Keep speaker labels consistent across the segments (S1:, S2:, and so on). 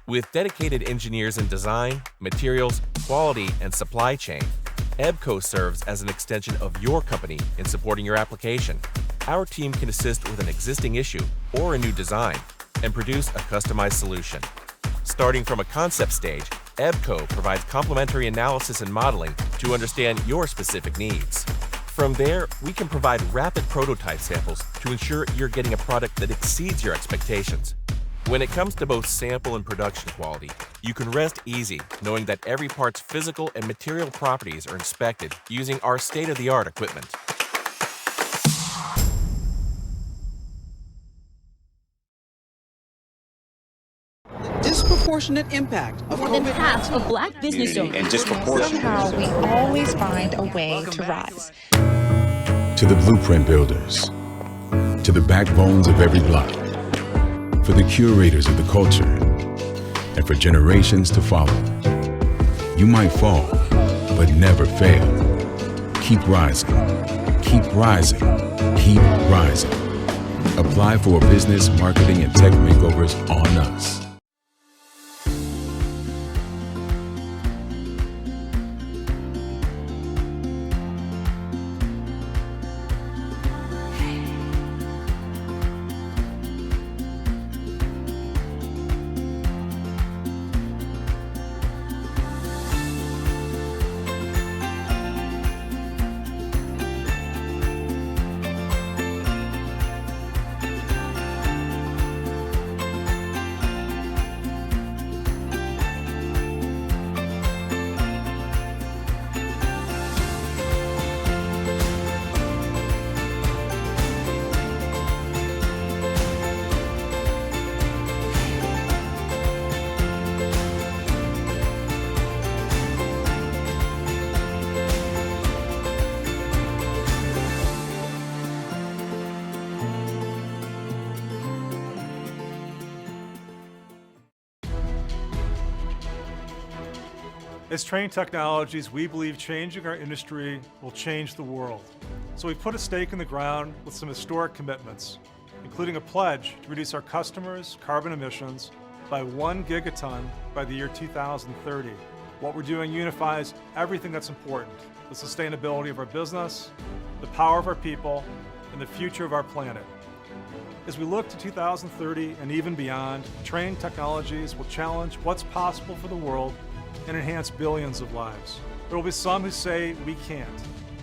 S1: With dedicated engineers in design, materials, quality, and supply chain, EBCO serves as an extension of your company in supporting your application. Our team can assist with an existing issue or a new design and produce a customized solution. Starting from a concept stage, EBCO provides complementary analysis and modeling to understand your specific needs. From there, we can provide rapid prototype samples to ensure you're getting a product that exceeds your expectations. When it comes to both sample and production quality, you can rest easy knowing that every part's physical and material properties are inspected using our state-of-the-art equipment.
S2: Disproportionate impact of
S3: more than half of Black business owners.
S4: And disproportionate.
S5: Somehow we always find a way to rise.
S6: To the blueprint builders, to the backbones of every block, for the curators of the culture, and for generations to follow. You might fall, but never fail. Keep rising, keep rising, keep rising. Apply for a business, marketing, and tech makeovers on us.
S7: As Train Technologies, we believe changing our industry will change the world. So we've put a stake in the ground with some historic commitments, including a pledge to reduce our customers' carbon emissions by 1 gigaton by the year 2030. What we're doing unifies everything that's important: the sustainability of our business, the power of our people, and the future of our planet. As we look to 2030 and even beyond, Train Technologies will challenge what's possible for the world and enhance billions of lives. There will be some who say we can't,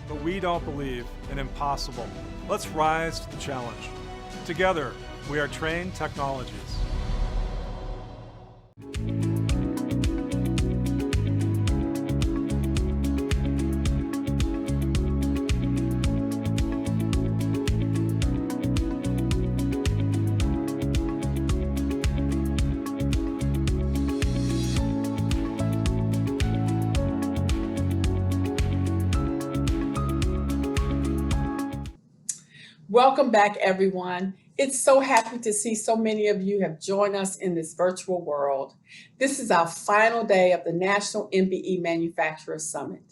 S7: but we don't believe in impossible. Let's rise to the challenge. Together, we are Train Technologies.
S8: Welcome back, everyone. It's so happy to see so many of you have joined us in this virtual world. This is our final day of the National MBE Manufacturer Summit.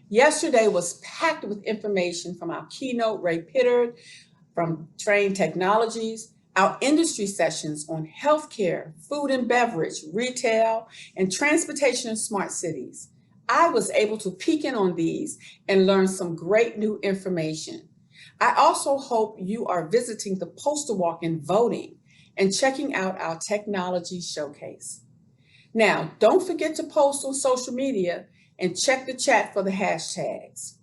S8: Yesterday was packed with information from our keynote, Ray Pittard, from Train Technologies, our industry sessions on healthcare, food and beverage, retail, and transportation and smart cities. I was able to peek in on these and learn some great new information. I also hope you are visiting the poster walk and voting and checking out our technology showcase. Now, don't forget to post on social media and check the chat for the hashtags.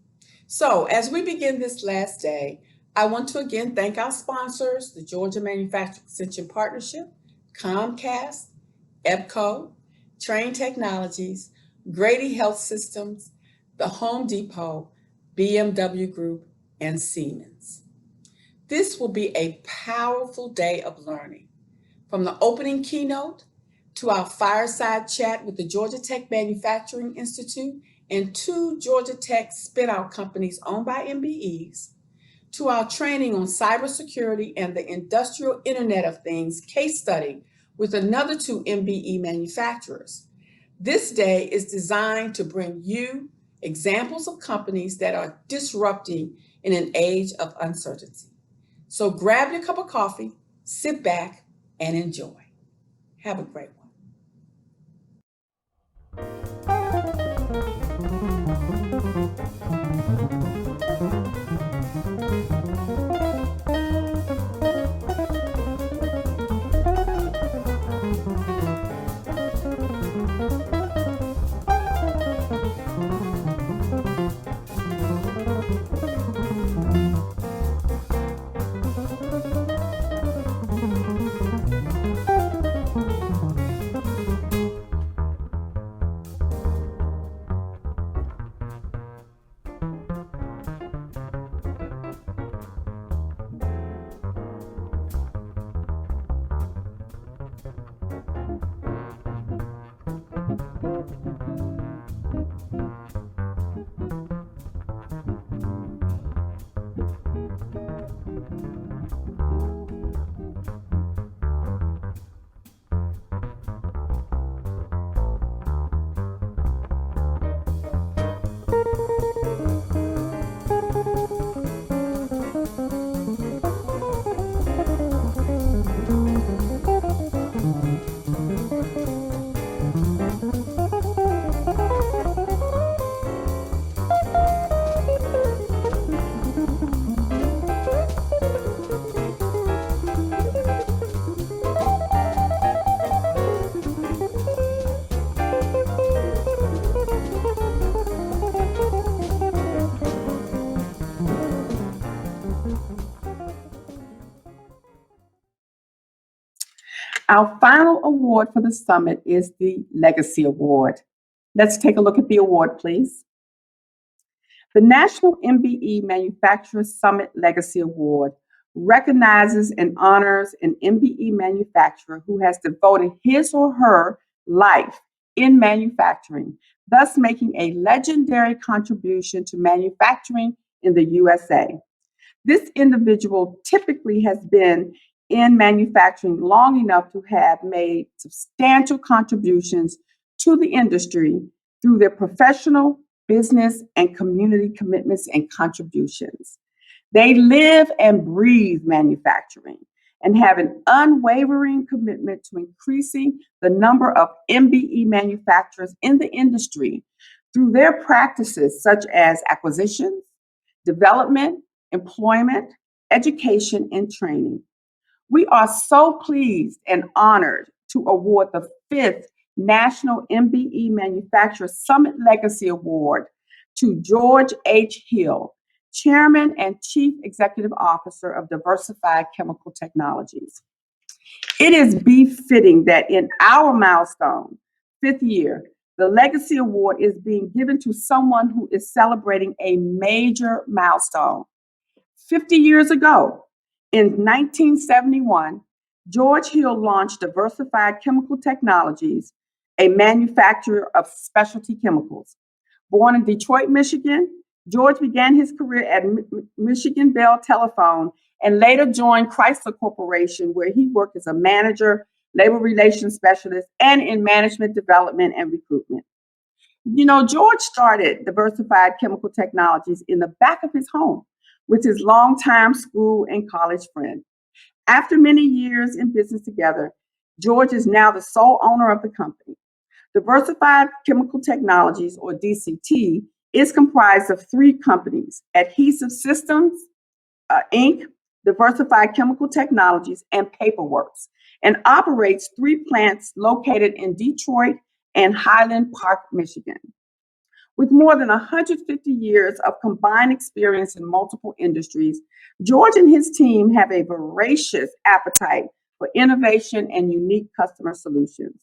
S8: So as we begin this last day, I want to again thank our sponsors, the Georgia Manufacturing Extension Partnership, Comcast, EBCO, Train Technologies, Grady Health Systems, the Home Depot, BMW Group, and Siemens. This will be a powerful day of learning. From the opening keynote to our fireside chat with the Georgia Tech Manufacturing Institute and 2 Georgia Tech spin-out companies owned by MBEs, to our training on cybersecurity and the industrial Internet of Things case study with another 2 MBE manufacturers. This day is designed to bring you examples of companies that are disrupting in an age of uncertainty. So grab your cup of coffee, sit back, and enjoy. Have a great one. Our final award for the summit is the Legacy Award. Let's take a look at the award, please. The National MBE Manufacturers Summit Legacy Award recognizes and honors an MBE manufacturer who has devoted his or her life in manufacturing, thus making a legendary contribution to manufacturing in the USA. This individual typically has been in manufacturing long enough to have made substantial contributions to the industry through their professional, business, and community commitments and contributions. They live and breathe manufacturing and have an unwavering commitment to increasing the number of MBE manufacturers in the industry through their practices such as acquisitions, development, employment, education, and training. We are so pleased and honored to award the 5th National MBE Manufacturer Summit Legacy Award to George H. Hill, Chairman and Chief Executive Officer of Diversified Chemical Technologies. It is befitting that in our milestone, 5th year, the Legacy Award is being given to someone who is celebrating a major milestone. 50 years ago, in 1971, George Hill launched Diversified Chemical Technologies, a manufacturer of specialty chemicals. Born in Detroit, Michigan, George began his career at Michigan Bell Telephone and later joined Chrysler Corporation, where he worked as a manager, labor relations specialist, and in management development and recruitment. You know, George started Diversified Chemical Technologies in the back of his home with his longtime school and college friend. After many years in business together, George is now the sole owner of the company. Diversified Chemical Technologies, or DCT, is comprised of 3 companies: Adhesive Systems, Inc., Diversified Chemical Technologies, and Paperworks, and operates 3 plants located in Detroit and Highland Park, Michigan. With more than 150 years of combined experience in multiple industries, George and his team have a voracious appetite for innovation and unique customer solutions.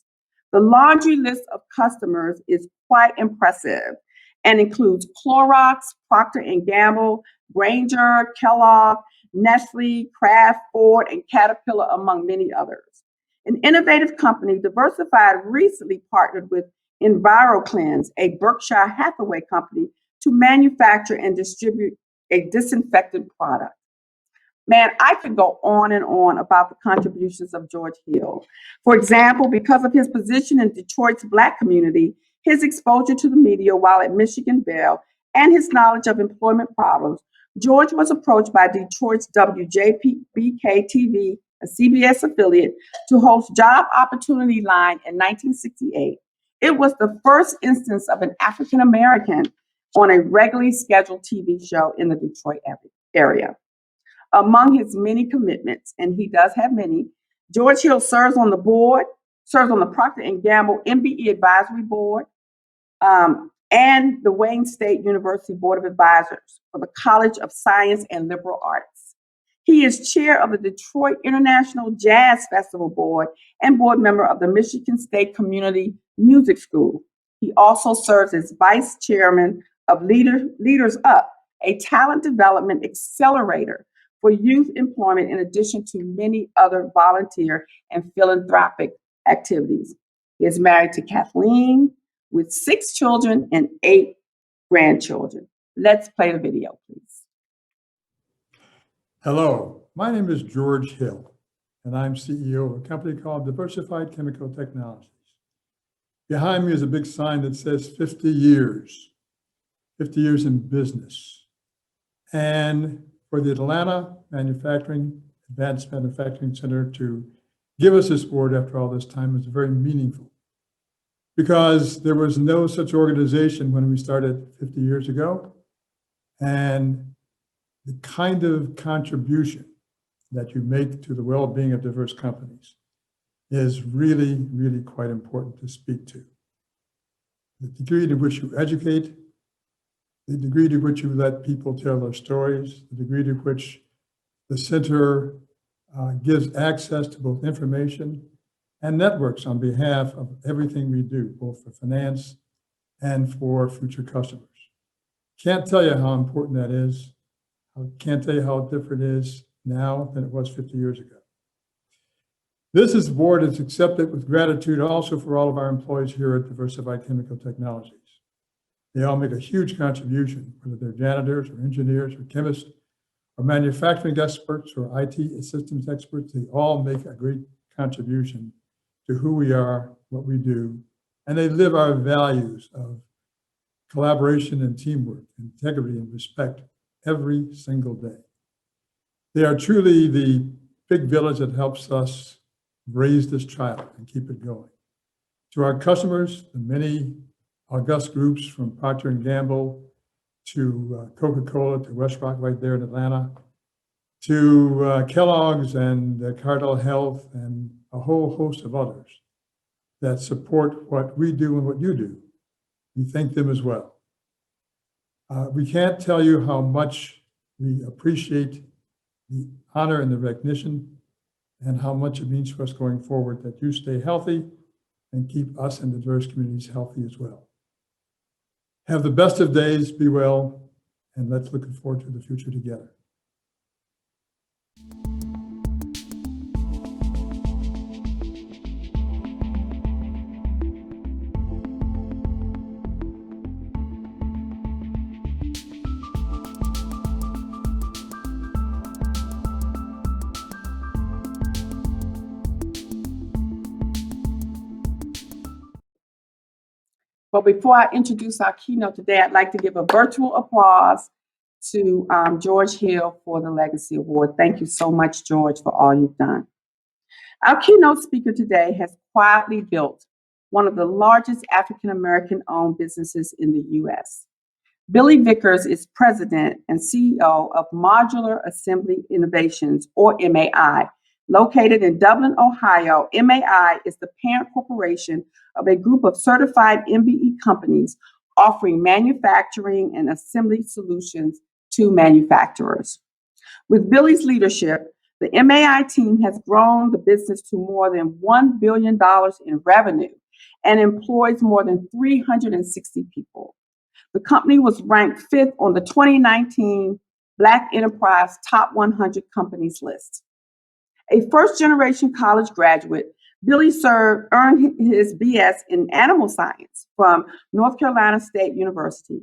S8: The laundry list of customers is quite impressive and includes Clorox, Procter & Gamble, Grainger, Kellogg, Nestle, Kraft, Ford, and Caterpillar, among many others. An innovative company, Diversified recently partnered with EnviroCleanse, a Berkshire Hathaway company, to manufacture and distribute a disinfectant product. Man, I could go on and on about the contributions of George Hill. For example, because of his position in Detroit's Black community, his exposure to the media while at Michigan Bell, and his knowledge of employment problems, George was approached by Detroit's WJBK-TV, a CBS affiliate, to host Job Opportunity Line in 1968. It was the first instance of an African American on a regularly scheduled TV show in the Detroit area. Among his many commitments, and he does have many, George Hill serves on the Procter & Gamble MBE Advisory Board, and the Wayne State University Board of Advisors for the College of Science and Liberal Arts. He is chair of the Detroit International Jazz Festival Board and board member of the Michigan State Community Music School. He also serves as vice chairman of Leaders Up, a talent development accelerator for youth employment, in addition to many other volunteer and philanthropic activities. He is married to Kathleen, with 6 children and 8 grandchildren. Let's play the video, please.
S2: Hello, my name is George Hill, and I'm CEO of a company called Diversified Chemical Technologies. Behind me is a big sign that says 50 years in business. And for the Atlanta Advanced Manufacturing Center to give us this award after all this time is very meaningful, because there was no such organization when we started 50 years ago. And the kind of contribution that you make to the well-being of diverse companies is really, really quite important to speak to. The degree to which you educate, the degree to which you let people tell their stories, the degree to which the center gives access to both information and networks on behalf of everything we do, both for finance and for future customers. Can't tell you how important that is. I can't tell you how different it is now than it was 50 years ago. This award is accepted with gratitude also for all of our employees here at Diversified Chemical Technologies. They all make a huge contribution, whether they're janitors or engineers or chemists or manufacturing experts or IT systems experts. They all make a great contribution to who we are, what we do, and they live our values of collaboration and teamwork, integrity and respect every single day. They are truly the big village that helps us raise this child and keep it going. To our customers, the many august groups from Procter & Gamble to Coca-Cola to WestRock right there in Atlanta, to Kellogg's and Cardinal Health and a whole host of others that support what we do and what you do. We thank them as well. We can't tell you how much we appreciate the honor and the recognition and how much it means for us going forward that you stay healthy and keep us and the diverse communities healthy as well. Have the best of days, be well, and let's look forward to the future together.
S8: But before I introduce our keynote today, I'd like to give a virtual applause to George Hill for the Legacy Award. Thank you so much, George, for all you've done. Our keynote speaker today has quietly built one of the largest African-American owned businesses in the U.S. Billy Vickers is president and CEO of Modular Assembly Innovations, or MAI. Located in Dublin, Ohio, MAI is the parent corporation of a group of certified MBE companies offering manufacturing and assembly solutions to manufacturers. With Billy's leadership, the MAI team has grown the business to more than $1 billion in revenue and employs more than 360 people. The company was ranked 5th on the 2019 Black Enterprise Top 100 Companies list. A first-generation college graduate, Billy earned his BS in animal science from North Carolina State University.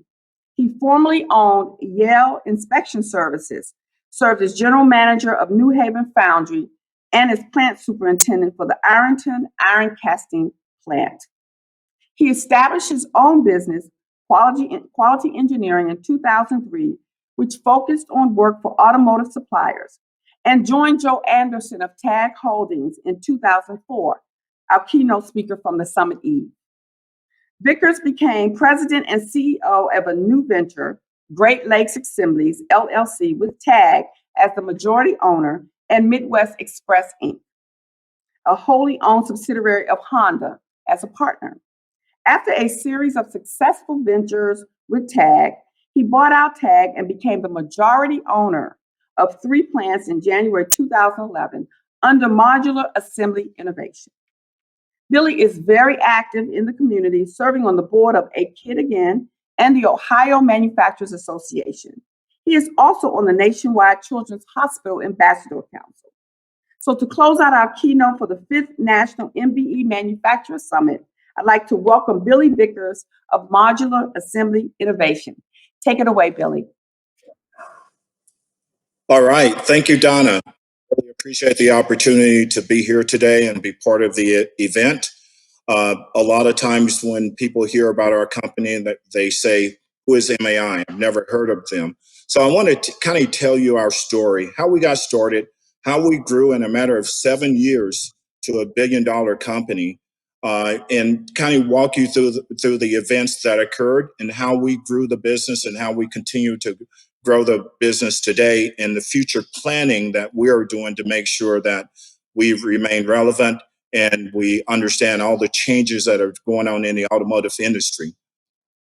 S8: He formerly owned Yale Inspection Services, served as general manager of New Haven Foundry, and as plant superintendent for the Ironton Iron Casting Plant. He established his own business, Quality Engineering, in 2003, which focused on work for automotive suppliers, and joined Joe Anderson of TAG Holdings in 2004, our keynote speaker from the Summit Eve. Vickers became president and CEO of a new venture, Great Lakes Assemblies, LLC, with TAG as the majority owner and Midwest Express, Inc., a wholly owned subsidiary of Honda, as a partner. After a series of successful ventures with TAG, he bought out TAG and became the majority owner of 3 plants in January 2011 under Modular Assembly Innovation. Billy is very active in the community, serving on the board of A Kid Again and the Ohio Manufacturers Association. He is also on the Nationwide Children's Hospital Ambassador Council. So to close out our keynote for the 5th National MBE Manufacturer Summit,
S4: I'd like to welcome Billy Vickers of Modular Assembly Innovation. Take it away, Billy.
S9: All right. Thank you, Donna. Really appreciate the opportunity to be here today and be part of the event. A lot of times when people hear about our company, that they say, who is MAI? I've never heard of them. So I wanted to kind of tell you our story, how we got started, how we grew in a matter of 7 years to $1 billion company, and kind of walk you through the events that occurred and how we grew the business and how we continue to grow the business today and the future planning that we're doing to make sure that we remain relevant and we understand all the changes that are going on in the automotive industry.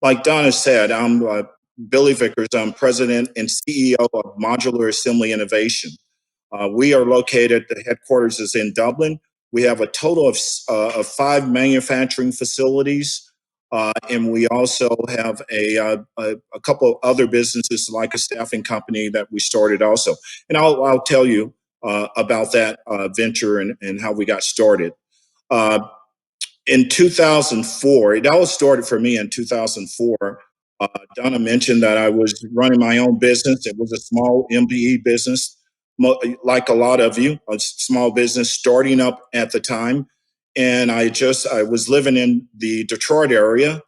S9: Like Donna said, I'm Billy Vickers. I'm president and CEO of Modular Assembly Innovation. We are located, the headquarters is in Dublin. We have a total of 5 manufacturing facilities. And we also have a couple of other businesses, like a staffing company that we started also. And I'll tell you about that venture and how we got started. In 2004, it all started for me in 2004. Donna mentioned that I was running my own business. It was a small MBE business, like a lot of you, a small business starting up at the time. And I was living in the Detroit area,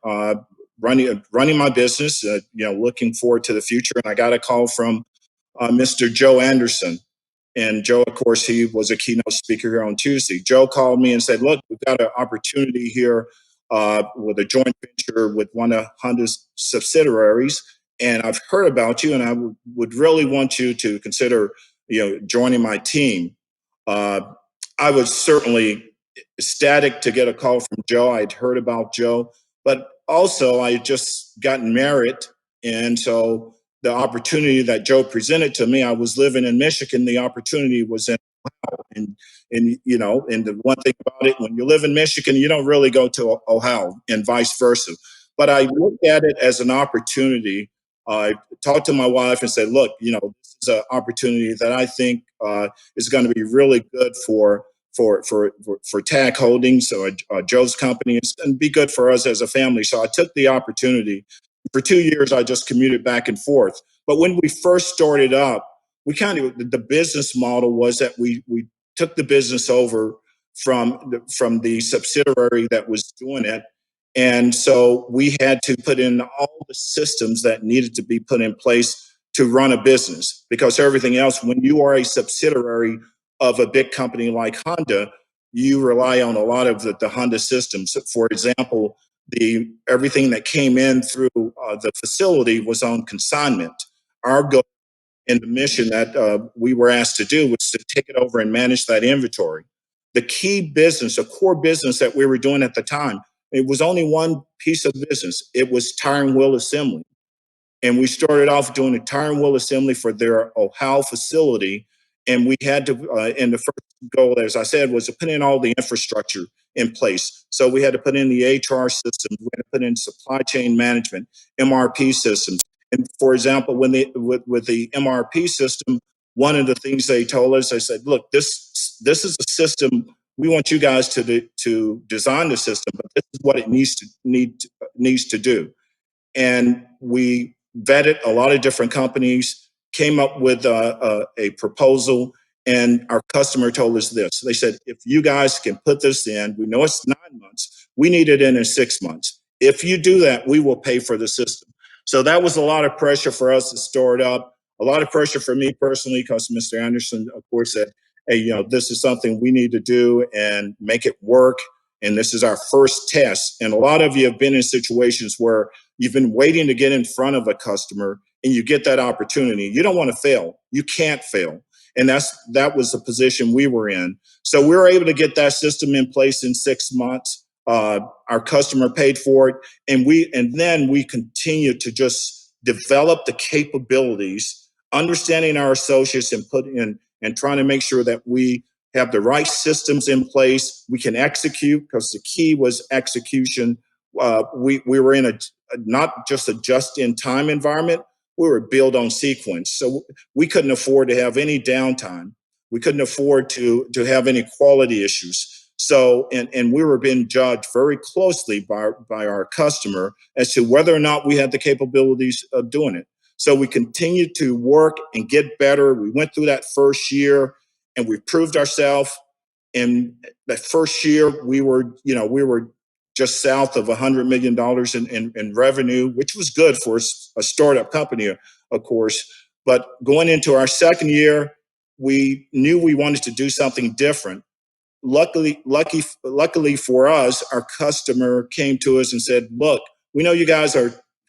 S9: running my business, looking forward to the future. And I got a call from Mr. Joe Anderson. And Joe, of course, he was a keynote speaker here on Tuesday. Joe called me and said, look, we've got an opportunity here with a joint venture with one of Honda's subsidiaries. And I've heard about you, and I would really want you to consider, joining my team. I was certainly ecstatic to get a call from Joe. I'd heard about Joe, but also I had just gotten married. And so the opportunity that Joe presented to me, I was living in Michigan. The opportunity was in Ohio. And the one thing about it, when you live in Michigan, you don't really go to Ohio and vice versa. But I looked at it as an opportunity. I talked to my wife and said, look, this is an opportunity that I think is going to be really good for TAG Holdings, so Joe's company, and be good for us as a family. So I took the opportunity. For 2 years, I just commuted back and forth. But when we first started up, the business model was that we took the business over from the subsidiary that was doing it. And so we had to put in all the systems that needed to be put in place to run a business, because everything else, when you are a subsidiary of a big company like Honda, you rely on a lot of the Honda systems. For example, everything that came in through the facility was on consignment. Our goal and the mission that we were asked to do was to take it over and manage that inventory. The key business, a core business that we were doing at the time, it was only one piece of business. It was tire and wheel assembly. And we started off doing a tire and wheel assembly for their Ohio facility. And we had to, and the first goal, as I said, was to put in all the infrastructure in place. So we had to put in the HR systems, we had to put in supply chain management, MRP systems. And for example, with the MRP system, one of the things they told us, they said, look, this is a system. We want you guys to design the system, but this is what it needs to do. And we vetted a lot of different companies, came up with a proposal, and our customer told us this. They said, if you guys can put this in, we know it's 9 months, we need it in 6 months. If you do that, we will pay for the system. So that was a lot of pressure for us to store it up, a lot of pressure for me personally, because Mr. Anderson, of course, said, hey, this is something we need to do and make it work. And this is our first test. And a lot of you have been in situations where you've been waiting to get in front of a customer and you get that opportunity. You don't want to fail. You can't fail. And that was the position we were in. So we were able to get that system in place in 6 months. Our customer paid for it. And then we continued to just develop the capabilities, understanding our associates and trying to make sure that we have the right systems in place. We can execute, because the key was execution. We were in not just a just-in-time environment. We were built on sequence. So we couldn't afford to have any downtime. We couldn't afford to have any quality issues. So, and we were being judged very closely by our customer as to whether or not we had the capabilities of doing it. So we continued to work and get better. We went through that first year and we proved ourselves. In that first year, we were just south of $100 million in revenue, which was good for a startup company, of course. But going into our second year, we knew we wanted to do something different. Luckily for us, our customer came to us and said, "Look, we know you guys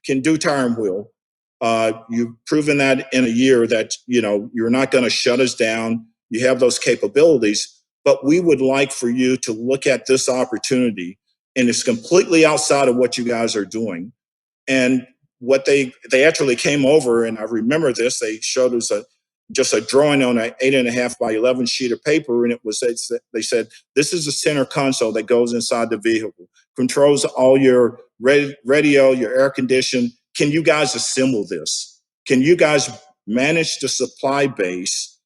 S9: can do tire and wheel. You've proven that in a year that you're not going to shut us down. You have those capabilities, but we would like for you to look at this opportunity, and it's completely outside of what you guys are doing." And what they actually came over, and I remember this. They showed us just a drawing on an 8.5 by 11 sheet of paper, and they said, "This is a center console that goes inside the vehicle, controls all your radio, your air condition. Can you guys assemble this? Can you guys manage the supply base,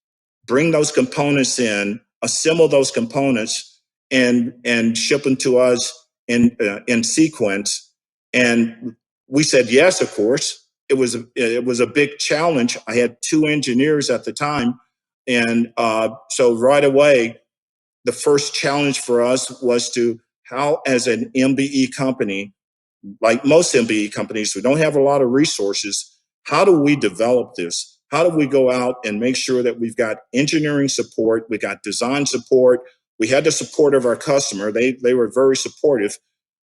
S9: bring those components in, assemble those components, and ship them to us in sequence?" And we said yes, of course. It was a big challenge. I had 2 engineers at the time, and so right away, the first challenge for us was to how, as an MBE company, like most MBE companies who don't have a lot of resources, how do we develop this? How do we go out and make sure that we've got engineering support, we got design support, we had the support of our customer. They were very supportive,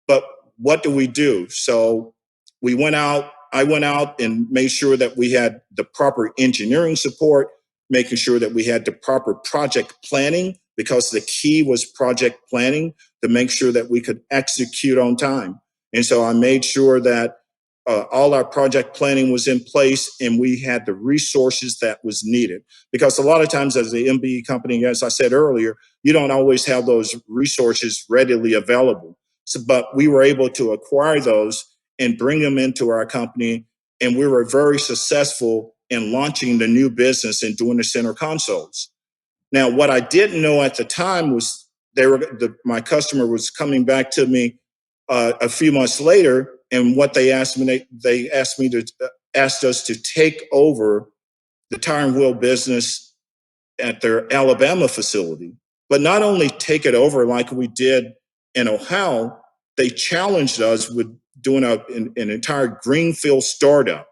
S9: but what do we do? So I went out and made sure that we had the proper engineering support, making sure that we had the proper project planning, because the key was project planning to make sure that we could execute on time. And so I made sure that all our project planning was in place and we had the resources that was needed. Because a lot of times as the MBE company, as I said earlier, you don't always have those resources readily available. So, but we were able to acquire those and bring them into our company. And we were very successful in launching the new business and doing the center consoles. Now, what I didn't know at the time was my customer was coming back to me a few months later, and what they asked me, they asked us to take over the tire and wheel business at their Alabama facility. But not only take it over like we did in Ohio, they challenged us with doing an entire greenfield startup.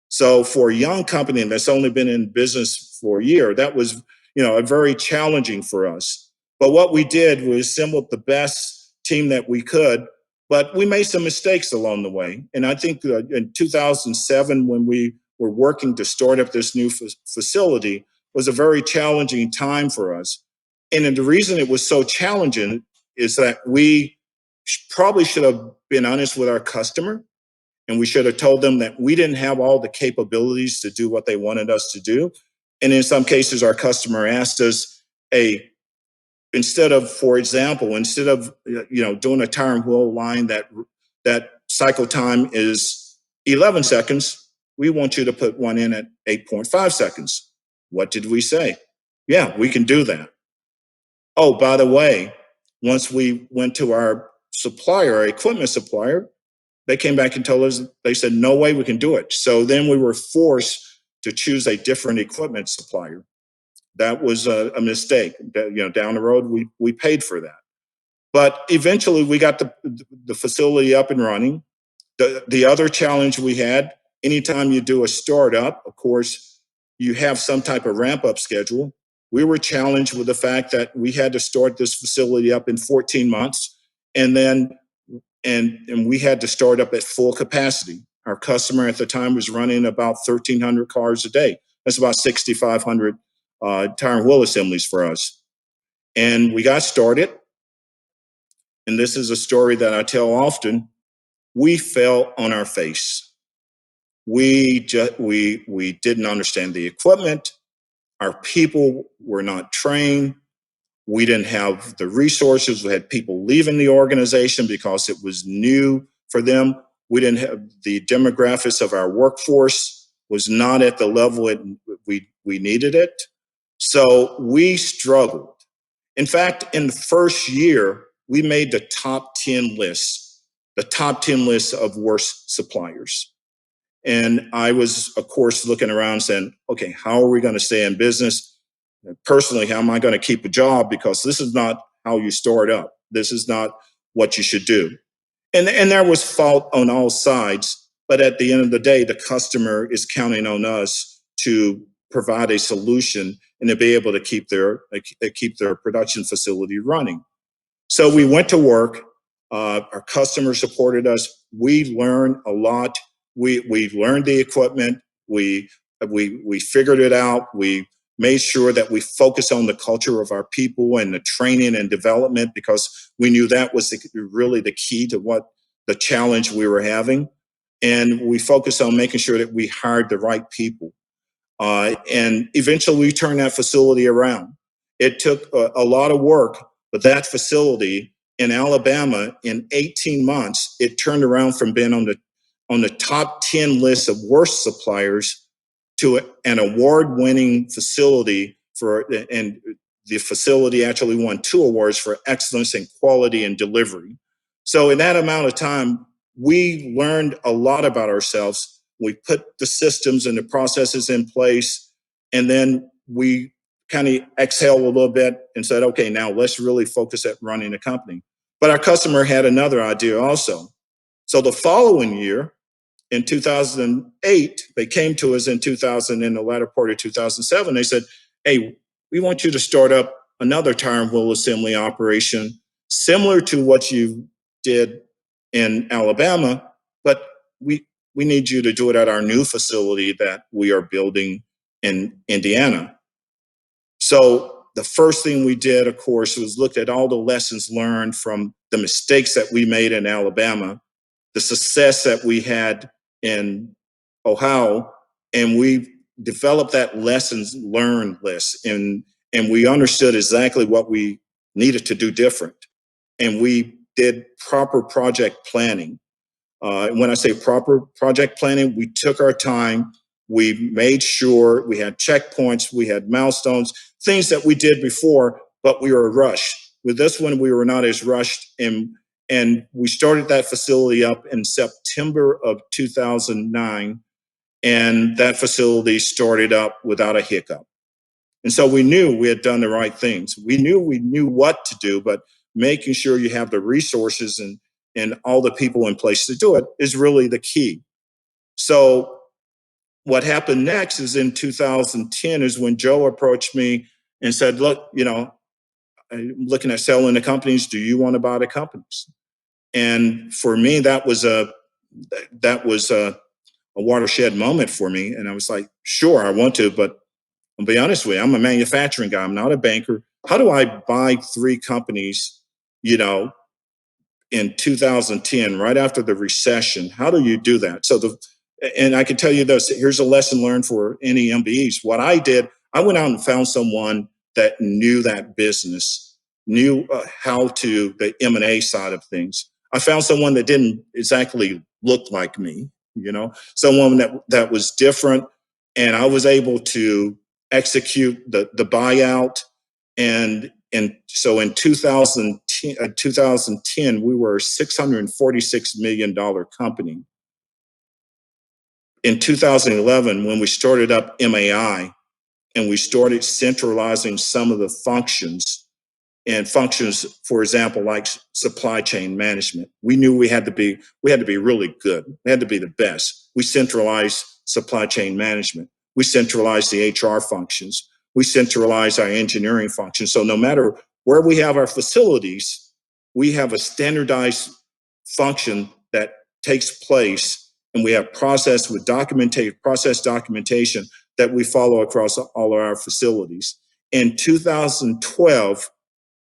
S9: So for a young company that's only been in business for a year, that was, very challenging for us. But what we did was assembled the best team that we could, but we made some mistakes along the way. And I think in 2007, when we were working to start up this new facility, was a very challenging time for us. And the reason it was so challenging is that we probably should have been honest with our customer, and we should have told them that we didn't have all the capabilities to do what they wanted us to do. And in some cases, our customer asked us, "Hey, for example, instead of doing a tire and wheel line that cycle time is 11 seconds, we want you to put one in at 8.5 seconds." What did we say? "Yeah, we can do that." Oh, by the way, once we went to our supplier, our equipment supplier, they came back and told us, they said, "No way we can do it." So then we were forced to choose a different equipment supplier. That was a mistake. Down the road, we paid for that. But eventually we got the facility up and running. The other challenge we had, anytime you do a startup, of course, you have some type of ramp up schedule. We were challenged with the fact that we had to start this facility up in 14 months, and then and we had to start up at full capacity. Our customer at the time was running about 1,300 cars a day. That's about 6,500 tire and wheel assemblies for us. And we got started. And this is a story that I tell often. We fell on our face. We didn't understand the equipment. Our people were not trained. We didn't have the resources. We had people leaving the organization because it was new for them. We didn't have the demographics of our workforce was not at the level we needed it. So we struggled. In fact, in the first year, we made the top 10 list of worst suppliers. And I was, of course, looking around saying, okay, how are we going to stay in business? Personally, how am I going to keep a job? Because this is not how you start up. This is not what you should do. And there was fault on all sides. But at the end of the day, the customer is counting on us to provide a solution and to be able to keep their production facility running. So we went to work. Our customers supported us. We learned a lot. We learned the equipment. We figured it out. We made sure that we focused on the culture of our people and the training and development, because we knew that was really the key to what the challenge we were having. And we focused on making sure that we hired the right people. And eventually we turned that facility around. It took a lot of work, but that facility in Alabama, in 18 months, it turned around from being on the top 10 list of worst suppliers to an award-winning facility and the facility actually won 2 awards for excellence in quality and delivery. So in that amount of time, we learned a lot about ourselves. We put the systems and the processes in place, and then we kind of exhaled a little bit and said, okay, now let's really focus at running the company. But our customer had another idea also. So the following year, in 2008, they came to us in the latter part of 2007. They said, hey, we want you to start up another tire and wheel assembly operation similar to what you did in Alabama, but we need you to do it at our new facility that we are building in Indiana. So the first thing we did, of course, was look at all the lessons learned from the mistakes that we made in Alabama, the success that we had in Ohio, and we developed that lessons learned list, and we understood exactly what we needed to do different. And we did proper project planning. When I say proper project planning, we took our time. We made sure we had checkpoints, we had milestones, things that we did before, but we were rushed. With this one, we were not as rushed, and we started that facility up in September of 2009, and that facility started up without a hiccup. And so we knew we had done the right things. We knew what to do, but making sure you have the resources and all the people in place to do it is really the key. So what happened next is in 2010 is when Joe approached me and said, look, I'm looking at selling the companies. Do you want to buy the companies? And for me, that was a watershed moment for me. And I was like, sure, I want to, but I'll be honest with you, I'm a manufacturing guy. I'm not a banker. How do I buy 3 companies, in 2010, right after the recession? How do you do that? And I can tell you this, here's a lesson learned for any MBEs. What I did, I went out and found someone that knew that business, knew the M&A side of things. I found someone that didn't exactly look like me, someone that was different, and I was able to execute the buyout. And so in 2010, we were a $646 million company. In 2011, when we started up MAI and we started centralizing some of the functions, for example, like supply chain management, we knew we had to be really good. We had to be the best. We centralized supply chain management. We centralized the HR functions. We centralized our engineering functions. So no matter where we have our facilities, we have a standardized function that takes place, and we have process documentation that we follow across all of our facilities. In 2012,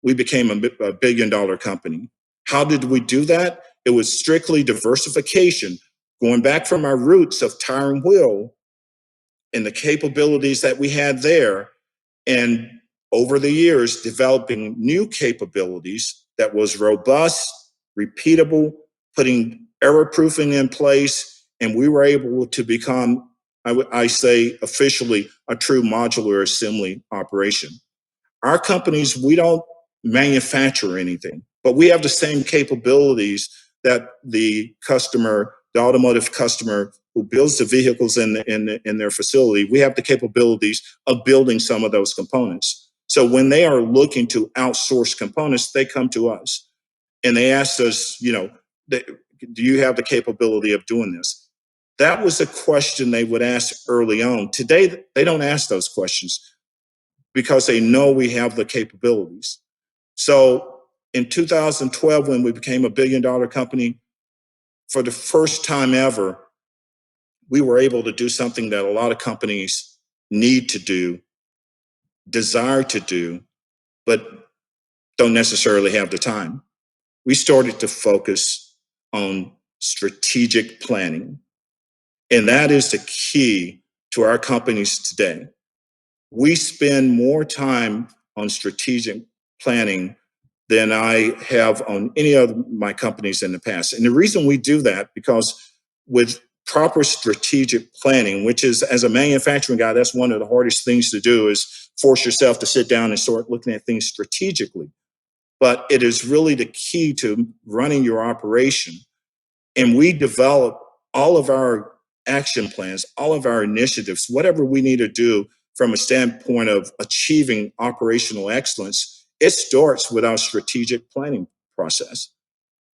S9: we became a $1 billion company. How did we do that? It was strictly diversification, going back from our roots of tire and wheel and the capabilities that we had there, and over the years developing new capabilities that was robust, repeatable, putting error proofing in place, and we were able to become, I say officially, a true modular assembly operation. Our companies, we don't manufacture anything, but we have the same capabilities that the customer, the automotive customer who builds the vehicles in their facility. We have the capabilities of building some of those components. So when they are looking to outsource components, they come to us and they ask us, you know, do you have the capability of doing this? That was a question they would ask early on. Today, they don't ask those questions because they know we have the capabilities. So in 2012, when we became a billion-dollar company, for the first time ever, we were able to do something that a lot of companies need to do, desire to do, but don't necessarily have the time. We started to focus on strategic planning. And that is the key to our companies today. We spend more time on strategic planning than I have on any of my companies in the past. And the reason we do that, because with proper strategic planning, which is, as a manufacturing guy, that's one of the hardest things to do, is force yourself to sit down and start looking at things strategically. But it is really the key to running your operation. And we develop all of our action plans, all of our initiatives, whatever we need to do from a standpoint of achieving operational excellence. It starts with our strategic planning process.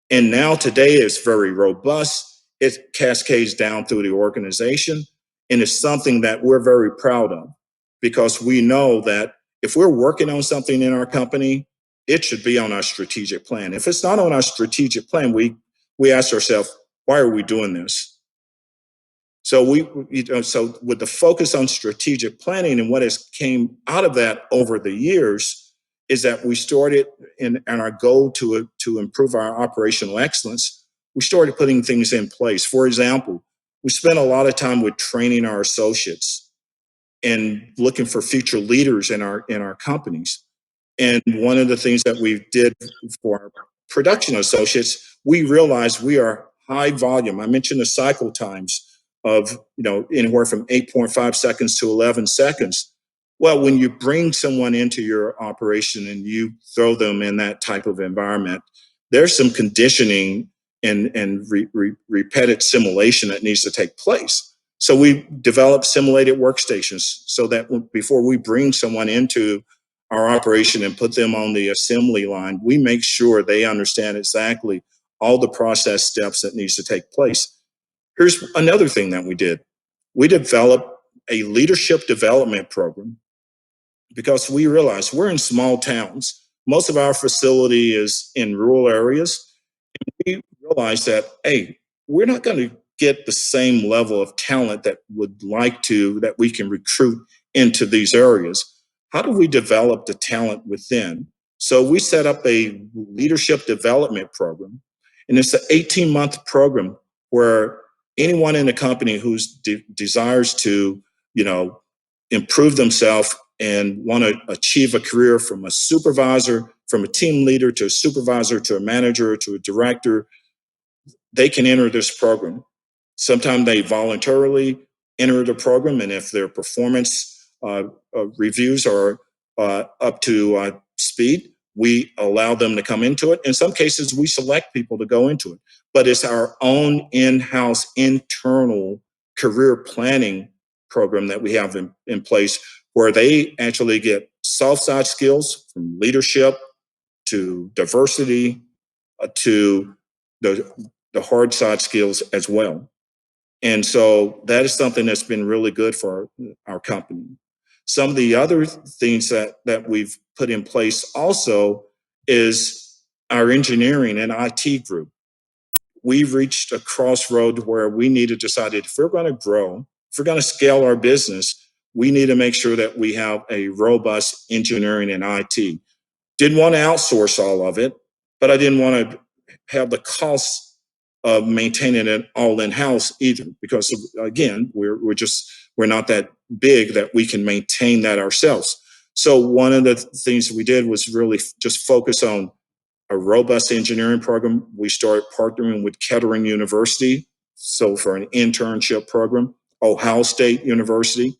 S9: And now today it's very robust. It cascades down through the organization. And it's something that we're very proud of, because we know that if we're working on something in our company, it should be on our strategic plan. If it's not on our strategic plan, we ask ourselves, why are we doing this? So so with the focus on strategic planning, and what has came out of that over the years is that we started in our goal to improve our operational excellence. We started putting things in place. For example, we spent a lot of time with training our associates and looking for future leaders in our companies. And one of the things that we did for our production associates, we realized we are high volume. I mentioned the cycle times of, anywhere from 8.5 seconds to 11 seconds. Well, when you bring someone into your operation and you throw them in that type of environment, there's some conditioning and repetitive simulation that needs to take place. So we developed simulated workstations so that before we bring someone into our operation and put them on the assembly line, we make sure they understand exactly all the process steps that needs to take place. Here's another thing that we did. We developed a leadership development program because we realized we're in small towns. Most of our facility is in rural areas. We realized that, hey, we're not going to get the same level of talent that we can recruit into these areas. How do we develop the talent within? So we set up a leadership development program, and it's an 18-month program where anyone in the company who desires to, improve themselves and want to achieve a career from a supervisor, from a team leader to a supervisor to a manager to a director, they can enter this program. Sometimes they voluntarily enter the program, and if their performance reviews are up to speed, we allow them to come into it. In some cases, we select people to go into it, but it's our own in-house internal career planning program that we have in place, where they actually get soft side skills from leadership to diversity to the hard side skills as well. And so that is something that's been really good for our company. Some of the other things that we've put in place also is our engineering and IT group. We've reached a crossroad where we need to decide if we're going to grow, if we're going to scale our business, we need to make sure that we have a robust engineering and IT. Didn't want to outsource all of it, but I didn't want to have the costs of maintaining it all in-house either, because again, we're not that big that we can maintain that ourselves. So one of the things we did was really just focus on a robust engineering program. We started partnering with Kettering University, so for an internship program, Ohio State University.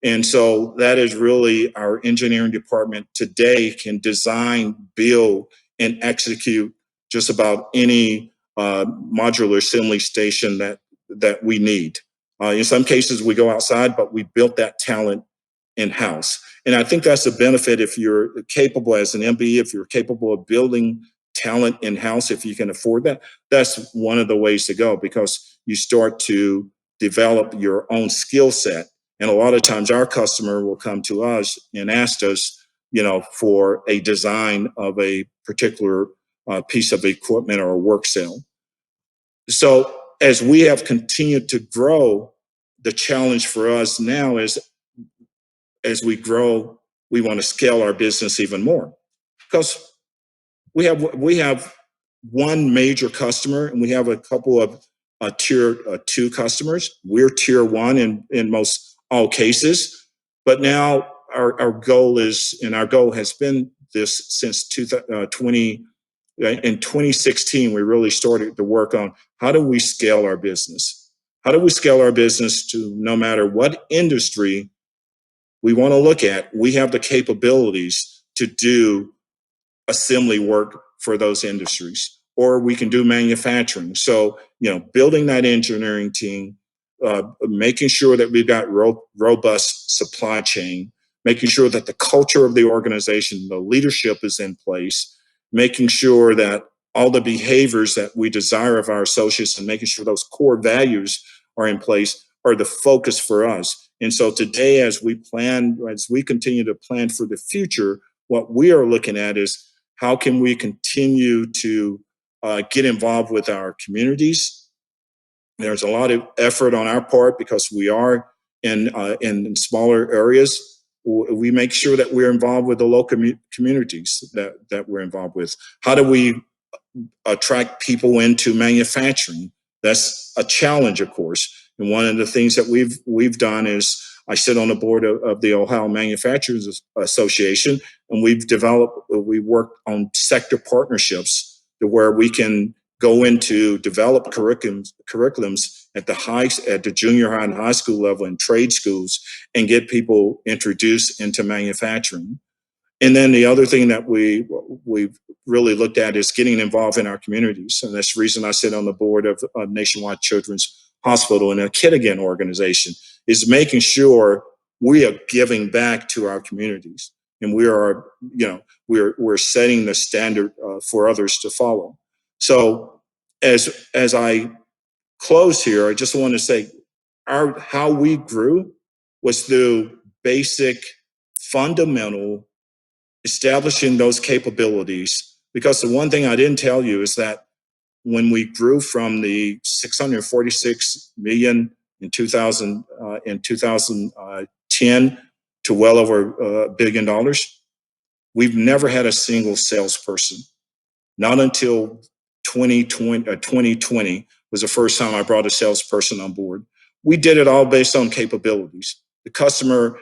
S9: And so that is really our engineering department today can design, build, and execute just about any modular assembly station that we need. In some cases, we go outside, but we built that talent in-house. And I think that's a benefit if you're capable as an MBE, if you're capable of building talent in-house, if you can afford that, that's one of the ways to go, because you start to develop your own skill set. And a lot of times our customer will come to us and ask us, for a design of a particular piece of equipment or a work cell. So as we have continued to grow, the challenge for us now is, as we grow, we want to scale our business even more, because we have one major customer and we have a couple of tier 2 customers. We're tier 1 in most all cases, but now our goal is, and our goal has been this since 2020. In 2016, we really started to work on how do we scale our business? How do we scale our business to, no matter what industry we want to look at, we have the capabilities to do assembly work for those industries, or we can do manufacturing. So, building that engineering team, making sure that we've got robust supply chain, making sure that the culture of the organization, the leadership is in place, making sure that all the behaviors that we desire of our associates and making sure those core values are in place are the focus for us. And so today, as we continue to plan for the future, what we are looking at is how can we continue to get involved with our communities. There's a lot of effort on our part because we are in smaller areas. We make sure that we're involved with the local communities that we're involved with. How do we attract people into manufacturing? That's a challenge, of course. And one of the things that we've done is, I sit on the board of the Ohio Manufacturers Association, and we worked on sector partnerships to where we can go into develop curriculums at the junior high and high school level and trade schools and get people introduced into manufacturing. And then the other thing that we've really looked at is getting involved in our communities. And that's the reason I sit on the board of Nationwide Children's Hospital and a Kid Again organization, is making sure we are giving back to our communities. And we are, we're setting the standard for others to follow. So as I close here, I just want to say how we grew was through basic, fundamental, establishing those capabilities. Because the one thing I didn't tell you is that when we grew from the 646 million in 2010 to well over $1 billion, we've never had a single salesperson. Not until 2020 was the first time I brought a salesperson on board. We did it all based on capabilities. The customer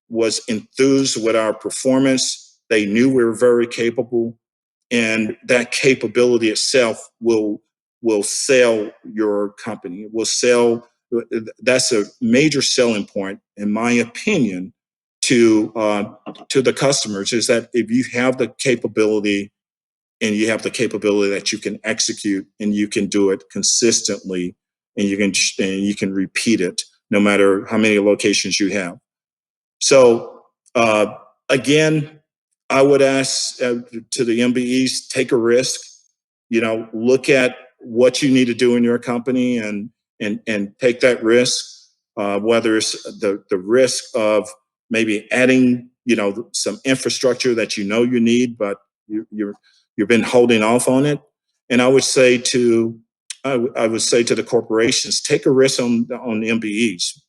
S9: was enthused with our performance. They knew we were very capable, and that capability itself will sell your company. Will sell. That's a major selling point, in my opinion, to the customers, is that if you have the capability and you have the capability that you can execute and you can do it consistently and you can repeat it no matter how many locations you have. So again, I would ask to the MBEs, take a risk, look at what you need to do in your company and take that risk, whether it's the risk of maybe adding, some infrastructure that you need, but you've been holding off on it. And I would say to the corporations, take a risk on the MBEs.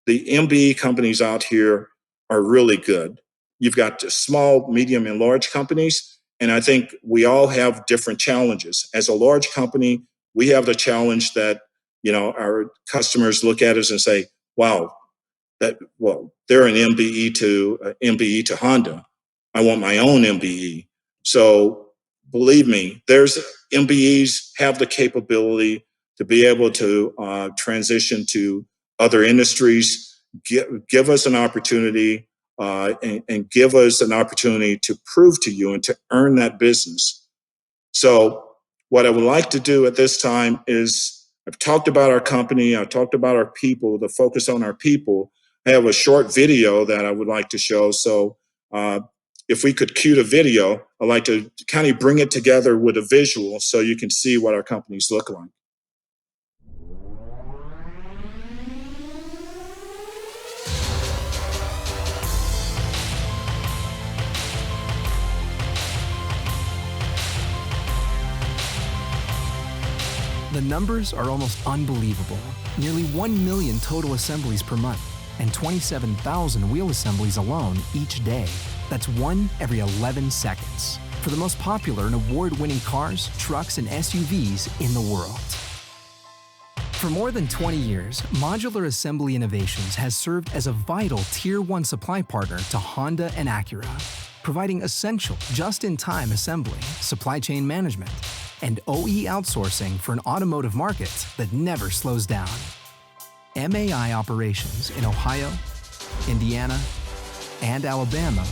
S9: The MBE companies out here are really good. You've got small, medium, and large companies, and I think we all have different challenges. As a large company, we have the challenge that, our customers look at us and say, wow, they're an MBE to Honda. I want my own MBE. So believe me, there's MBEs have the capability to be able to transition to other industries. give us an opportunity and give us an opportunity to prove to you and to earn that business. So what I would like to do at this time is I've talked about our company, I've talked about our people, the focus on our people. I have a short video that I would like to show. So if we could cue the video, I'd like to kind of bring it together with a visual so you can see what our companies look like.
S10: The numbers are almost unbelievable. Nearly 1 million total assemblies per month, and 27,000 wheel assemblies alone each day. That's 1 every 11 seconds. For the most popular and award-winning cars, trucks, and SUVs in the world. For more than 20 years, Modular Assembly Innovations has served as a vital Tier 1 supply partner to Honda and Acura, providing essential, just-in-time assembly, supply chain management, and OE outsourcing for an automotive market that never slows down. MAI operations in Ohio, Indiana, and Alabama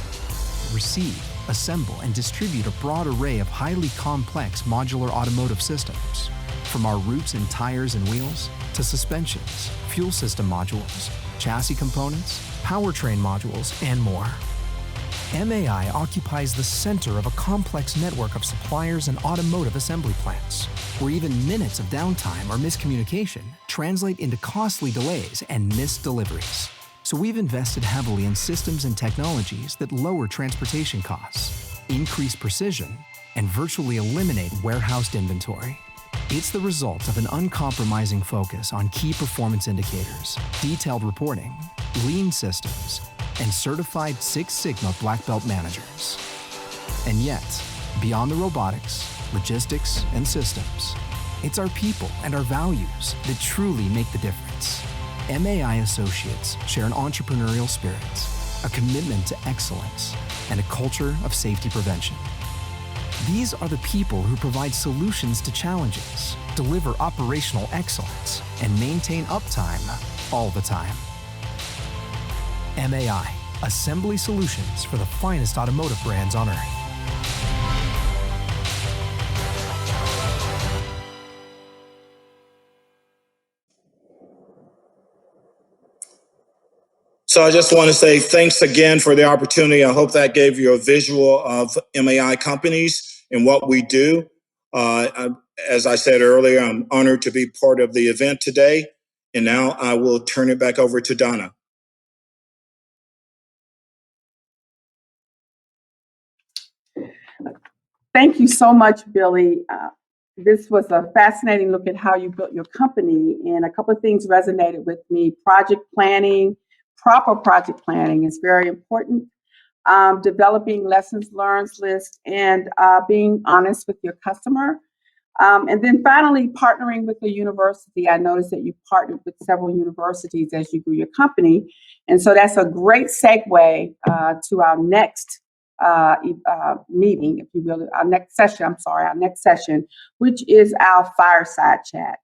S10: receive, assemble, and distribute a broad array of highly complex modular automotive systems, from our roots in tires and wheels to suspensions, fuel system modules, chassis components, powertrain modules, and more. MAI occupies the center of a complex network of suppliers and automotive assembly plants, where even minutes of downtime or miscommunication translate into costly delays and missed deliveries. So we've invested heavily in systems and technologies that lower transportation costs, increase precision, and virtually eliminate warehoused inventory. It's the result of an uncompromising focus on key performance indicators, detailed reporting, lean systems, and certified Six Sigma Black Belt managers. And yet, beyond the robotics, logistics, and systems, it's our people and our values that truly make the difference. MAI associates share an entrepreneurial spirit, a commitment to excellence, and a culture of safety prevention. These are the people who provide solutions to challenges, deliver operational excellence, and maintain uptime all the time. MAI, assembly solutions for the finest automotive brands on earth.
S9: So I just want to say thanks again for the opportunity. I hope that gave you a visual of MAI companies and what we do. As I said earlier, I'm honored to be part of the event today. And now I will turn it back over to Donna.
S4: Thank you so much, Billy. This was a fascinating look at how you built your company, and a couple of things resonated with me. Project planning, proper project planning is very important. Developing lessons learned list, and being honest with your customer. And then finally, partnering with the university. I noticed that you partnered with several universities as you grew your company. And so that's a great segue to our next meeting, if you will, our next session, which is our fireside chat.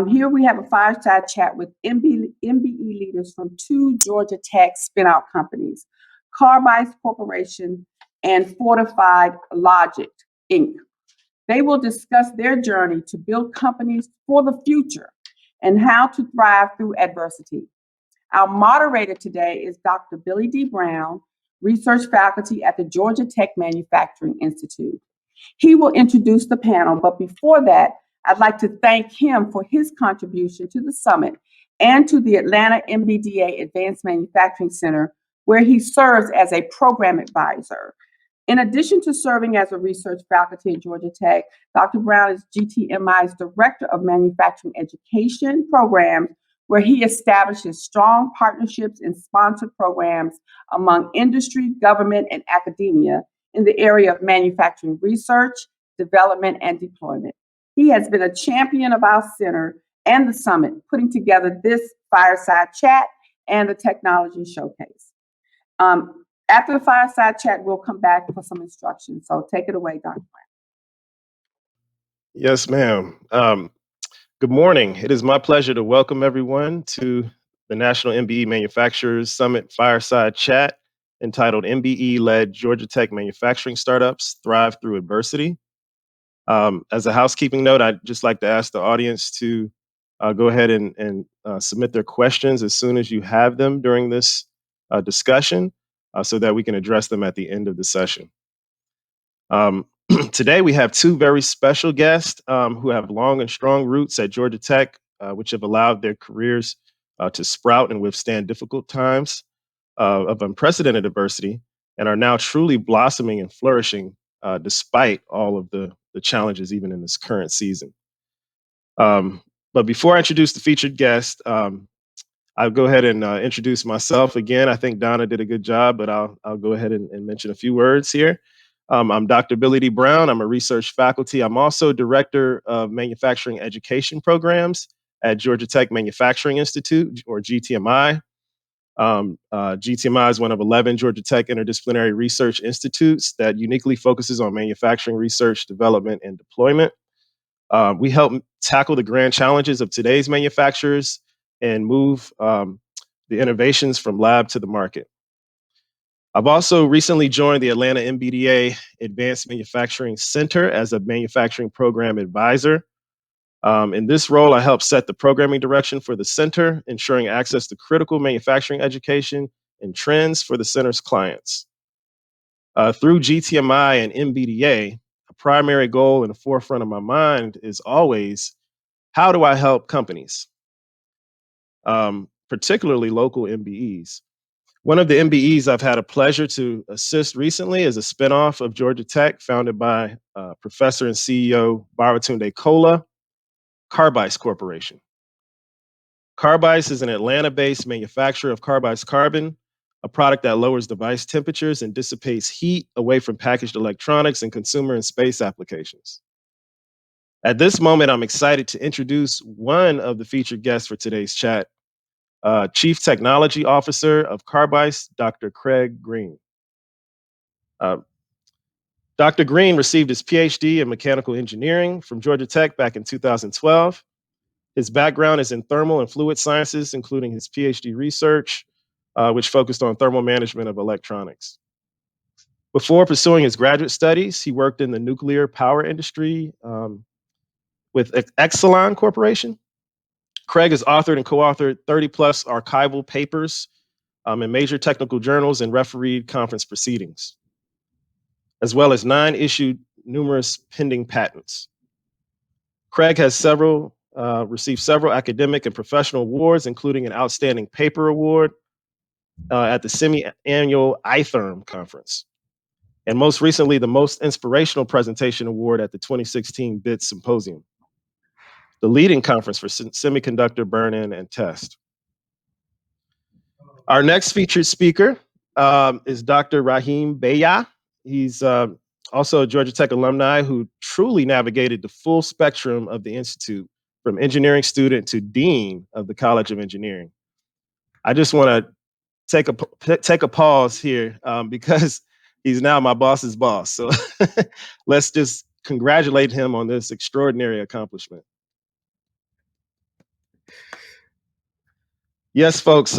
S4: Here we have a fireside chat with MBE leaders from 2 Georgia Tech spinout companies, Carbice Corporation and Fortified Logic, Inc. They will discuss their journey to build companies for the future and how to thrive through adversity. Our moderator today is Dr. Billy D. Brown, research faculty at the Georgia Tech Manufacturing Institute. He will introduce the panel, but before that, I'd like to thank him for his contribution to the summit and to the Atlanta MBDA Advanced Manufacturing Center, where he serves as a program advisor. In addition to serving as a research faculty at Georgia Tech, Dr. Brown is GTMI's Director of Manufacturing Education Programs, where he establishes strong partnerships and sponsored programs among industry, government, and academia in the area of manufacturing research, development, and deployment. He has been a champion of our center and the summit, putting together this fireside chat and the technology showcase. After the fireside chat, we'll come back for some instructions. So take it away, Dr. Brown.
S11: Yes, ma'am. Good morning. It is my pleasure to welcome everyone to the National MBE Manufacturers Summit Fireside Chat entitled MBE-led Georgia Tech Manufacturing Startups Thrive Through Adversity. As a housekeeping note, I'd just like to ask the audience to go ahead and submit their questions as soon as you have them during this discussion so that we can address them at the end of the session. Today, we have two very special guests who have long and strong roots at Georgia Tech, which have allowed their careers to sprout and withstand difficult times of unprecedented adversity and are now truly blossoming and flourishing despite all of the challenges, even in this current season. But before I introduce the featured guest, I'll go ahead and introduce myself again. I think Donna did a good job, but I'll go ahead and mention a few words here. I'm Dr. Billy D. Brown. I'm a research faculty. I'm also Director of Manufacturing Education Programs at Georgia Tech Manufacturing Institute, or GTMI. GTMI is one of 11 Georgia Tech interdisciplinary research institutes that uniquely focuses on manufacturing research, development, and deployment. We help tackle the grand challenges of today's manufacturers and move the innovations from lab to the market. I've also recently joined the Atlanta MBDA Advanced Manufacturing Center as a manufacturing program advisor. In this role, I help set the programming direction for the center, ensuring access to critical manufacturing education and trends for the center's clients. Through GTMI and MBDA, a primary goal in the forefront of my mind is always, how do I help companies, particularly local MBEs? One of the MBEs I've had a pleasure to assist recently is a spinoff of Georgia Tech founded by Professor and CEO Baratunde Kola, Carbice Corporation. Carbice is an Atlanta-based manufacturer of Carbice carbon, a product that lowers device temperatures and dissipates heat away from packaged electronics and consumer and space applications. At this moment, I'm excited to introduce one of the featured guests for today's chat, Chief Technology Officer of Carbice, Dr. Craig Green. Dr. Green received his PhD in mechanical engineering from Georgia Tech back in 2012. His background is in thermal and fluid sciences, including his PhD research, which focused on thermal management of electronics. Before pursuing his graduate studies, he worked in the nuclear power industry with Exelon Corporation. Craig has authored and co-authored 30 plus archival papers in major technical journals and refereed conference proceedings, as well as 9 issued numerous pending patents. Craig has received several academic and professional awards, including an Outstanding Paper Award at the semi-annual iTherm conference, and most recently, the Most Inspirational Presentation Award at the 2016 BIT Symposium, the leading conference for semiconductor burn-in and test. Our next featured speaker is Dr. Rahim Beya. He's also a Georgia Tech alumni who truly navigated the full spectrum of the Institute, from engineering student to dean of the College of Engineering. I just want to take a pause here because he's now my boss's boss. So let's just congratulate him on this extraordinary accomplishment. Yes, folks.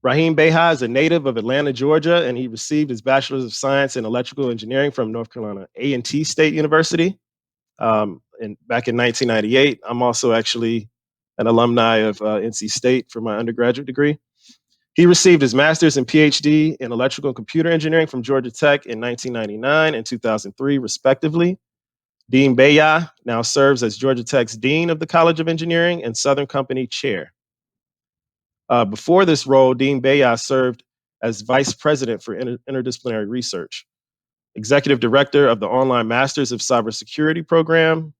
S11: Rahim Beya is a native of Atlanta, Georgia, and he received his Bachelor's of Science in Electrical Engineering from North Carolina A&T State University back in 1998. I'm also actually an alumni of NC State for my undergraduate degree. He received his master's and PhD in electrical and computer engineering from Georgia Tech in 1999 and 2003, respectively. Dean Beya now serves as Georgia Tech's Dean of the College of Engineering and Southern Company Chair. Before this role, Dean Beya served as Vice President for Interdisciplinary Research, Executive Director of the Online Masters of Cybersecurity Program,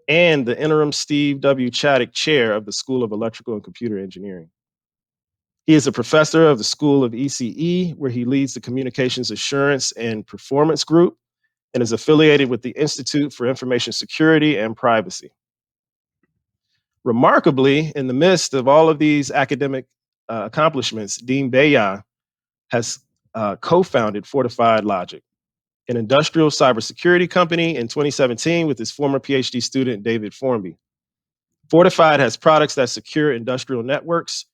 S11: and the interim Steve W. Chaddick Chair of the School of Electrical and Computer Engineering. He is a professor of the School of ECE, where he leads the Communications Assurance and Performance Group and is affiliated with the Institute for Information Security and Privacy. Remarkably, in the midst of all of these academic accomplishments, Dean Beya has co-founded Fortified Logic, an industrial cybersecurity company, in 2017 with his former PhD student, David Formby. Fortified has products that secure industrial networks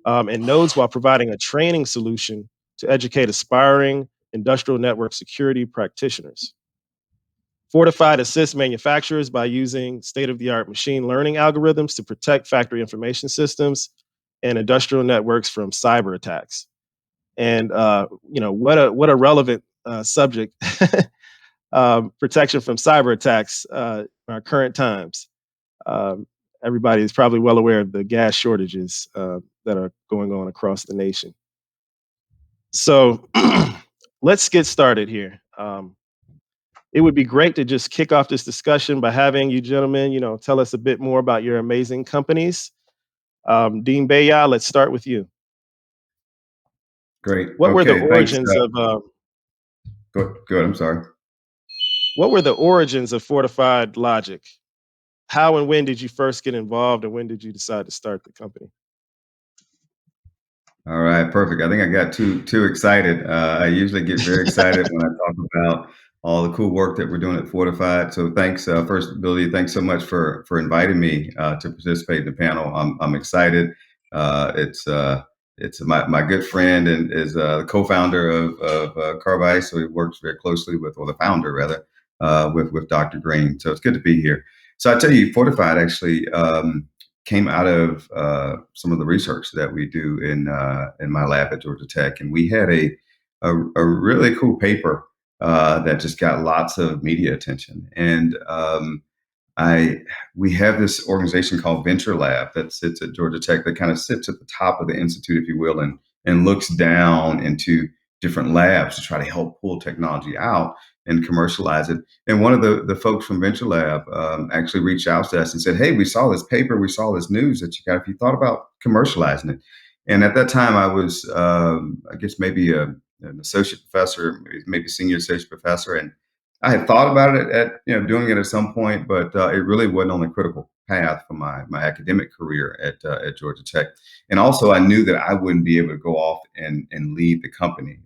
S11: and nodes while providing a training solution to educate aspiring industrial network security practitioners. Fortified assists manufacturers by using state-of-the-art machine learning algorithms to protect factory information systems and industrial networks from cyber attacks. And what a relevant subject, protection from cyber attacks in our current times. Um, Everybody is probably well aware of the gas shortages that are going on across the nation. So let's get started here. It would be great to just kick off this discussion by having you gentlemen, tell us a bit more about your amazing companies. Dean Beya, let's start with you.
S12: Great.
S11: What were the
S12: Okay. Thanks.
S11: origins of
S12: Good. I'm sorry.
S11: what were the origins of Fortified Logic? How and when did you first get involved, and when did you decide to start the company?
S12: All right. Perfect. I think I got too excited. I usually get very excited when I talk about all the cool work that we're doing at Fortified. So thanks, first, Billy. Thanks so much for inviting me to participate in the panel. I'm excited. It's my good friend and is the co-founder of Carbice. So he works very closely with, or the founder rather, with Dr. Green. So it's good to be here. So I tell you, Fortified actually came out of some of the research that we do in my lab at Georgia Tech, and we had a really cool paper that just got lots of media attention. And we have this organization called Venture Lab that sits at Georgia Tech that kind of sits at the top of the institute, if you will, and looks down into different labs to try to help pull technology out and commercialize it. And one of the folks from Venture Lab actually reached out to us and said, "Hey, we saw this paper, we saw this news that you got. If you thought about commercializing it?" And at that time, I was, I guess, maybe an associate professor, maybe senior associate professor, and I had thought about it at doing it at some point, but it really wasn't on the critical path for my academic career at Georgia Tech. And also, I knew that I wouldn't be able to go off and lead the company.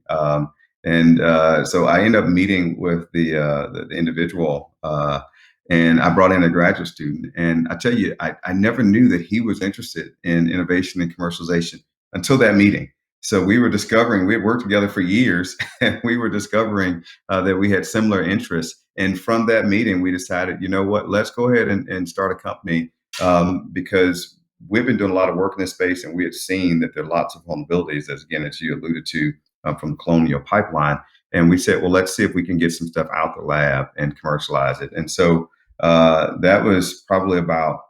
S12: So I ended up meeting with the individual, and I brought in a graduate student. And I tell you, I never knew that he was interested in innovation and commercialization until that meeting. So we were discovering, we had worked together for years, and we were discovering that we had similar interests. And from that meeting, we decided, you know what, let's go ahead and start a company because we've been doing a lot of work in this space, and we had seen that there are lots of vulnerabilities, as you alluded to, from the Colonial Pipeline. And we said, well, let's see if we can get some stuff out the lab and commercialize it. And so that was probably about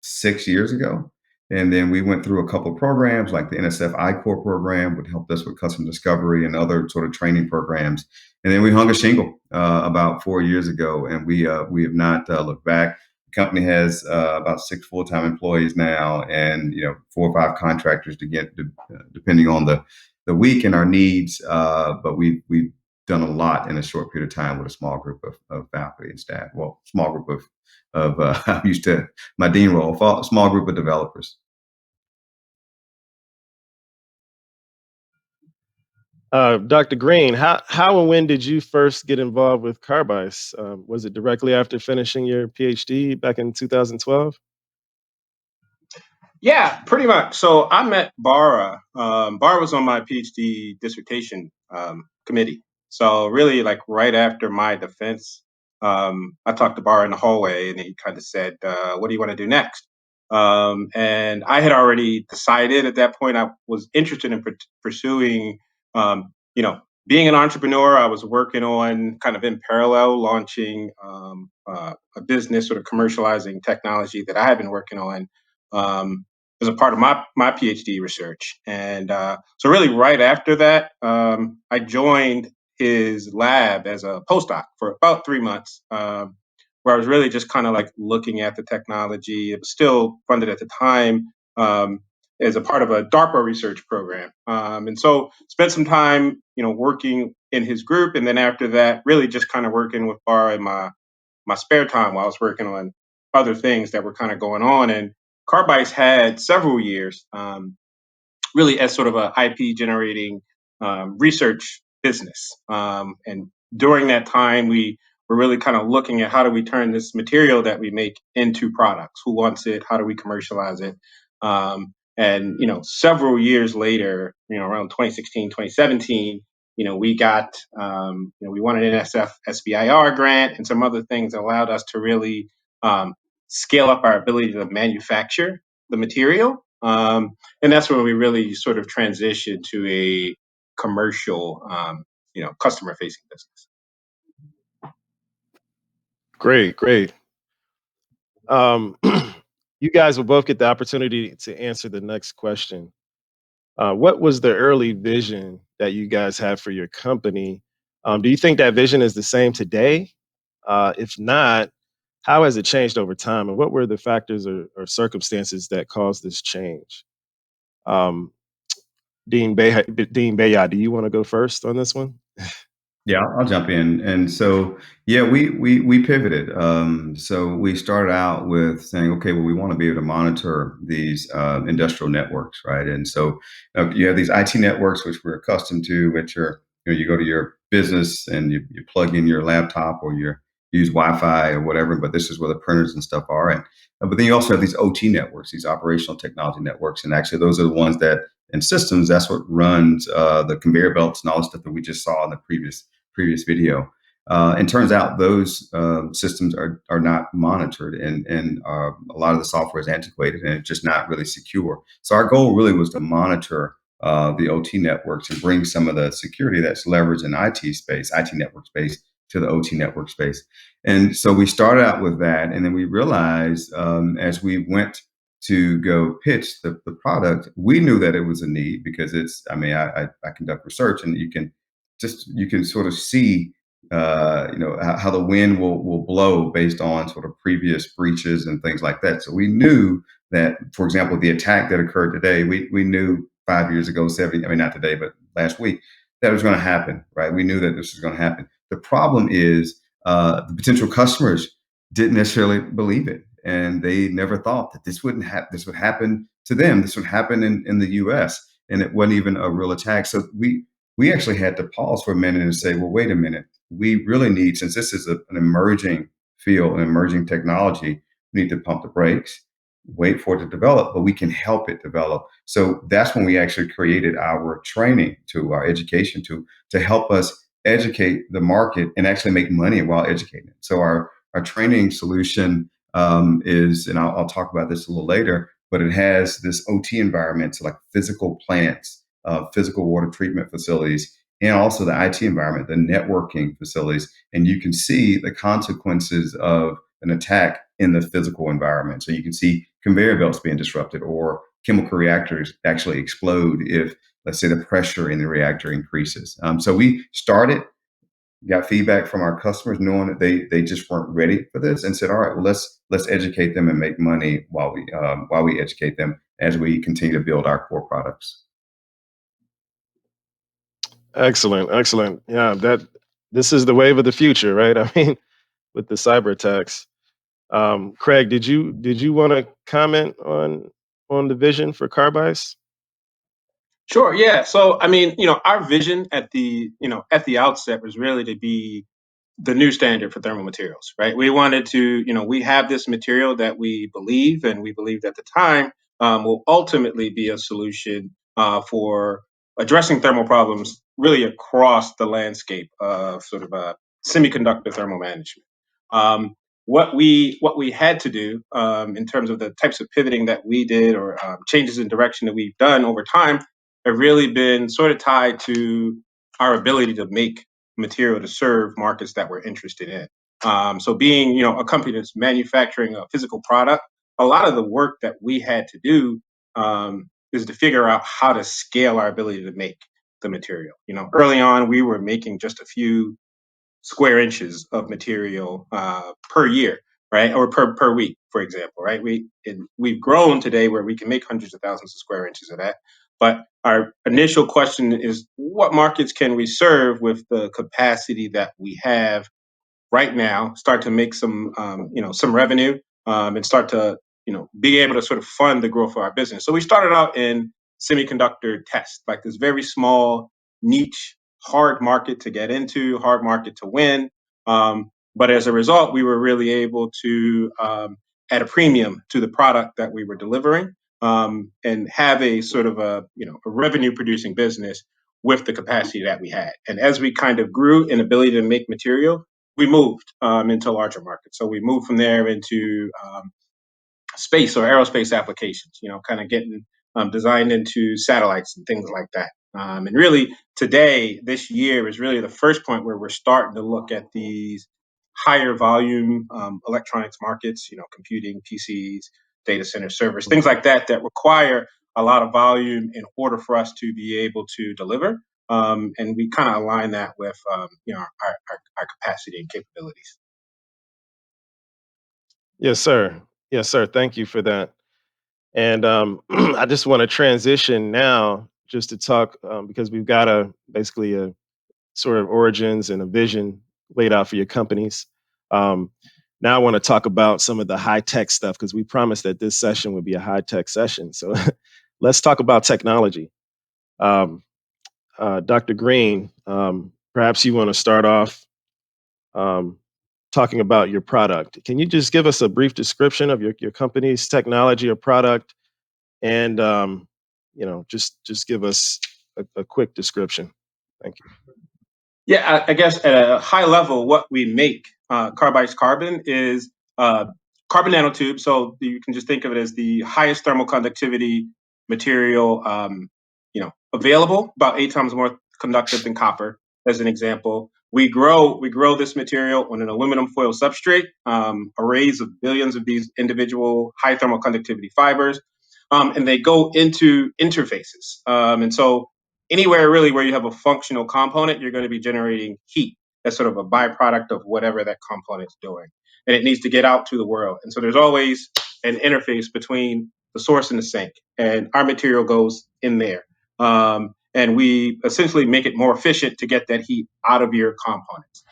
S12: 6 years ago. And then we went through a couple of programs like the NSF I-Core program, which helped us with custom discovery and other sort of training programs. And then we hung a shingle about 4 years ago, and we have not looked back. The company has about 6 full-time employees now, and 4 or 5 contractors to get depending on the week and our needs. But we've done a lot in a short period of time with a small group of faculty and staff. Well, small group of I'm used to my dean role, small group of developers.
S11: Dr. Green, how and when did you first get involved with Carbice? Was it directly after finishing your PhD back in 2012?
S13: Yeah, pretty much. So I met Bara. Bara was on my PhD dissertation committee. So really, like right after my defense, I talked to Bara in the hallway, and he kind of said, "What do you want to do next?" And I had already decided at that point I was interested in pursuing, being an entrepreneur. I was working on kind of in parallel launching a business, sort of commercializing technology that I had been working on. As a part of my PhD research. And so really right after that, I joined his lab as a postdoc for about 3 months, where I was really just kind of like looking at the technology. It was still funded at the time as a part of a DARPA research program. And so spent some time, working in his group. And then after that, really just kind of working with Bara in my spare time while I was working on other things that were kind of going on. And Carbice had several years really as sort of a IP generating research business. And during that time, we we're really kind of looking at how do we turn this material that we make into products? Who wants it? How do we commercialize it? And several years later, around 2016, 2017, we got, we won an NSF SBIR grant and some other things that allowed us to really scale up our ability to manufacture the material. And that's when we really sort of transitioned to a commercial, customer facing business.
S11: Great, great. Um, you guys will both get the opportunity to answer the next question. What was the early vision that you guys had for your company? Do you think that vision is the same today? If not, how has it changed over time, and what were the factors or circumstances that caused this change? Um, Dean Bayad, do you want to go first on this one?
S12: Yeah, I'll jump in. And so, yeah, we pivoted. So we started out with saying, okay, well, we want to be able to monitor these industrial networks, right? And so you have these IT networks, which we're accustomed to, which are, you go to your business and you plug in your laptop or you use Wi-Fi or whatever, but this is where the printers and stuff are. And but then you also have these OT networks, these operational technology networks, and actually those are the ones that in systems, that's what runs the conveyor belts and all the stuff that we just saw in the previous video. And turns out those systems are not monitored, and a lot of the software is antiquated and it's just not really secure. So our goal really was to monitor the OT networks and bring some of the security that's leveraged in IT network space, to the OT network space. And so we started out with that, and then we realized as we went to go pitch the product, we knew that it was a need because I conduct research, and you can sort of see how the wind will blow based on sort of previous breaches and things like that. So we knew that, for example, the attack that occurred today, we knew 5 years ago, not today, but last week, that was going to happen, right? We knew that this was going to happen. The problem is the potential customers didn't necessarily believe it, and they never thought that this would happen to them. This would happen in the U.S., and it wasn't even a real attack. So we actually had to pause for a minute and say, well, wait a minute. We really need, since this is an emerging field, an emerging technology, we need to pump the brakes, wait for it to develop, but we can help it develop. So that's when we actually created our training our education to help us educate the market and actually make money while educating it. So our training solution is, and I'll talk about this a little later, but it has this OT environment, so like physical plants, physical water treatment facilities, and also the IT environment, the networking facilities. And you can see the consequences of an attack in the physical environment. So you can see conveyor belts being disrupted, or chemical reactors actually explode if, let's say, the pressure in the reactor increases. So we got feedback from our customers, knowing that they just weren't ready for this, and said, all right, well, let's educate them and make money while we educate them as we continue to build our core products.
S11: Excellent, excellent. Yeah, this is the wave of the future, right? I mean, with the cyber attacks. Craig, did you want to comment on the vision for Carbice?
S13: Sure. Yeah. So, our vision at the outset was really to be the new standard for thermal materials, right? We wanted to, we have this material that we believe, and we believed at the time will ultimately be a solution for addressing thermal problems really across the landscape of sort of semiconductor thermal management. What we had to do in terms of the types of pivoting that we did, or changes in direction that we've done over time, have really been sort of tied to our ability to make material to serve markets that we're interested in. So being, a company that's manufacturing a physical product, a lot of the work that we had to do is to figure out how to scale our ability to make the material. Early on, we were making just a few square inches of material per year, right, or per week, for example, right. We've grown today where we can make hundreds of thousands of square inches of that. But our initial question is, what markets can we serve with the capacity that we have right now? Start to make some revenue, and start to, be able to sort of fund the growth of our business. So we started out in semiconductor test, like this very small niche, hard market to get into, hard market to win. But as a result, we were really able to add a premium to the product that we were delivering, and have a sort of a revenue producing business with the capacity that we had. And as we kind of grew in ability to make material, we moved into larger markets. So we moved from there into space or aerospace applications, kind of getting designed into satellites and things like that. And really, today, this year is really the first point where we're starting to look at these higher volume electronics markets, computing, PCs, data center servers, things like that, that require a lot of volume in order for us to be able to deliver. And we kind of align that with our capacity and capabilities.
S11: Yes, sir. Yes, sir. Thank you for that. And I just want to transition now just to talk because we've got basically a sort of origins and a vision laid out for your companies. Um, Now I want to talk about some of the high tech stuff because we promised that this session would be a high tech session. So let's talk about technology. Um, Dr. Green, perhaps you want to start off um, talking about your product. Can you just give us a brief description of your company's technology or product, and just give us a quick description? Thank you.
S13: Yeah, I guess at a high level, what we make, Carbice Carbon, is carbon nanotubes. So you can just think of it as the highest thermal conductivity material, available, about 8 times more conductive than copper, as an example. We grow this material on an aluminum foil substrate, arrays of billions of these individual high thermal conductivity fibers, and they go into interfaces. And so anywhere really where you have a functional component, you're going to be generating heat. That's sort of a byproduct of whatever that component's doing. And it needs to get out to the world. And so there's always an interface between the source and the sink. And our material goes in there. And we essentially make it more efficient to get that heat out of your components.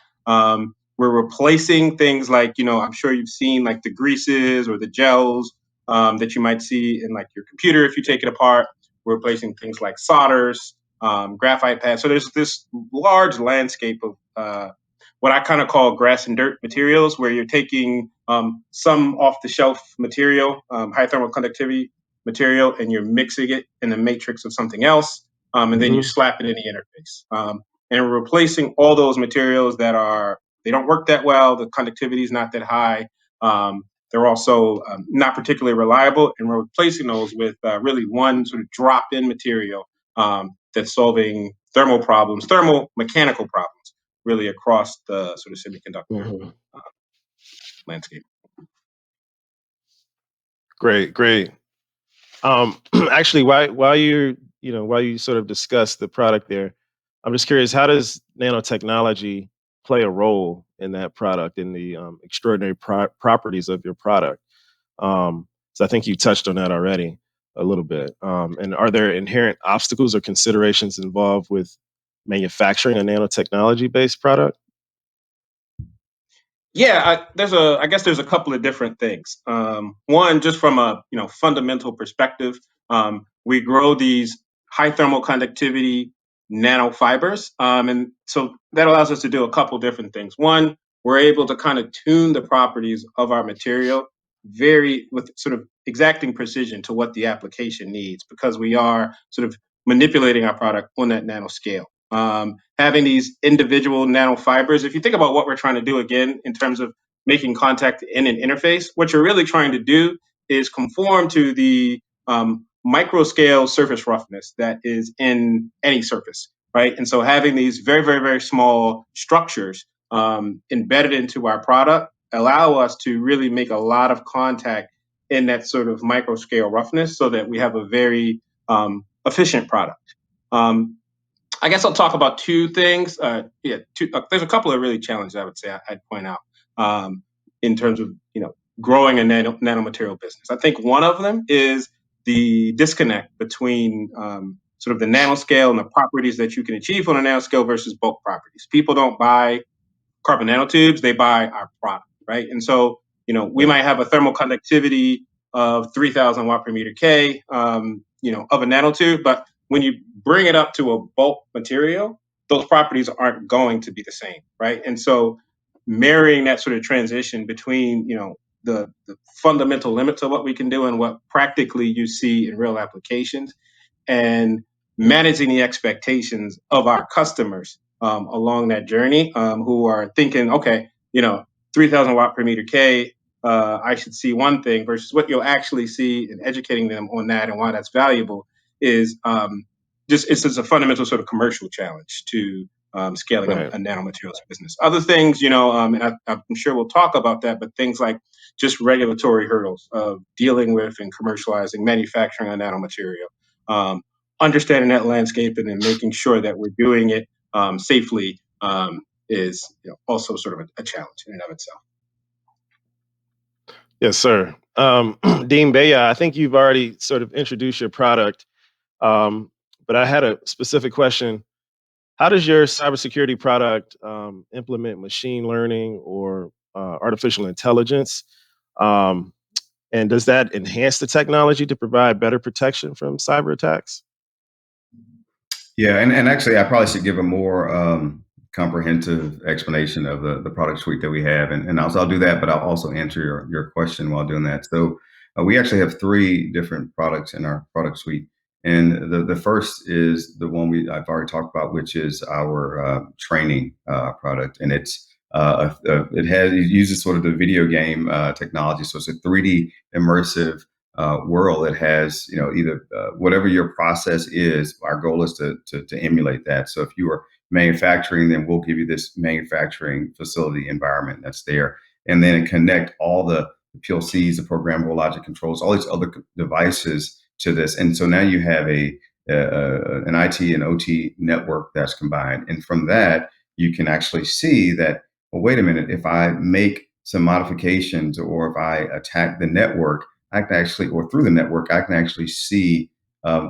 S13: We're replacing things like, I'm sure you've seen like the greases or the gels that you might see in like your computer if you take it apart. We're replacing things like solders, graphite pads. So there's this large landscape of what I kind of call grass and dirt materials, where you're taking some off the shelf material, high thermal conductivity material, and you're mixing it in the matrix of something else, and then you slap it in the interface. And we're replacing all those materials they don't work that well, the conductivity is not that high. They're also not particularly reliable, and we're replacing those with really one sort of drop-in material that's solving thermal mechanical problems, really across the sort of semiconductor landscape.
S11: Great. Actually, while you sort of discuss the product there, I'm just curious, how does nanotechnology play a role in that product, in the extraordinary properties of your product? So I think you touched on that already a little bit. And are there inherent obstacles or considerations involved with manufacturing a nanotechnology-based product?
S13: Yeah, I guess there's a couple of different things. One, just from a fundamental perspective, we grow these high thermal conductivity nanofibers, and so that allows us to do a couple different things. One, we're able to kind of tune the properties of our material with sort of exacting precision to what the application needs, because we are sort of manipulating our product on that nanoscale. Having these individual nanofibers, if you think about what we're trying to do again in terms of making contact in an interface, what you're really trying to do is conform to the micro scale surface roughness that is in any surface, right? And so having these very, very, very small structures embedded into our product allow us to really make a lot of contact in that sort of micro scale roughness, so that we have a very efficient product. Um, I guess I'll talk about two things. There's a couple of really challenges I would say I'd point out in terms of growing a nanomaterial business. I think one of them is the disconnect between sort of the nanoscale and the properties that you can achieve on a nanoscale versus bulk properties. People don't buy carbon nanotubes; they buy our product, right? And so we might have a thermal conductivity of 3,000 watt per meter K, of a nanotube, but when you bring it up to a bulk material, those properties aren't going to be the same, right? And so marrying that sort of transition between, the fundamental limits of what we can do and what practically you see in real applications, and managing the expectations of our customers along that journey, who are thinking, okay, 3,000 watt per meter K, I should see one thing versus what you'll actually see, and educating them on that and why that's valuable is it's just a fundamental sort of commercial challenge to scaling
S11: Right.
S13: a nanomaterials business. Other things, and I'm sure we'll talk about that, but things like just regulatory hurdles of dealing with and commercializing manufacturing a nanomaterial, understanding that landscape and then making sure that we're doing it safely, is also sort of a challenge in and of itself.
S11: Yes, sir. Dean Baya, I think you've already sort of introduced your product, but I had a specific question. How does your cybersecurity product implement machine learning or artificial intelligence? Um, and does that enhance the technology to provide better protection from cyber attacks?
S12: Yeah, and actually, I probably should give a more comprehensive explanation of the product suite that we have, and I'll do that, but I'll also answer your question while doing that. So we actually have three different products in our product suite, and the first is the one I've already talked about, which is our training product, and it uses sort of the video game technology, so it's a 3D immersive world that has either whatever your process is. Our goal is to emulate that. So if you are manufacturing, then we'll give you this manufacturing facility environment that's there, and then connect all the PLCs, the programmable logic controls, all these other devices to this. And so now you have an IT and OT network that's combined, and from that you can actually see that, well, wait a minute, if I make some modifications or if I attack the network, I can actually, or through the network, I can actually see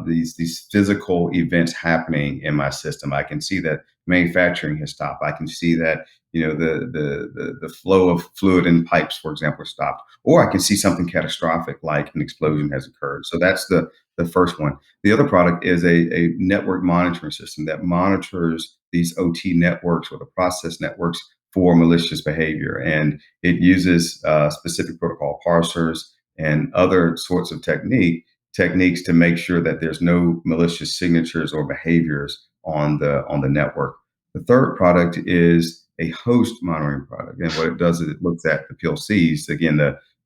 S12: these physical events happening in my system. I can see that manufacturing has stopped. I can see that the flow of fluid in pipes, for example, stopped. Or I can see something catastrophic like an explosion has occurred. So that's the first one. The other product is a network monitoring system that monitors these OT networks or the process networks for malicious behavior, and it uses specific protocol parsers and other sorts of techniques to make sure that there's no malicious signatures or behaviors on the network. The third product is a host monitoring product, and what it does is it looks at the PLCs, again,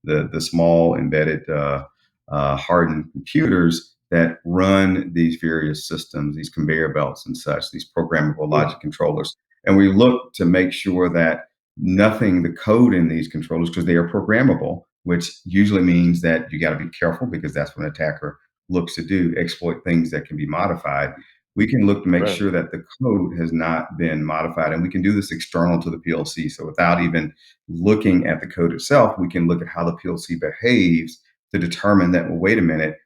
S12: the small embedded hardened computers that run these various systems, these conveyor belts and such, these programmable logic controllers, and we look to make sure that the code in these controllers, because they are programmable, which usually means that you got to be careful because that's what an attacker looks to do, exploit things that can be modified. We can look to make
S11: Right.
S12: sure that the code has not been modified, and we can do this external to the PLC. So without even looking at the code itself, we can look at how the PLC behaves to determine that, well, wait a minute,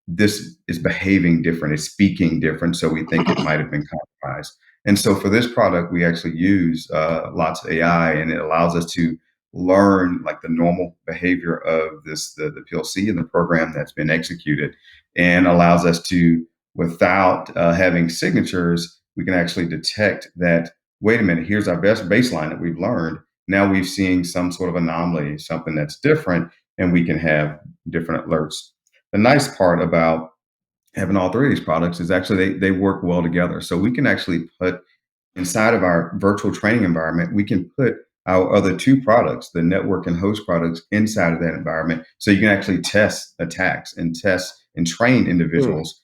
S12: this is behaving different, it's speaking different, so we think it might have been compromised. And so for this product, we actually use lots of AI, and it allows us to learn like the normal behavior of the PLC and the program that's been executed, and allows us to, without having signatures, we can actually detect that, wait a minute, here's our best baseline that we've learned. Now we've seen some sort of anomaly, something that's different, and we can have different alerts. The nice part about having all three of these products is actually they work well together. So we can actually put inside of our virtual training environment, we can put our other two products, the network and host products, inside of that environment. So you can actually test attacks and test and train individuals,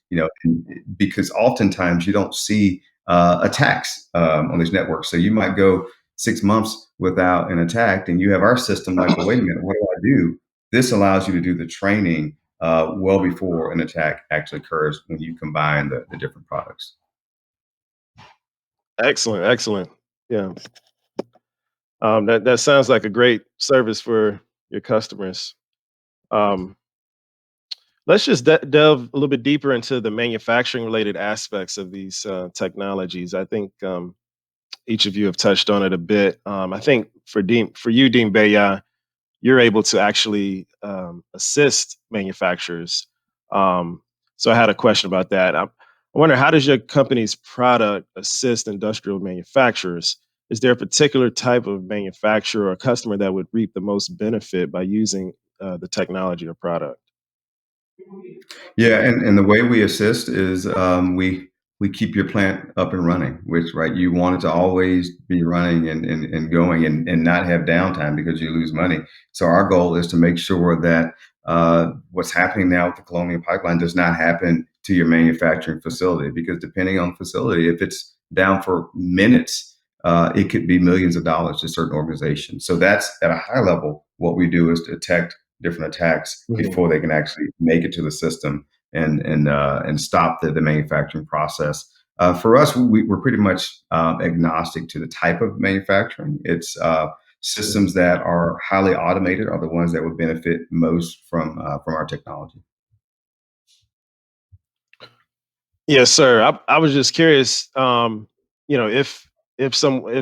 S12: because oftentimes you don't see attacks on these networks. So you might go 6 months without an attack, and you have our system like, well, wait a minute, what do I do? This allows you to do the training well before an attack actually occurs when you combine the different products.
S11: Excellent, excellent. Yeah. That sounds like a great service for your customers. Um, let's just delve a little bit deeper into the manufacturing related aspects of these technologies. I think each of you have touched on it a bit. I think for you, Dean Baya, you're able to actually assist manufacturers. So I had a question about that. I wonder, how does your company's product assist industrial manufacturers? is there a particular type of manufacturer or customer that would reap the most benefit by using the technology or product?
S12: Yeah, and the way we assist is we keep your plant up and running, which right you want it to always be running and going and not have downtime because you lose money. So our goal is to make sure that what's happening now with the Colonial Pipeline does not happen to your manufacturing facility because depending on the facility, if it's down for minutes, it could be millions of dollars to certain organizations. So that's at a high level. What we do is detect different attacks before they can actually make it to the system and stop the manufacturing process. For us, we're pretty much agnostic to the type of manufacturing. It's systems that are highly automated are the ones that would benefit most from our technology.
S11: Yes, sir. I was just curious, if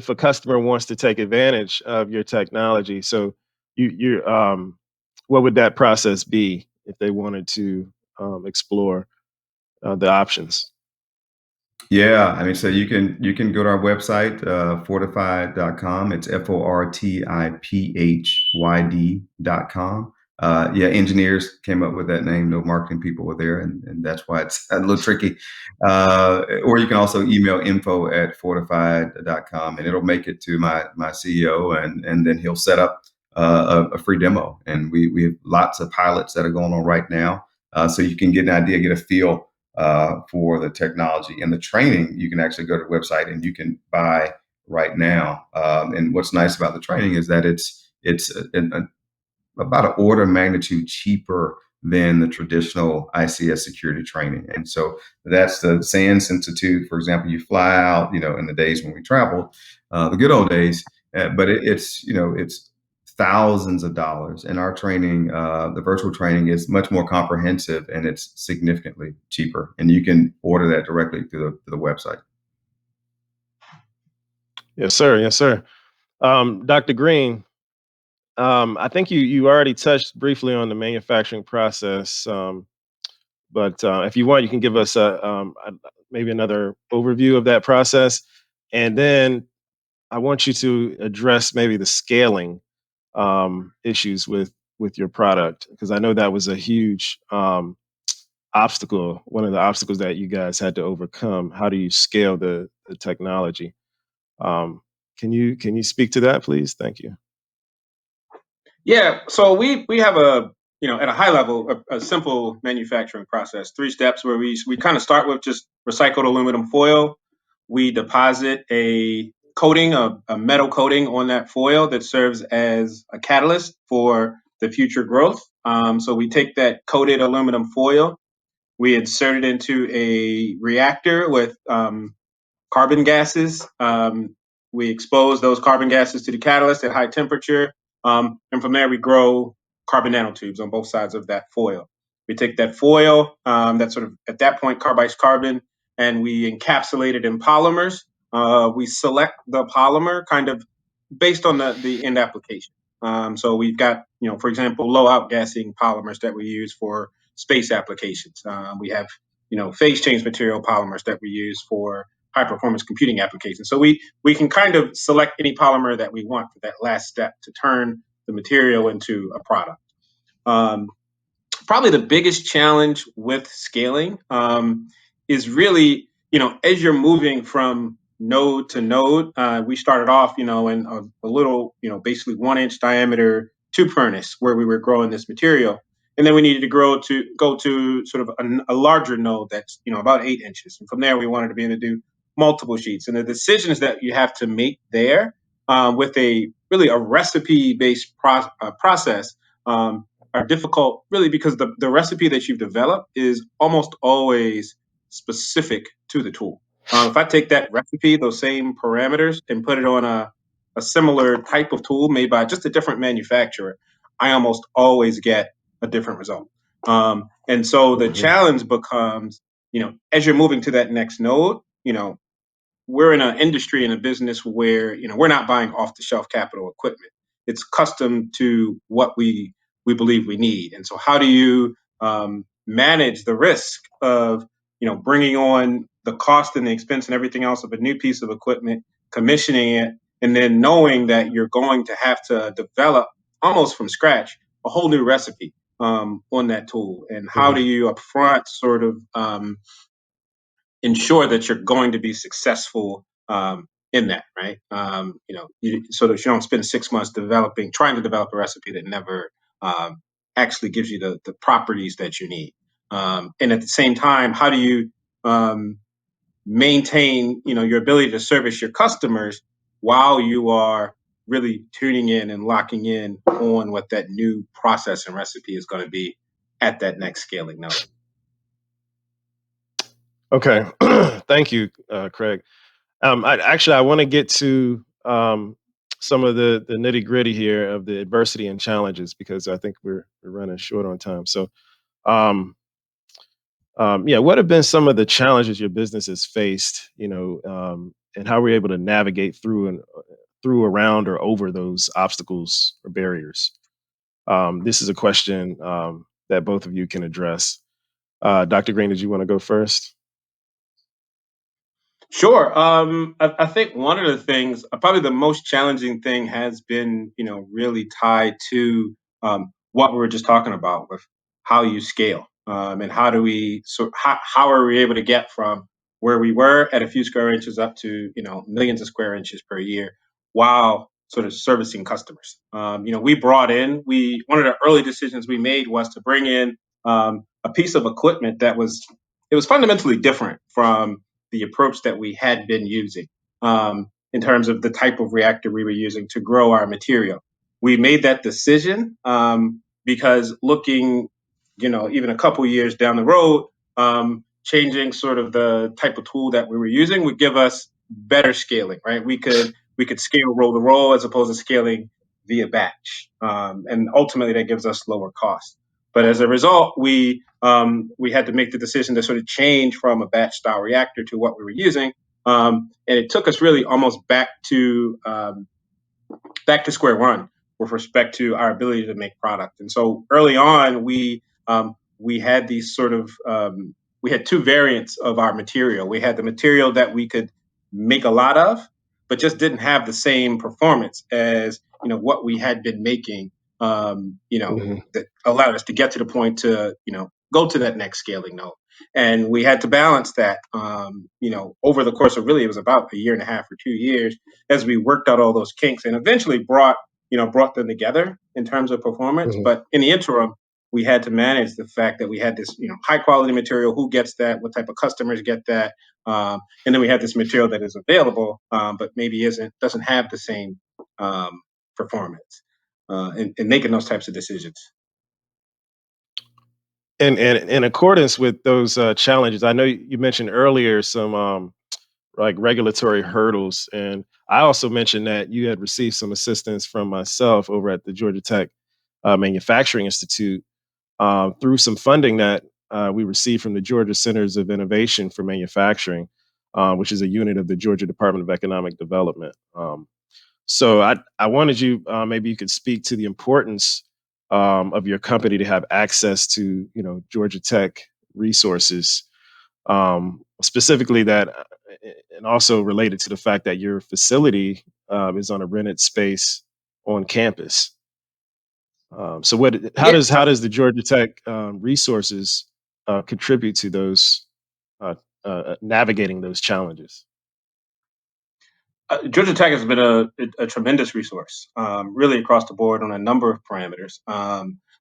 S11: a customer wants to take advantage of your technology, so what would that process be if they wanted to explore the options?
S12: Yeah, I mean, so you can go to our website, fortified.com. It's fortipyd.com. Yeah, engineers came up with that name. No marketing people were there, and that's why it's a little tricky. Or you can also email info@fortified.com, and it'll make it to my CEO, and then he'll set up a free demo. And we have lots of pilots that are going on right now, so you can get an idea, get a feel for the technology and the training. You can actually go to the website and you can buy right now. And what's nice about the training is that it's about an order of magnitude cheaper than the traditional ICS security training. And so that's the SANS Institute, for example. You fly out, in the days when we traveled, the good old days, but it's thousands of dollars. And our training, the virtual training, is much more comprehensive and it's significantly cheaper. And you can order that directly through the website.
S11: Yes, sir. Yes, sir. Dr. Green, I think you already touched briefly on the manufacturing process, but if you want, you can give us maybe another overview of that process, and then I want you to address maybe the scaling issues with your product because I know that was a huge obstacle, one of the obstacles that you guys had to overcome. How do you scale the technology? Um, can you speak to that, please? Thank you.
S13: Yeah, so we have at a high level, a simple manufacturing process, three steps where we kind of start with just recycled aluminum foil. We deposit a coating, a metal coating on that foil that serves as a catalyst for the future growth. So we take that coated aluminum foil, we insert it into a reactor with carbon gases. We expose those carbon gases to the catalyst at high temperature. And from there, we grow carbon nanotubes on both sides of that foil. We take that foil, that's sort of at that point carbide carbon, and we encapsulate it in polymers. We select the polymer kind of based on the end application. So we've got, for example, low outgassing polymers that we use for space applications. We have, phase change material polymers that we use for high performance computing applications. So we can kind of select any polymer that we want for that last step to turn the material into a product. Um, Probably the biggest challenge with scaling is really, as you're moving from node to node, we started off, in a little, basically 1 inch diameter tube furnace where we were growing this material. And then we needed to go to sort of a larger node that's, about 8 inches. And from there, we wanted to be able to do multiple sheets. And the decisions that you have to make there with a recipe based process are difficult really because the recipe that you've developed is almost always specific to the tool. If I take that recipe, those same parameters, and put it on a similar type of tool made by just a different manufacturer, I almost always get a different result. And so the challenge becomes, as you're moving to that next node, we're in an industry and a business where we're not buying off the shelf capital equipment. It's custom to what we believe we need. And so how do you manage the risk of bringing on the cost and the expense and everything else of a new piece of equipment, commissioning it, and then knowing that you're going to have to develop almost from scratch a whole new recipe on that tool, and how do you upfront sort of ensure that you're going to be successful in that, right? You don't spend 6 months trying to develop a recipe that never actually gives you the properties that you need. And at the same time, how do you maintain, your ability to service your customers while you are really tuning in and locking in on what that new process and recipe is going to be at that next scaling node?
S11: Okay, thank you, Craig. I want to get to some of the nitty gritty here of the adversity and challenges, because I think we're running short on time. So, um, yeah, what have been some of the challenges your business has faced? And how were you able to navigate through, around, or over those obstacles or barriers? This is a question that both of you can address. Dr. Green, did you want to go first?
S13: Sure. I think one of the things, probably the most challenging thing, has been, really tied to what we were just talking about with how you scale, and how are we able to get from where we were at a few square inches up to, millions of square inches per year, while sort of servicing customers. One of the early decisions we made was to bring in a piece of equipment it was fundamentally different from the approach that we had been using, in terms of the type of reactor we were using to grow our material. We made that decision because looking, even a couple years down the road, changing sort of the type of tool that we were using would give us better scaling, right? We could scale roll to roll as opposed to scaling via batch, and ultimately that gives us lower costs. But as a result, we had to make the decision to sort of change from a batch style reactor to what we were using, and it took us really almost back to square one with respect to our ability to make product. And so early on, we had these sort of we had two variants of our material. We had the material that we could make a lot of, but just didn't have the same performance as what we had been making. That allowed us to get to the point to go to that next scaling node. And we had to balance that, over the course of, really, it was about a year and a half or 2 years, as we worked out all those kinks and eventually brought them together in terms of performance. But in the interim, we had to manage the fact that we had this, high quality material. Who gets that? What type of customers get that? And then we have this material that is available, but maybe doesn't have the same performance, and making those types of decisions.
S11: And in accordance with those challenges, I know you mentioned earlier some like regulatory hurdles, and I also mentioned that you had received some assistance from myself over at the Georgia Tech Manufacturing Institute, through some funding that we received from the Georgia Centers of Innovation for Manufacturing, which is a unit of the Georgia Department of Economic Development. So I wanted you, maybe you could speak to the importance of your company to have access to Georgia Tech resources, specifically that, and also related to the fact that your facility is on a rented space on campus. So how
S13: Yeah.
S11: does the Georgia Tech resources contribute to those navigating those challenges?
S13: Georgia Tech has been a tremendous resource, really across the board on a number of parameters.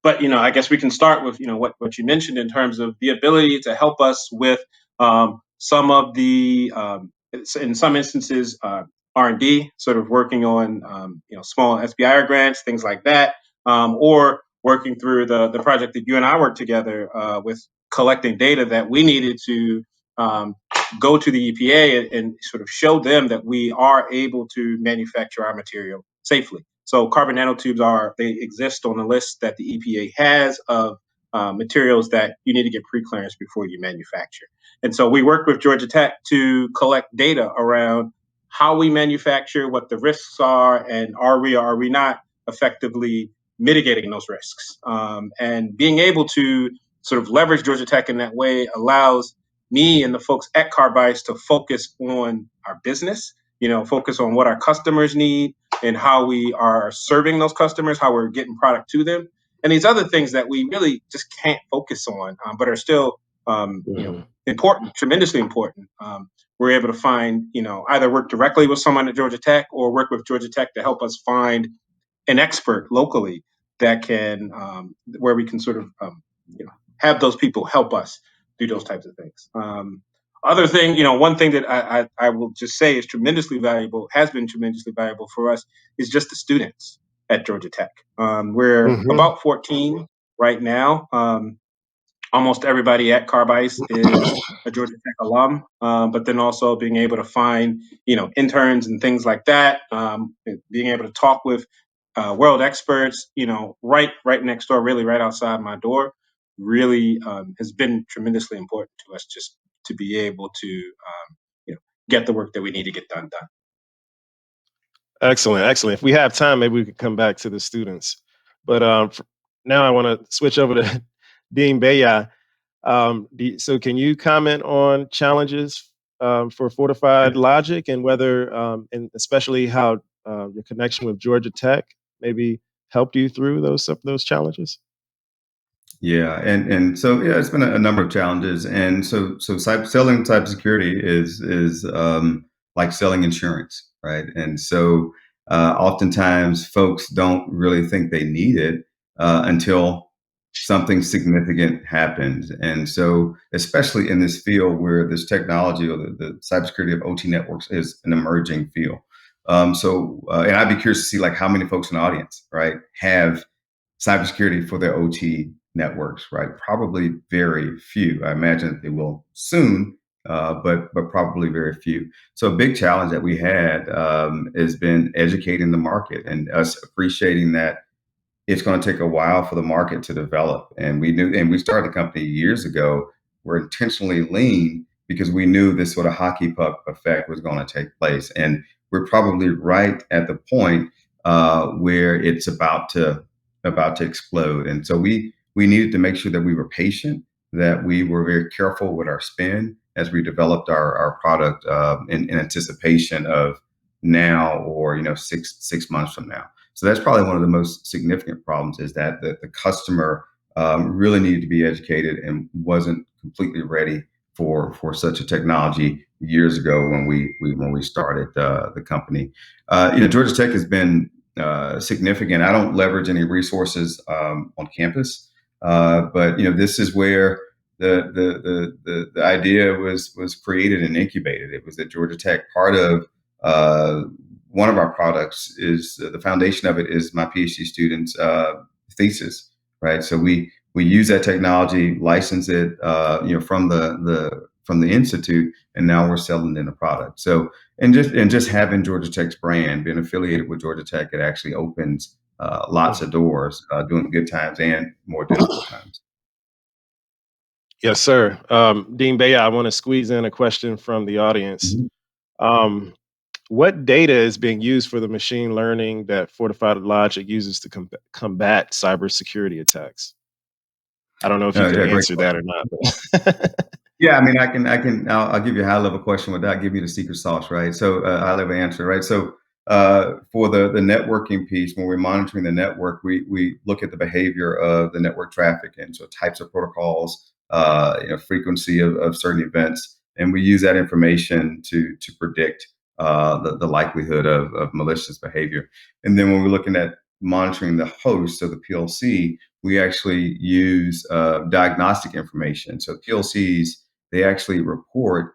S13: But I guess we can start with what you mentioned in terms of the ability to help us with some of the, in some instances, R&D, sort of working on small SBIR grants, things like that, or working through the project that you and I worked together with, collecting data that we needed to um, go to the EPA and sort of show them that we are able to manufacture our material safely. So carbon nanotubes they exist on the list that the EPA has of materials that you need to get pre-clearance before you manufacture. And so we worked with Georgia Tech to collect data around how we manufacture, what the risks are, and are we or are we not effectively mitigating those risks. And being able to sort of leverage Georgia Tech in that way allows me and the folks at Carbice to focus on our business focus on what our customers need and how we are serving those customers, how we're getting product to them, and these other things that we really just can't focus on, but are still important, tremendously important. We're able to find, either work directly with someone at Georgia Tech or work with Georgia Tech to help us find an expert locally that can, where we can sort of, have those people help us do those types of things. Other thing, one thing that I will just say is tremendously valuable, has been tremendously valuable for us, is just the students at Georgia Tech. We're about 14 right now. Almost everybody at Carbice is a Georgia Tech alum, but then also being able to find, interns and things like that, being able to talk with world experts, right next door, really right outside my door, really has been tremendously important to us just to be able to, get the work that we need to get done.
S11: Excellent, excellent. If we have time, maybe we could come back to the students. But now I want to switch over to Dean Beya. So can you comment on challenges for Fortified Logic and whether, and especially how your connection with Georgia Tech maybe helped you through those challenges?
S12: Yeah, and so yeah, it's been a number of challenges, and selling cybersecurity is like selling insurance, right? And so oftentimes folks don't really think they need it until something significant happens, and so especially in this field where this technology or the cybersecurity of OT networks is an emerging field. And I'd be curious to see like how many folks in the audience, right, have cybersecurity for their OT networks, right? Probably very few. I imagine that they will soon, but probably very few. So a big challenge that we had has been educating the market and us appreciating that it's going to take a while for the market to develop. And we started the company years ago. We're intentionally lean because we knew this sort of hockey puck effect was going to take place. And we're probably right at the point where it's about to explode. And so we needed to make sure that we were patient, that we were very careful with our spend as we developed our product in anticipation of now or 6 months from now. So that's probably one of the most significant problems is that the customer really needed to be educated and wasn't completely ready for such a technology years ago when we started the company. Georgia Tech has been significant. I don't leverage any resources on campus, but this is where the idea was created and incubated. It was at Georgia Tech. Part of one of our products is the foundation of it is my PhD student's thesis, right? So we use that technology, license it, from the institute, and now we're selling in a product. So and just having Georgia Tech's brand, being affiliated with Georgia Tech, it actually opens lots of doors during good times and more difficult times.
S11: Yes, sir. Dean Beya, I want to squeeze in a question from the audience. What data is being used for the machine learning that Fortified Logic uses to combat cybersecurity attacks? I don't know if you can answer that or not.
S12: Yeah, I mean, I'll give you a high level question without giving you the secret sauce, right? So high level answer, right? So for the networking piece, when we're monitoring the network, we look at the behavior of the network traffic and so types of protocols, frequency of certain events, and we use that information to predict the likelihood of malicious behavior. And then when we're looking at monitoring the host, so the PLC, we actually use diagnostic information. So PLCs, they actually report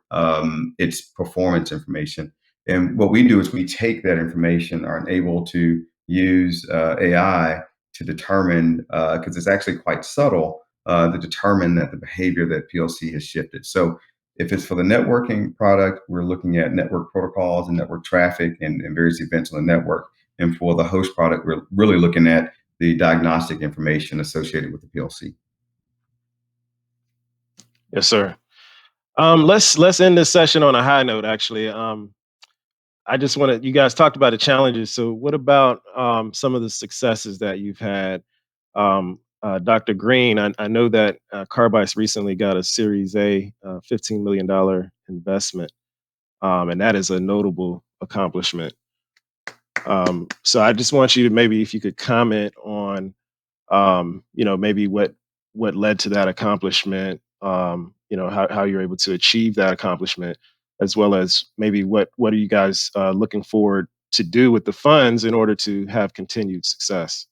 S12: its performance information. And what we do is we take that information, are able to use AI to determine, because it's actually quite subtle, to determine that the behavior that PLC has shifted. So if it's for the networking product, we're looking at network protocols and network traffic and various events on the network. And for the host product, we're really looking at the diagnostic information associated with the PLC.
S11: Yes, sir. Let's end this session on a high note. Actually, I just want to. You guys talked about the challenges. So, what about some of the successes that you've had? Dr. Green, I know that Carbice recently got a Series A, $15 million investment, and that is a notable accomplishment. So I just want you to maybe, if you could comment on, maybe what led to that accomplishment, how you're able to achieve that accomplishment, as well as maybe what are you guys looking forward to do with the funds in order to have continued success?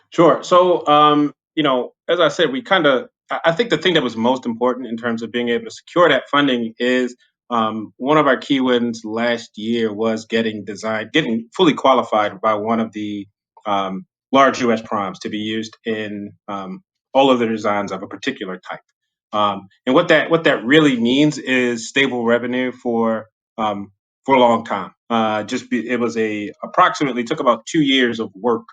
S13: Sure. So, as I said, I think the thing that was most important in terms of being able to secure that funding is one of our key wins last year was getting fully qualified by one of the large US primes to be used in all of the designs of a particular type. And what that really means is stable revenue for a long time. It was approximately took about 2 years of work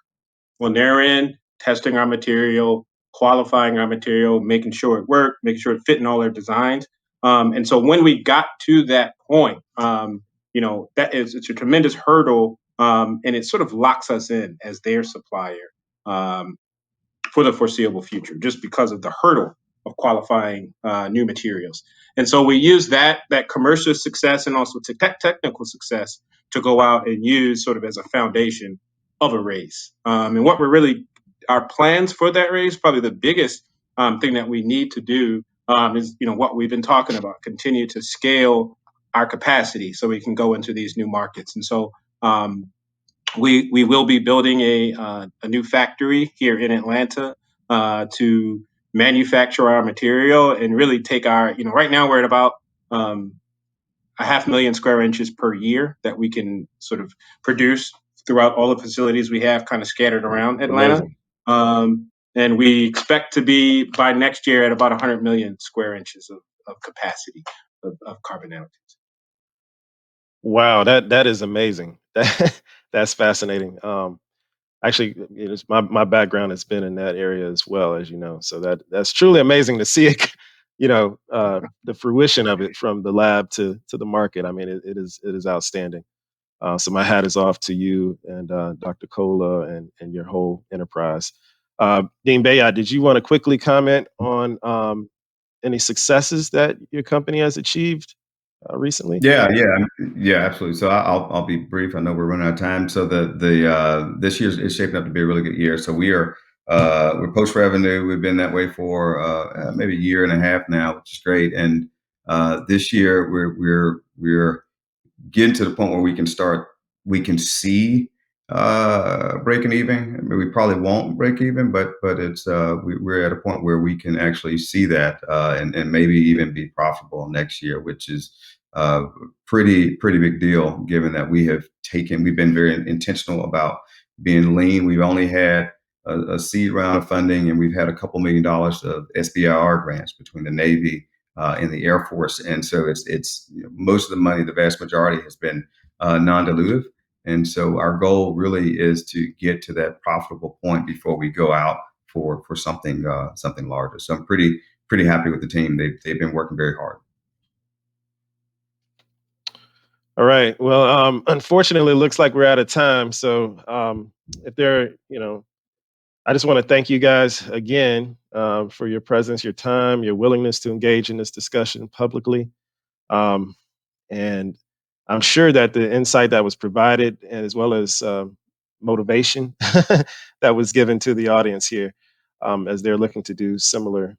S13: on their end, testing our material, qualifying our material, making sure it worked, making sure it fit in all their designs. And so when we got to that point, it's a tremendous hurdle, and it sort of locks us in as their supplier um, for the foreseeable future, just because of the hurdle of qualifying new materials. And so we use that commercial success and also technical success to go out and use sort of as a foundation of a raise. And what our plans for that raise, probably the biggest thing that we need to do is, what we've been talking about, continue to scale our capacity so we can go into these new markets. And so we will be building a new factory here in Atlanta to manufacture our material and really take right now we're at about a 500,000 square inches per year that we can sort of produce throughout all the facilities we have kind of scattered around Atlanta. And we expect to be by next year at about 100 million square inches of capacity of carbon nanotubes.
S11: Wow, that is amazing. That's fascinating. Actually, my background has been in that area as well, as you know. So that's truly amazing to see it, the fruition of it from the lab to the market. I mean, it is outstanding. So my hat is off to you and Dr. Kola and your whole enterprise. Dean Bayat, did you want to quickly comment on any successes that your company has achieved recently?
S12: Yeah, absolutely. So I'll be brief. I know we're running out of time. So the this year is shaping up to be a really good year. So we're post revenue. We've been that way for maybe a year and a half now, which is great. And this year we're getting to the point where we can see breaking even. I mean, we probably won't break even, but we're at a point where we can actually see that and maybe even be profitable next year, which is pretty big deal given that we've been very intentional about being lean. We've only had a seed round of funding, and we've had a couple $1 million of SBIR grants between the Navy in the Air Force. And so it's most of the money, the vast majority has been non-dilutive. And so our goal really is to get to that profitable point before we go out for something larger. So I'm pretty happy with the team. They've been working very hard.
S11: All right. Well, unfortunately, it looks like we're out of time. So I just want to thank you guys again for your presence, your time, your willingness to engage in this discussion publicly. And I'm sure that the insight that was provided, and as well as motivation that was given to the audience here, as they're looking to do similar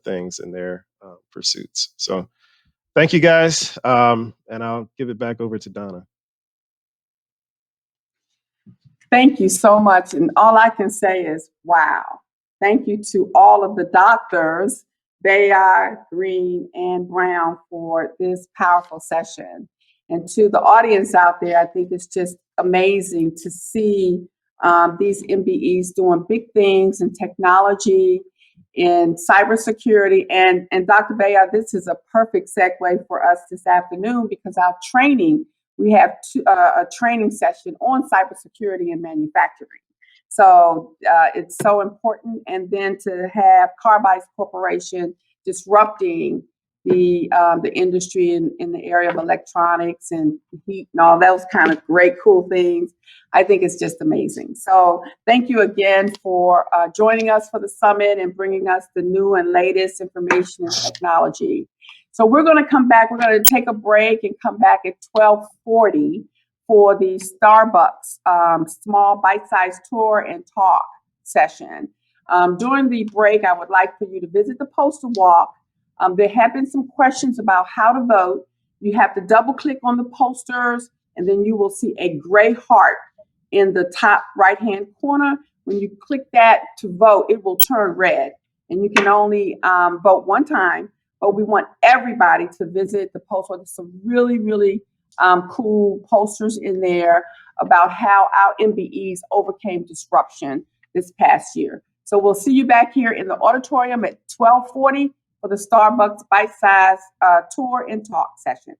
S11: things in their pursuits. So thank you guys. And I'll give it back over to Donna.
S4: Thank you so much. And all I can say is, wow. Thank you to all of the doctors, Bayard, Green, and Brown, for this powerful session. And to the audience out there, I think it's just amazing to see these MBEs doing big things in technology, in cybersecurity. And Dr. Bayard, this is a perfect segue for us this afternoon because our training, we have a training session on cybersecurity and manufacturing. So it's so important. And then to have Carbice Corporation disrupting the industry in the area of electronics and heat and all those kind of great, cool things, I think it's just amazing. So thank you again for joining us for the summit and bringing us the new and latest information and technology. So we're going to come back. We're going to take a break and come back at 12:40 for the Starbucks small bite-sized tour and talk session. During the break, I would like for you to visit the poster walk. There have been some questions about how to vote. You have to double click on the posters, and then you will see a gray heart in the top right-hand corner. When you click that to vote, it will turn red, and you can only vote one time. But we want everybody to visit the poster. There's some really, really cool posters in there about how our MBEs overcame disruption this past year. So we'll see you back here in the auditorium at 12:40 for the Starbucks bite-sized tour and talk session.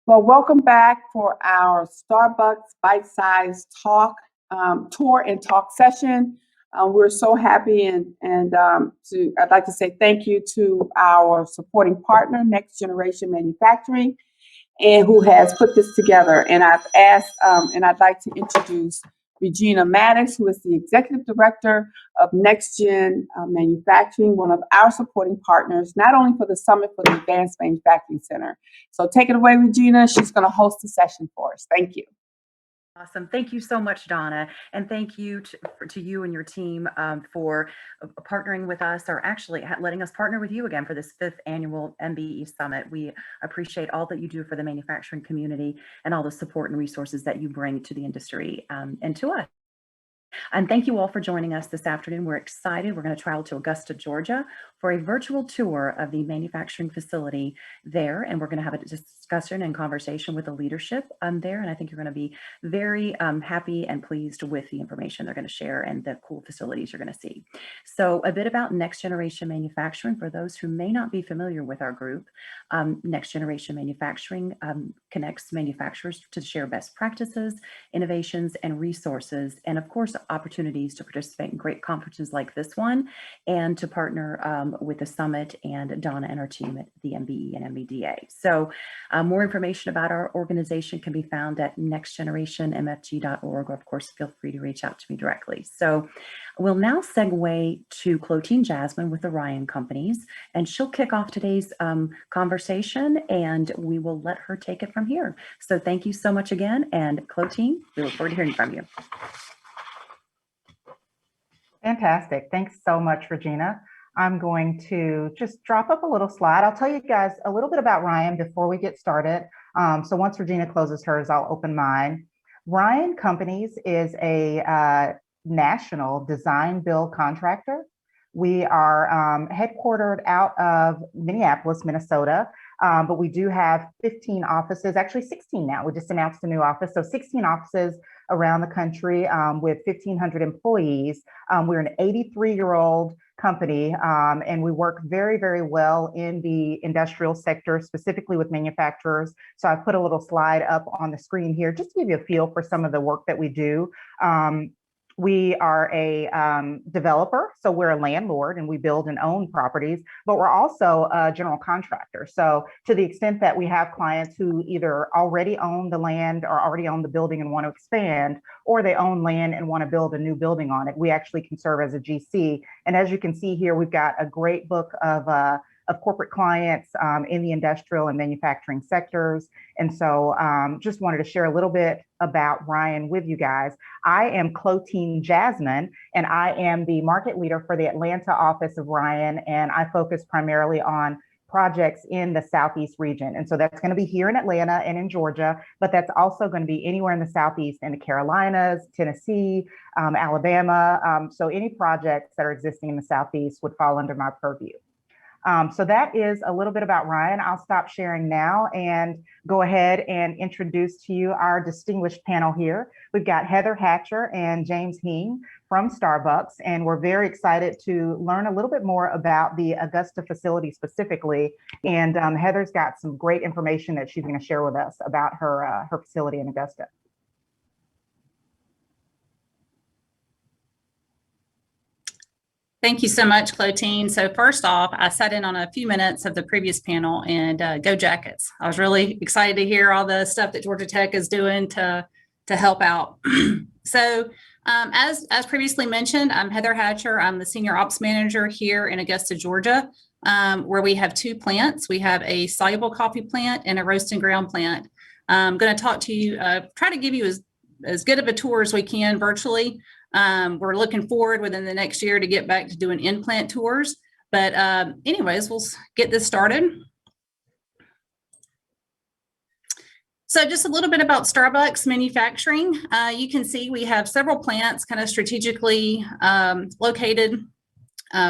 S4: Well, welcome back for our Starbucks bite-sized talk, tour and talk session. We're so happy I'd like to say thank you to our supporting partner, Next Generation Manufacturing, and who has put this together. And I'd like to introduce Regina Maddox, who is the Executive Director of Next Gen Manufacturing, one of our supporting partners, not only for the Summit, for the Advanced Manufacturing Center. So take it away, Regina. She's going to host the session for us. Thank you.
S3: Awesome. Thank you so much, Donna. And thank you to you and your team for partnering with us, or actually letting us partner with you again for this 5th annual MBE Summit. We appreciate all that you do for the manufacturing community and all the support and resources that you bring to the industry and to us. And thank you all for joining us this afternoon. We're excited. We're going to travel to Augusta, Georgia for a virtual tour of the manufacturing facility there. And we're going to have a discussion and conversation with the leadership there. And I think you're going to be very happy and pleased with the information they're going to share and the cool facilities you're going to see. So a bit about Next Generation Manufacturing for those who may not be familiar with our group. Next Generation Manufacturing connects manufacturers to share best practices, innovations, and resources, and of course, opportunities to participate in great conferences like this one, and to partner with the Summit and Donna and our team at the MBE and MBDA. So more information about our organization can be found at nextgenerationmfg.org, or of course, feel free to reach out to me directly. So we'll now segue to Clotilde Jasmine with the Ryan Companies, and she'll kick off today's conversation, and we will let her take it from here. So thank you so much again, and Clotilde, we look forward to hearing from you.
S14: Fantastic. Thanks so much, Regina. I'm going to just drop up a little slide. I'll tell you guys a little bit about Ryan before we get started. So once Regina closes hers, I'll open mine. Ryan Companies is a national design build contractor. We are headquartered out of Minneapolis, Minnesota, but we do have 15 offices, actually 16 now. We just announced a new office. So 16 offices around the country with 1,500 employees. We're an 83-year-old company, and we work very, very well in the industrial sector, specifically with manufacturers. So I put a little slide up on the screen here just to give you a feel for some of the work that we do. We are a developer, so we're a landlord and we build and own properties, but we're also a general contractor. So to the extent that we have clients who either already own the land or already own the building and want to expand, or they own land and want to build a new building on it, we actually can serve as a GC. And as you can see here, we've got a great book of corporate clients in the industrial and manufacturing sectors. And so just wanted to share a little bit about Ryan with you guys. I am Clotilde Jasmine, and I am the market leader for the Atlanta office of Ryan, and I focus primarily on projects in the Southeast region. And so that's going to be here in Atlanta and in Georgia, but that's also going to be anywhere in the Southeast, in the Carolinas, Tennessee, Alabama. So any projects that are existing in the Southeast would fall under my purview. So that is a little bit about Ryan. I'll stop sharing now and go ahead and introduce to you our distinguished panel here. We've got Heather Hatcher and James Hing from Starbucks, and we're very excited to learn a little bit more about the Augusta facility specifically. And Heather's got some great information that she's going to share with us about her facility in Augusta.
S15: Thank you so much, Clotilde. So first off, I sat in on a few minutes of the previous panel, and go Jackets. I was really excited to hear all the stuff that Georgia Tech is doing to help out. So as previously mentioned, I'm Heather Hatcher. I'm the Senior Ops Manager here in Augusta, Georgia, where we have 2 plants. We have a soluble coffee plant and a roast and ground plant. I'm going to talk to you, try to give you as good of a tour as we can virtually. We're looking forward within the next year to get back to doing in-plant tours. But anyways, we'll get this started. So just a little bit about Starbucks manufacturing. You can see we have several plants kind of strategically located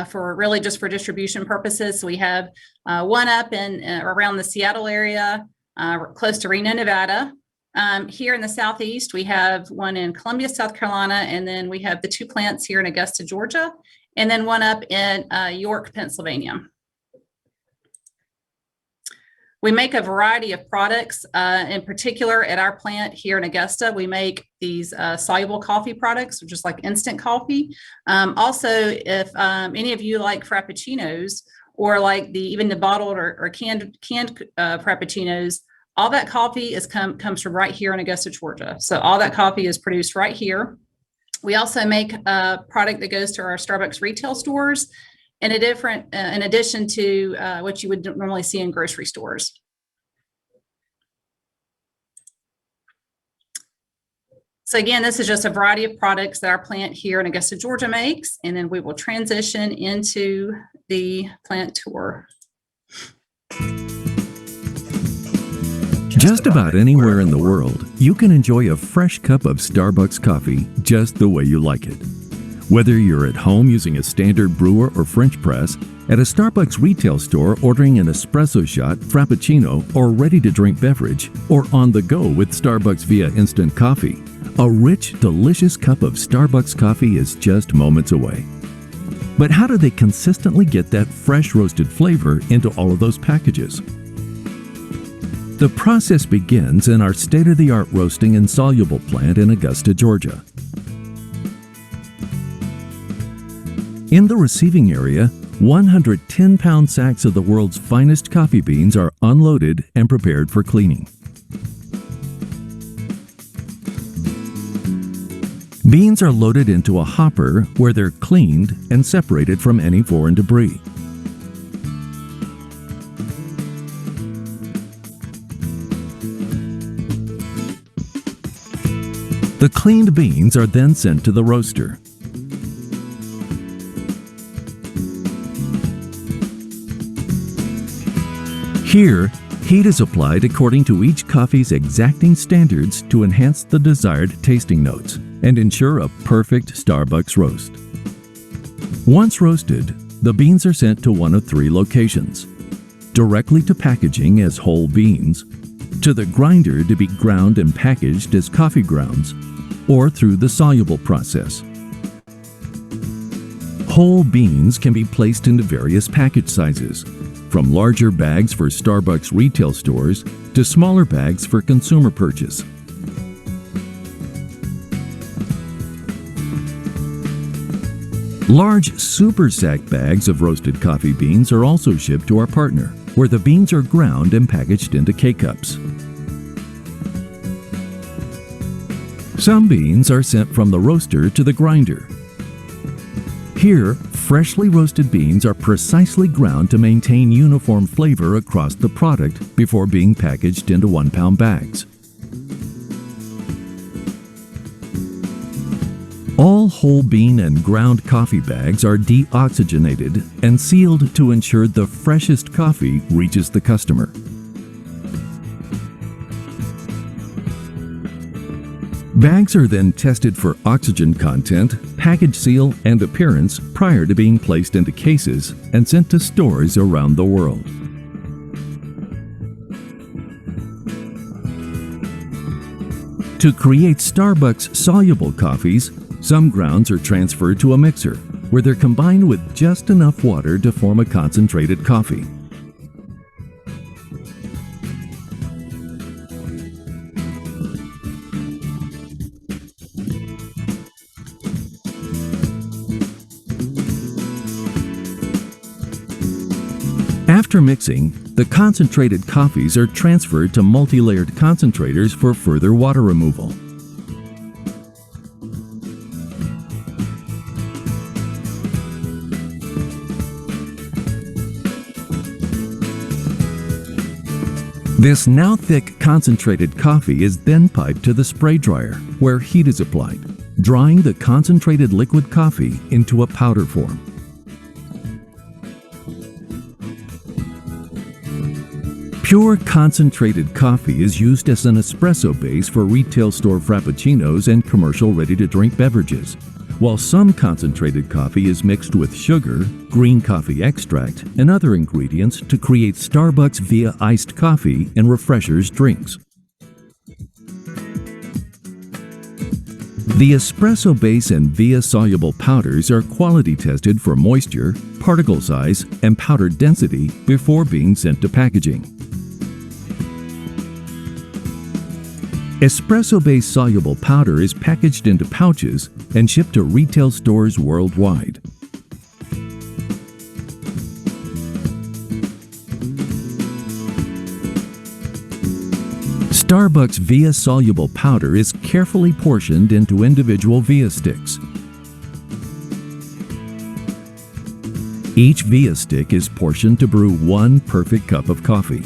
S15: for really just for distribution purposes. So we have one up in around the Seattle area, close to Reno, Nevada. Here in the Southeast, we have one in Columbia, South Carolina, and then we have the 2 plants here in Augusta, Georgia, and then one up in York, Pennsylvania. We make a variety of products. In particular, at our plant here in Augusta, we make these soluble coffee products, which is like instant coffee. Also, if any of you like frappuccinos or like even the bottled or canned frappuccinos, all that coffee comes from right here in Augusta, Georgia. So all that coffee is produced right here. We also make a product that goes to our Starbucks retail stores, in addition to what you would normally see in grocery stores. So again, this is just a variety of products that our plant here in Augusta, Georgia makes, and then we will transition into the plant tour.
S16: Just about anywhere in the world, you can enjoy a fresh cup of Starbucks coffee just the way you like it. Whether you're at home using a standard brewer or French press, at a Starbucks retail store ordering an espresso shot, frappuccino, or ready-to-drink beverage, or on the go with Starbucks via Instant Coffee, a rich, delicious cup of Starbucks coffee is just moments away. But how do they consistently get that fresh roasted flavor into all of those packages? The process begins in our state-of-the-art roasting and soluble plant in Augusta, Georgia. In the receiving area, 110-pound sacks of the world's finest coffee beans are unloaded and prepared for cleaning. Beans are loaded into a hopper where they're cleaned and separated from any foreign debris. The cleaned beans are then sent to the roaster. Here, heat is applied according to each coffee's exacting standards to enhance the desired tasting notes and ensure a perfect Starbucks roast. Once roasted, the beans are sent to one of three locations: directly to packaging as whole beans, to the grinder to be ground and packaged as coffee grounds, or through the soluble process. Whole beans can be placed into various package sizes, from larger bags for Starbucks retail stores to smaller bags for consumer purchase. Large super sack bags of roasted coffee beans are also shipped to our partner, where the beans are ground and packaged into K-cups. Some beans are sent from the roaster to the grinder. Here, freshly roasted beans are precisely ground to maintain uniform flavor across the product before being packaged into 1-pound bags. All whole bean and ground coffee bags are deoxygenated and sealed to ensure the freshest coffee reaches the customer. Bags are then tested for oxygen content, package seal, and appearance prior to being placed into cases and sent to stores around the world. To create Starbucks soluble coffees, some grounds are transferred to a mixer, where they're combined with just enough water to form a concentrated coffee. After mixing, the concentrated coffees are transferred to multi-layered concentrators for further water removal. This now thick concentrated coffee is then piped to the spray dryer, where heat is applied, drying the concentrated liquid coffee into a powder form. Pure concentrated coffee is used as an espresso base for retail store frappuccinos and commercial ready-to-drink beverages, while some concentrated coffee is mixed with sugar, green coffee extract, and other ingredients to create Starbucks via iced coffee and refreshers drinks. The espresso base and via soluble powders are quality tested for moisture, particle size, and powder density before being sent to packaging. Espresso-based soluble powder is packaged into pouches and shipped to retail stores worldwide. Starbucks Via soluble powder is carefully portioned into individual Via sticks. Each Via stick is portioned to brew one perfect cup of coffee.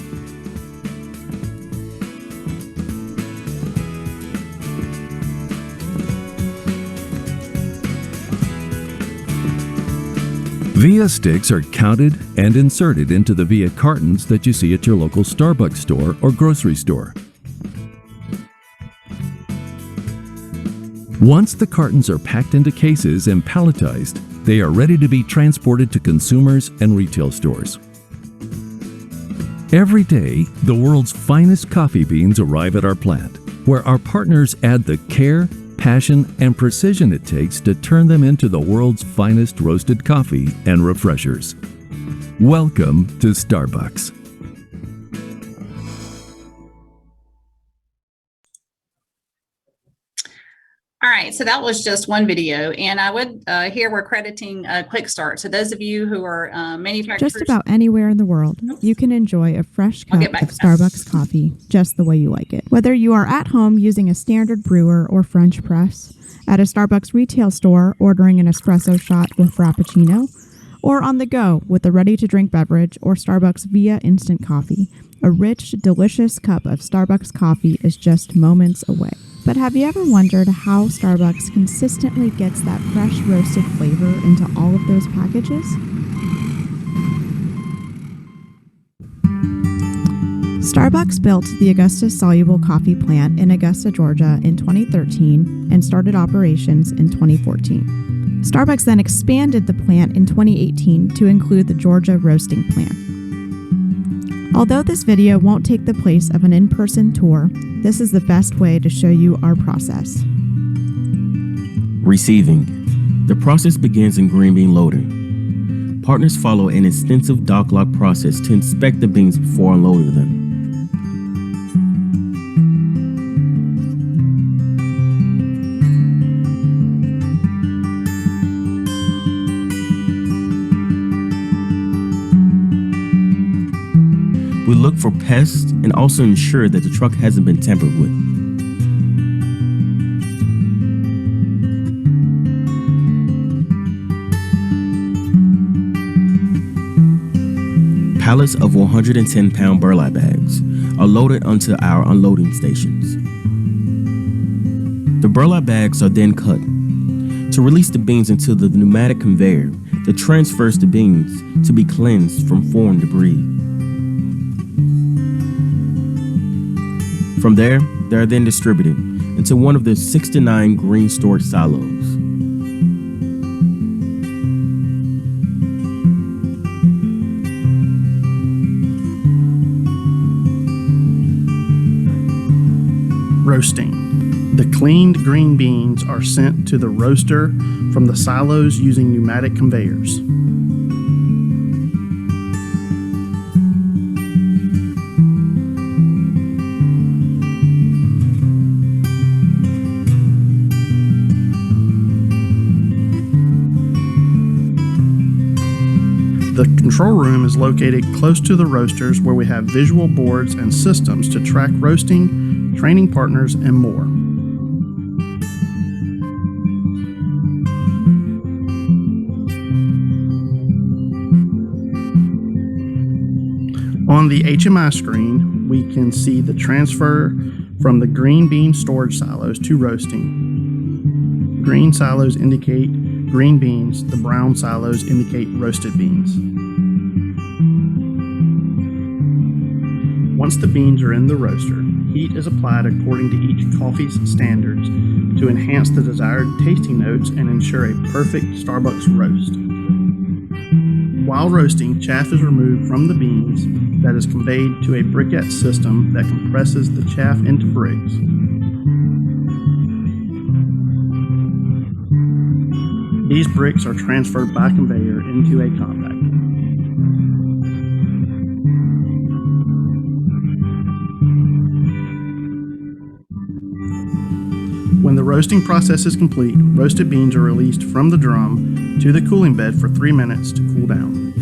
S16: Via sticks are counted and inserted into the Via cartons that you see at your local Starbucks store or grocery store. Once the cartons are packed into cases and palletized, they are ready to be transported to consumers and retail stores. Every day, the world's finest coffee beans arrive at our plant, where our partners add the care, passion, and precision it takes to turn them into the world's finest roasted coffee and refreshers. Welcome to Starbucks.
S15: All right, so that was just one video, and I would here we're crediting Quick Start. So those of you who are manufacturers,
S17: Just about anywhere in the world, you can enjoy a fresh cup of Starbucks coffee just the way you like it. Whether you are at home using a standard brewer or French press, at a Starbucks retail store ordering an espresso shot or frappuccino, or on the go with a ready-to-drink beverage or Starbucks Via instant coffee, a rich, delicious cup of Starbucks coffee is just moments away. But have you ever wondered how Starbucks consistently gets that fresh roasted flavor into all of those packages? Starbucks built the Augusta Soluble Coffee plant in Augusta, Georgia in 2013 and started operations in 2014. Starbucks then expanded the plant in 2018 to include the Georgia roasting plant. Although this video won't take the place of an in-person tour, this is the best way to show you our process.
S18: Receiving. The process begins in green bean loading. Partners follow an extensive dock lock process to inspect the beans before unloading them. We look for pests and also ensure that the truck hasn't been tampered with. Pallets of 110-pound burlap bags are loaded onto our unloading stations. The burlap bags are then cut. To release the beans into the pneumatic conveyor that transfers the beans to be cleansed from foreign debris. From there, they are then distributed into one of the 69 green storage silos.
S19: Roasting. The cleaned green beans are sent to the roaster from the silos using pneumatic conveyors. The control room is located close to the roasters where we have visual boards and systems to track roasting, training partners, and more. On the HMI screen, we can see the transfer from the green bean storage silos to roasting. Green silos indicate green beans, the brown silos indicate roasted beans. Once the beans are in the roaster, heat is applied according to each coffee's standards to enhance the desired tasting notes and ensure a perfect Starbucks roast. While roasting, chaff is removed from the beans that is conveyed to a briquette system that compresses the chaff into bricks. These bricks are transferred by conveyor into a compactor. roasting process is complete, roasted beans are released from the drum to the cooling bed for 3 minutes to cool down.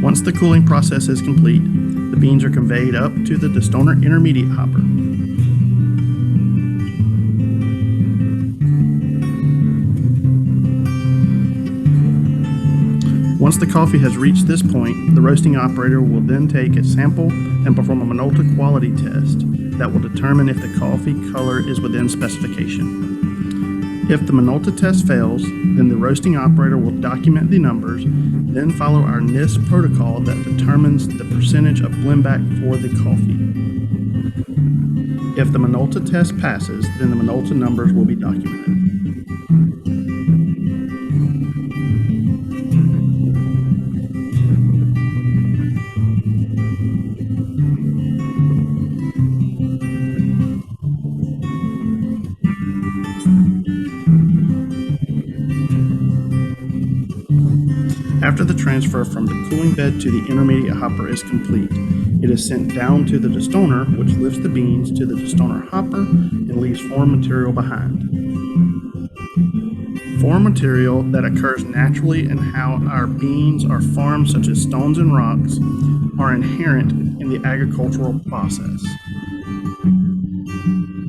S19: Once the cooling process is complete, the beans are conveyed up to the destoner intermediate hopper. Once the coffee has reached this point, the roasting operator will then take a sample and perform a Minolta quality test that will determine if the coffee color is within specification. If the Minolta test fails, then the roasting operator will document the numbers, then follow our NIST protocol that determines the percentage of blendback for the coffee. If the Minolta test passes, then the Minolta numbers will be documented. After the transfer from the cooling bed to the intermediate hopper is complete, it is sent down to the destoner, which lifts the beans to the destoner hopper and leaves foreign material behind. Foreign material that occurs naturally in how our beans are farmed, such as stones and rocks, are inherent in the agricultural process.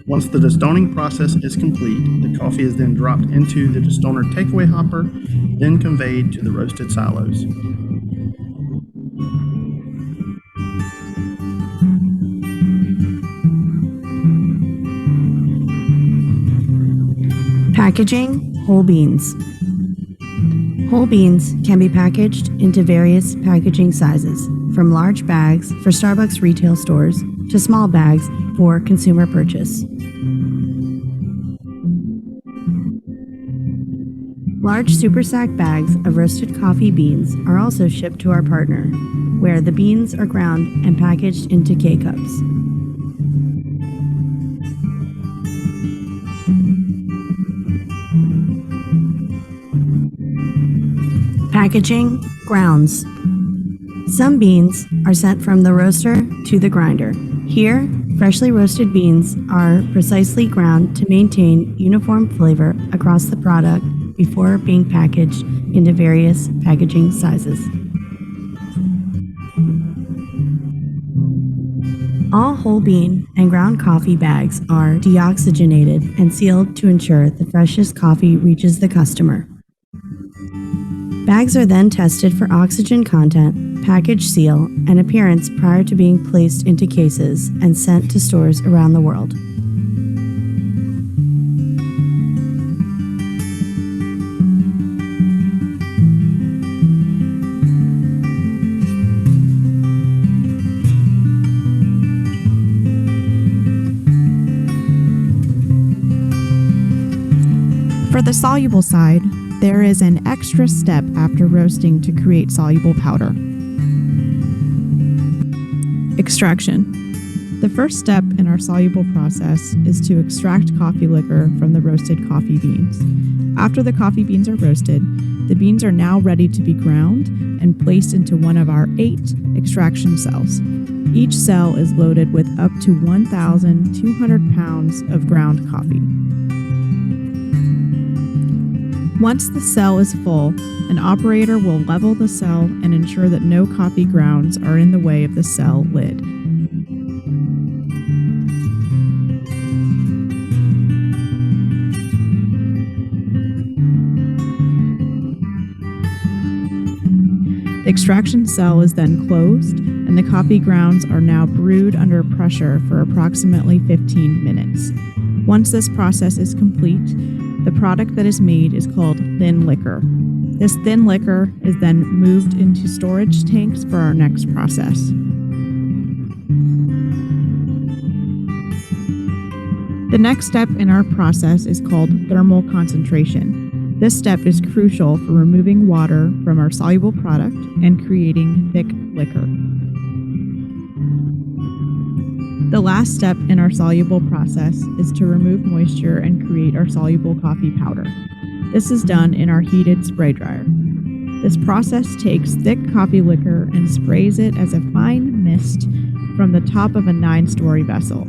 S19: Once the destoning process is complete, the coffee is then dropped into the destoner takeaway hopper, then conveyed to the roasted silos.
S20: Packaging whole beans. Whole beans can be packaged into various packaging sizes, from large bags for Starbucks retail stores to small bags for consumer purchase. Large super sack bags of roasted coffee beans are also shipped to our partner, where the beans are ground and packaged into K-cups. Packaging grounds. Some beans are sent from the roaster to the grinder. Here, freshly roasted beans are precisely ground to maintain uniform flavor across the product before being packaged into various packaging sizes. All whole bean and ground coffee bags are deoxygenated and sealed to ensure the freshest coffee reaches the customer. Bags are then tested for oxygen content, package seal, and appearance prior to being placed into cases and sent to stores around the world.
S17: For the soluble side, there is an extra step after roasting to create soluble powder. Extraction. The first step in our soluble process is to extract coffee liquor from the roasted coffee beans. After the coffee beans are roasted, the beans are now ready to be ground and placed into one of our 8 extraction cells. Each cell is loaded with up to 1,200 pounds of ground coffee. Once the cell is full, an operator will level the cell and ensure that no coffee grounds are in the way of the cell lid. The extraction cell is then closed, and the coffee grounds are now brewed under pressure for approximately 15 minutes. Once this process is complete, the product that is made is called thin liquor. This thin liquor is then moved into storage tanks for our next process. The next step in our process is called thermal concentration. This step is crucial for removing water from our soluble product and creating thick liquor. The last step in our soluble process is to remove moisture and create our soluble coffee powder. This is done in our heated spray dryer. This process takes thick coffee liquor and sprays it as a fine mist from the top of a 9-story vessel.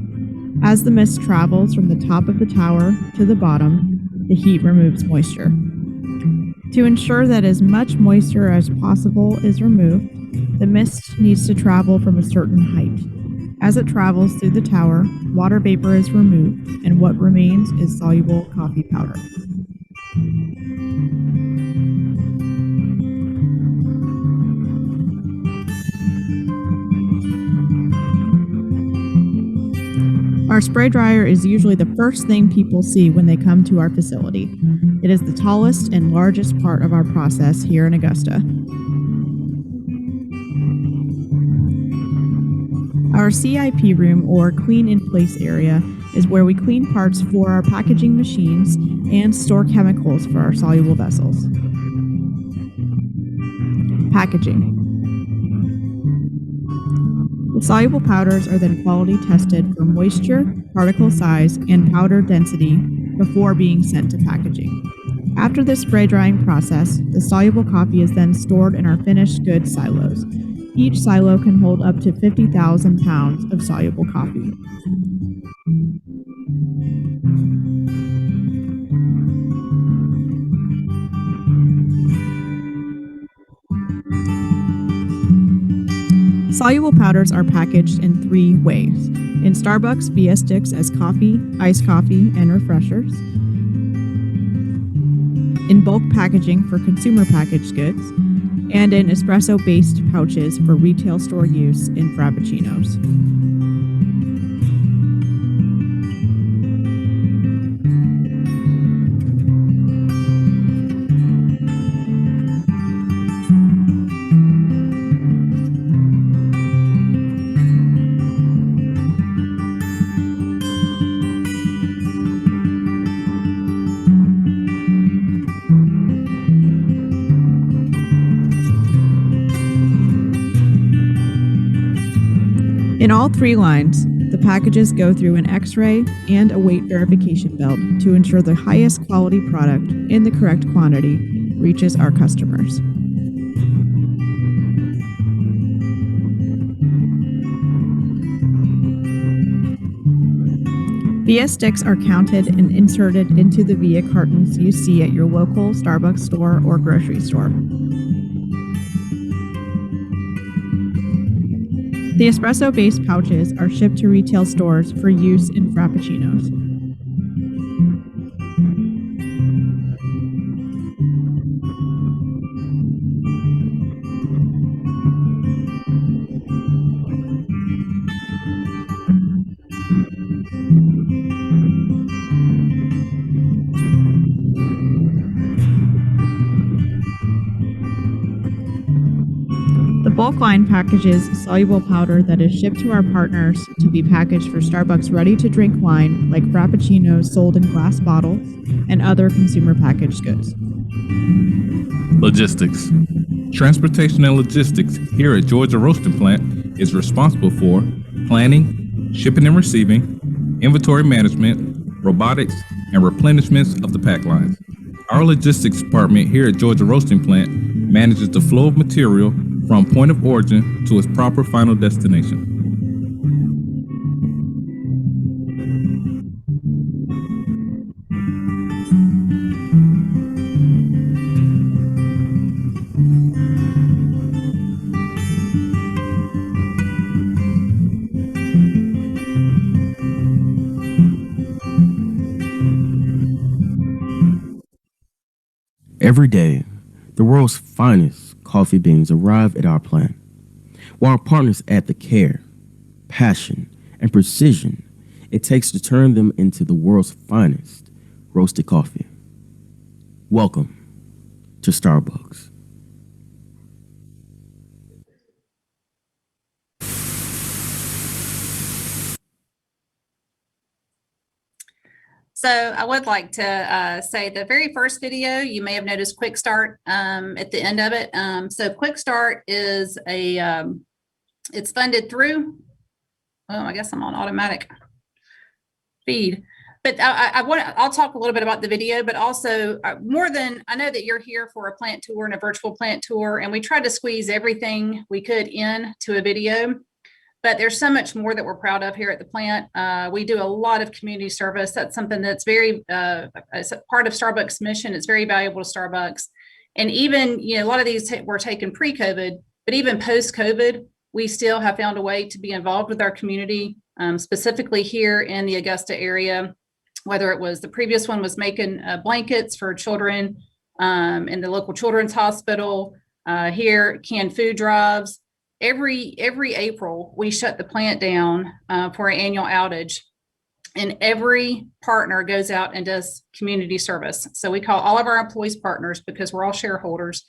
S17: As the mist travels from the top of the tower to the bottom, the heat removes moisture. To ensure that as much moisture as possible is removed, the mist needs to travel from a certain height. As it travels through the tower, water vapor is removed, and what remains is soluble coffee powder. Our spray dryer is usually the first thing people see when they come to our facility. It is the tallest and largest part of our process here in Augusta. Our CIP room, or Clean in Place area, is where we clean parts for our packaging machines and store chemicals for our soluble vessels. Packaging. The soluble powders are then quality tested for moisture, particle size, and powder density before being sent to packaging. After the spray drying process, the soluble coffee is then stored in our finished goods silos. Each silo can hold up to 50,000 pounds of soluble coffee. Soluble powders are packaged in 3 ways. In Starbucks via sticks as coffee, iced coffee, and refreshers. In bulk packaging for consumer packaged goods. And in espresso-based pouches for retail store use in frappuccinos. In all 3 lines, the packages go through an X-ray and a weight verification belt to ensure the highest quality product in the correct quantity reaches our customers. VIA sticks are counted and inserted into the VIA cartons you see at your local Starbucks store or grocery store. The espresso-based pouches are shipped to retail stores for use in frappuccinos. The bulk line packages soluble powder that is shipped to our partners to be packaged for Starbucks ready-to-drink wine like frappuccinos sold in glass bottles and other consumer packaged goods.
S21: Logistics. Transportation and logistics here at Georgia Roasting Plant is responsible for planning, shipping and receiving, inventory management, robotics, and replenishments of the pack lines. Our logistics department here at Georgia Roasting Plant manages the flow of material from point of origin to its proper final destination.
S18: Every day, the world's finest coffee beans arrive at our plant, while our partners add the care, passion, and precision it takes to turn them into the world's finest roasted coffee. Welcome to Starbucks.
S15: So I would like to say the very first video, you may have noticed Quick Start at the end of it. So Quick Start is it's funded through, oh, I guess I'm on automatic feed. but I'll talk a little bit about the video, but also more than, I know that you're here for a plant tour and a virtual plant tour, and we tried to squeeze everything we could in to a video, but there's so much more that we're proud of here at the plant. We do a lot of community service. That's something that's very, it's a part of Starbucks' mission. It's very valuable to Starbucks. And even, a lot of these were taken pre-COVID, but even post-COVID, we still have found a way to be involved with our community, specifically here in the Augusta area. Whether it was the previous one was making blankets for children in the local children's hospital, here canned food drives. Every April, we shut the plant down for an annual outage, and every partner goes out and does community service. So we call all of our employees partners because we're all shareholders,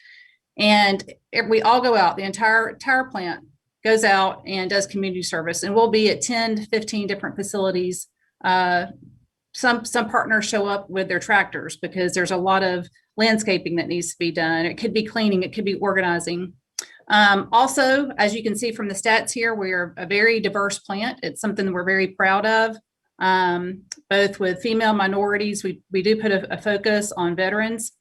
S15: and we all go out. The entire plant goes out and does community service, and we'll be at 10 to 15 different facilities. Some partners show up with their tractors because there's a lot of landscaping that needs to be done. It could be cleaning, it could be organizing. Also, as you can see from the stats here, we're a very diverse plant. It's something that we're very proud of, both with female minorities. We do put a focus on veterans.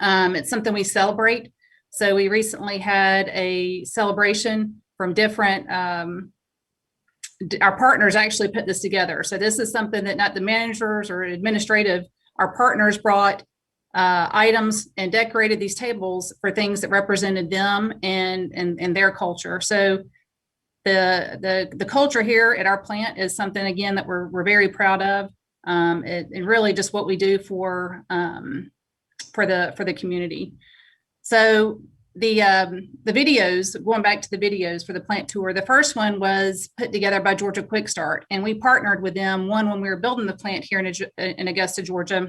S15: It's something we celebrate. So we recently had a celebration from different, our partners actually put this together. So this is something that not the managers or administrative, our partners brought items and decorated these tables for things that represented them and their culture. So the culture here at our plant is something, again, that we're very proud of, and really just what we do for the community. So the videos, going back to the videos for the plant tour, the first one was put together by Georgia Quick Start, and we partnered with them, one when we were building the plant here in Augusta, Georgia,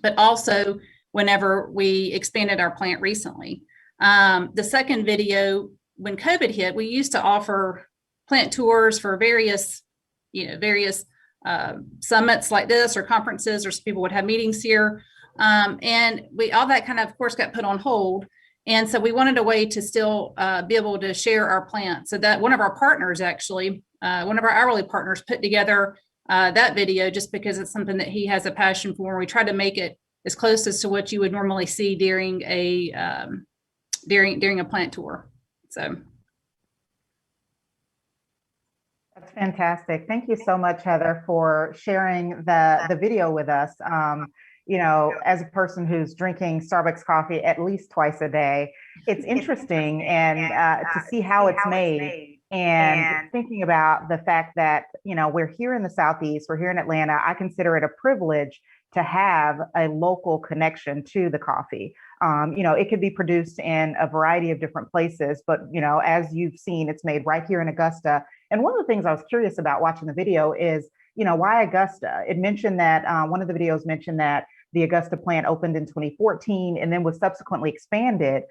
S15: but also whenever we expanded our plant recently. The second video, when COVID hit, we used to offer plant tours for various summits like this or conferences, or some people would have meetings here. And all that kind of course, got put on hold. And so we wanted a way to still be able to share our plant. So that one of our partners, actually, one of our hourly partners, put together that video just because it's something that he has a passion for. We tried to make it as close as to what you would normally see during a plant tour. So
S14: that's fantastic. Thank you so much, Heather, for sharing the video with us. As a person who's drinking Starbucks coffee at least twice a day, it's interesting and to see how it's made. And thinking about the fact that, we're here in the Southeast, we're here in Atlanta, I consider it a privilege to have a local connection to the coffee. It could be produced in a variety of different places, but, as you've seen, it's made right here in Augusta. And one of the things I was curious about watching the video is, why Augusta? It mentioned that one of the videos mentioned that the Augusta plant opened in 2014 and then was subsequently expanded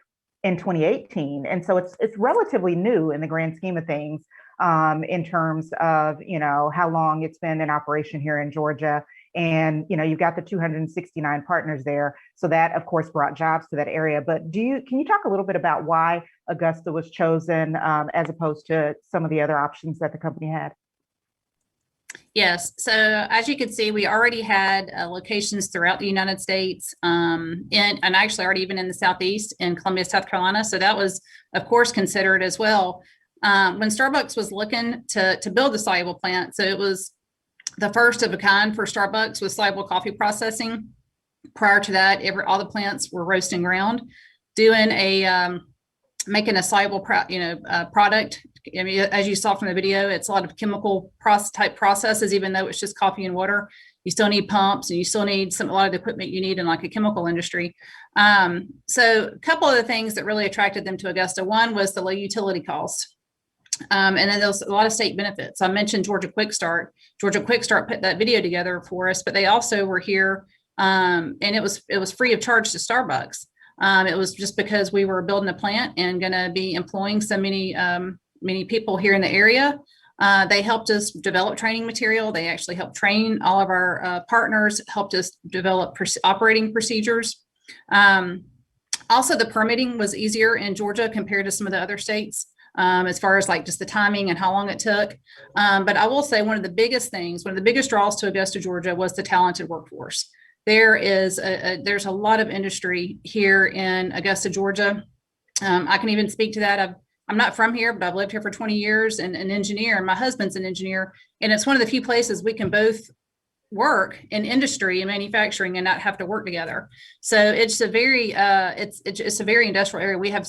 S14: in 2018. And so it's relatively new in the grand scheme of things, in terms of, how long it's been in operation here in Georgia. And, you've got the 269 partners there. So that, of course, brought jobs to that area. But can you talk a little bit about why Augusta was chosen as opposed to some of the other options that the company had?
S15: Yes. So as you can see, we already had locations throughout the United States, and actually already even in the Southeast in Columbia, South Carolina. So that was, of course, considered as well. When Starbucks was looking to build the soluble plant, so it was the first of a kind for Starbucks with soluble coffee processing. Prior to that, all the plants were roast and ground, making a soluble product. I mean, as you saw from the video, it's a lot of chemical type processes, even though it's just coffee and water. You still need pumps, and you still need a lot of the equipment you need in like a chemical industry. So a couple of the things that really attracted them to Augusta, one was the low utility cost. And then there's a lot of state benefits. I mentioned Georgia Quick Start. Georgia Quick Start put that video together for us, but they also were here, and it was free of charge to Starbucks. It was just because we were building a plant and going to be employing so many people here in the area. They helped us develop training material. They actually helped train all of our partners, helped us develop operating procedures. Also, the permitting was easier in Georgia compared to some of the other states. as far as like just the timing and how long it took. But I will say one of the biggest draws to Augusta, Georgia was the talented workforce. There's a lot of industry here in Augusta, Georgia. I can even speak to that. I'm not from here, but I've lived here for 20 years and an engineer, and my husband's an engineer. And it's one of the few places we can both work in industry and manufacturing and not have to work together. So it's a very it's a very industrial area. We have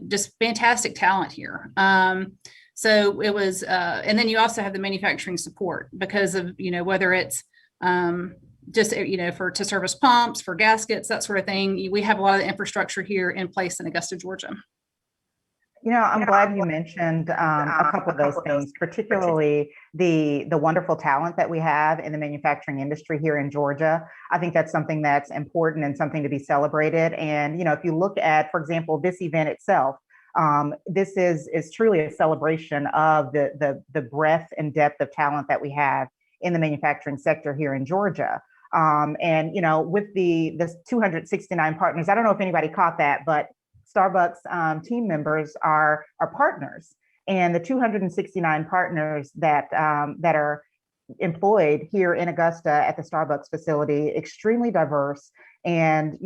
S15: just fantastic talent here. So it was, and then you also have the manufacturing support because of, whether it's just, to service pumps, for gaskets, that sort of thing. We have a lot of the infrastructure here in place in Augusta, Georgia.
S14: I'm glad you mentioned a couple of those things, particularly the wonderful talent that we have in the manufacturing industry here in Georgia. I think that's something that's important and something to be celebrated. And, if you look at, for example, this event itself, this is truly a celebration of the breadth and depth of talent that we have in the manufacturing sector here in Georgia. And, with the 269 partners, I don't know if anybody caught that, but Starbucks team members are partners, and the 269 partners that are employed here in Augusta at the Starbucks facility, extremely diverse, and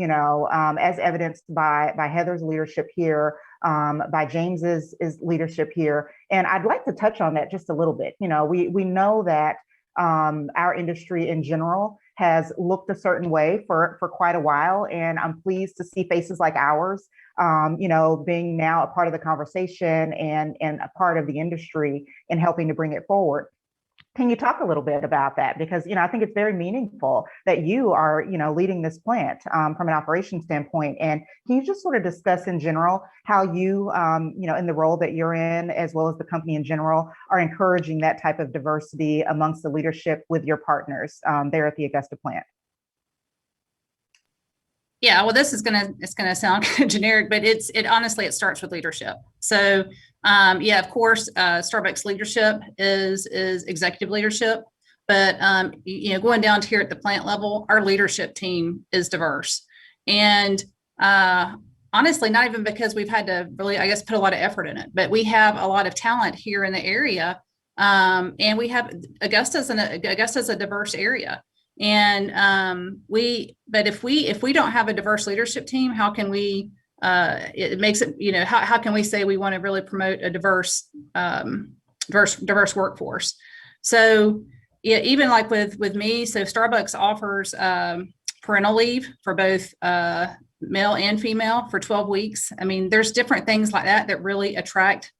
S14: as evidenced by Heather's leadership here, by James's leadership here, and I'd like to touch on that just a little bit. We know that our industry in general has looked a certain way for quite a while, and I'm pleased to see faces like ours, being now a part of the conversation and a part of the industry and helping to bring it forward. Can you talk a little bit about that? Because, I think it's very meaningful that you are, leading this plant from an operations standpoint. And can you just sort of discuss in general how you, in the role that you're in, as well as the company in general, are encouraging that type of diversity amongst the leadership with your partners there at the Augusta plant?
S15: Yeah, well, it's gonna sound kind of generic, but it honestly, it starts with leadership. So, yeah, of course, Starbucks leadership is executive leadership, but going down to here at the plant level, our leadership team is diverse, and honestly, not even because we've had to really, I guess, put a lot of effort in it, but we have a lot of talent here in the area, and we have Augusta's a diverse area. And but if we don't have a diverse leadership team, how can we it makes it, how can we say we want to really promote a diverse workforce? So yeah, even like with me, so Starbucks offers parental leave for both male and female for 12 weeks. I mean, there's different things like that really attract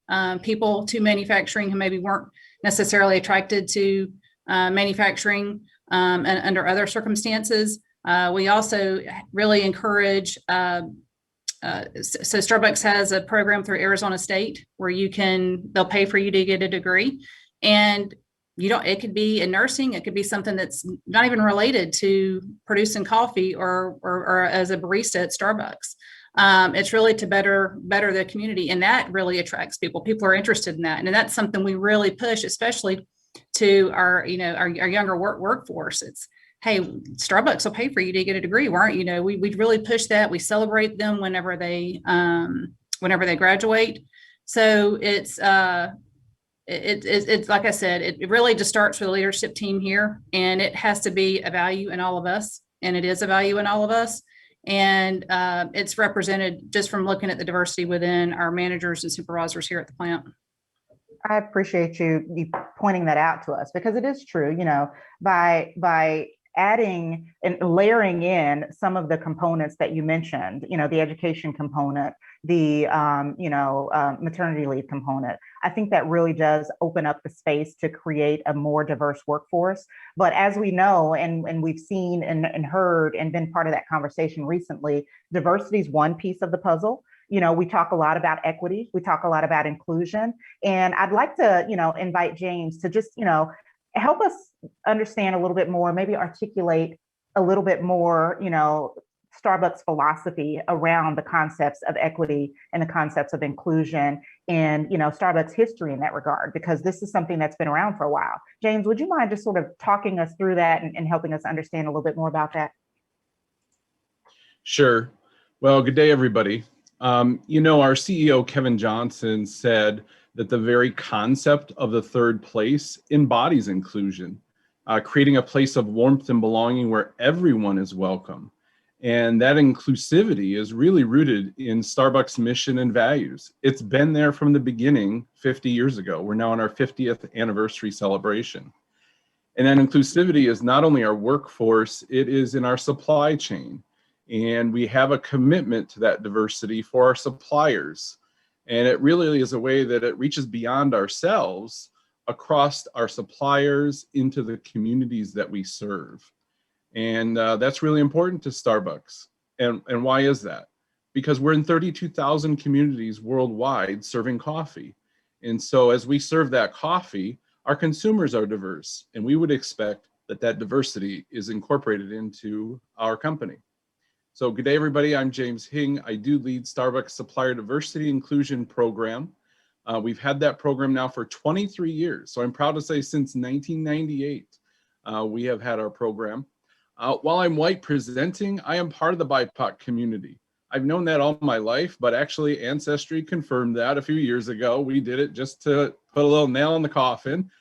S15: people to manufacturing who maybe weren't necessarily attracted to manufacturing and under other circumstances. We also really encourage, so Starbucks has a program through Arizona State where they'll pay for you to get a degree, and it could be in nursing, it could be something that's not even related to producing coffee or as a barista at Starbucks. It's really to better the community, and that really attracts people. People are interested in that, and that's something we really push, especially to our younger workforce. It's, hey, Starbucks will pay for you to get a degree. We really push that. We celebrate them whenever they graduate. So it's like I said, it really just starts with the leadership team here, and it has to be a value in all of us, and it is a value in all of us. And it's represented just from looking at the diversity within our managers and supervisors here at the plant.
S14: I appreciate you pointing that out to us, because it is true, by adding and layering in some of the components that you mentioned, the education component, the, maternity leave component. I think that really does open up the space to create a more diverse workforce. But as we know, and we've seen and heard and been part of that conversation recently, diversity is one piece of the puzzle. We talk a lot about equity, we talk a lot about inclusion, and I'd like to, invite James to just, help us understand a little bit more, maybe articulate a little bit more, Starbucks philosophy around the concepts of equity and the concepts of inclusion and, Starbucks history in that regard, because this is something that's been around for a while. James, would you mind just sort of talking us through that and helping us understand a little bit more about that?
S1: Sure. Well, good day, everybody. Our CEO, Kevin Johnson, said that the very concept of the third place embodies inclusion, creating a place of warmth and belonging where everyone is welcome. And that inclusivity is really rooted in Starbucks' mission and values. It's been there from the beginning 50 years ago. We're now on our 50th anniversary celebration. And that inclusivity is not only our workforce, it is in our supply chain. And we have a commitment to that diversity for our suppliers. And it really is a way that it reaches beyond ourselves across our suppliers into the communities that we serve. And that's really important to Starbucks. And why is that? Because we're in 32,000 communities worldwide serving coffee. And so as we serve that coffee, our consumers are diverse, and we would expect that that diversity is incorporated into our company. So good day, everybody. I'm James Hing. I do lead Starbucks Supplier Diversity Inclusion Program. We've had that program now for 23 years. So I'm proud to say since 1998, we have had our program. While I'm white presenting, I am part of the BIPOC community. I've known that all my life, but actually Ancestry confirmed that a few years ago. We did it just to put a little nail in the coffin.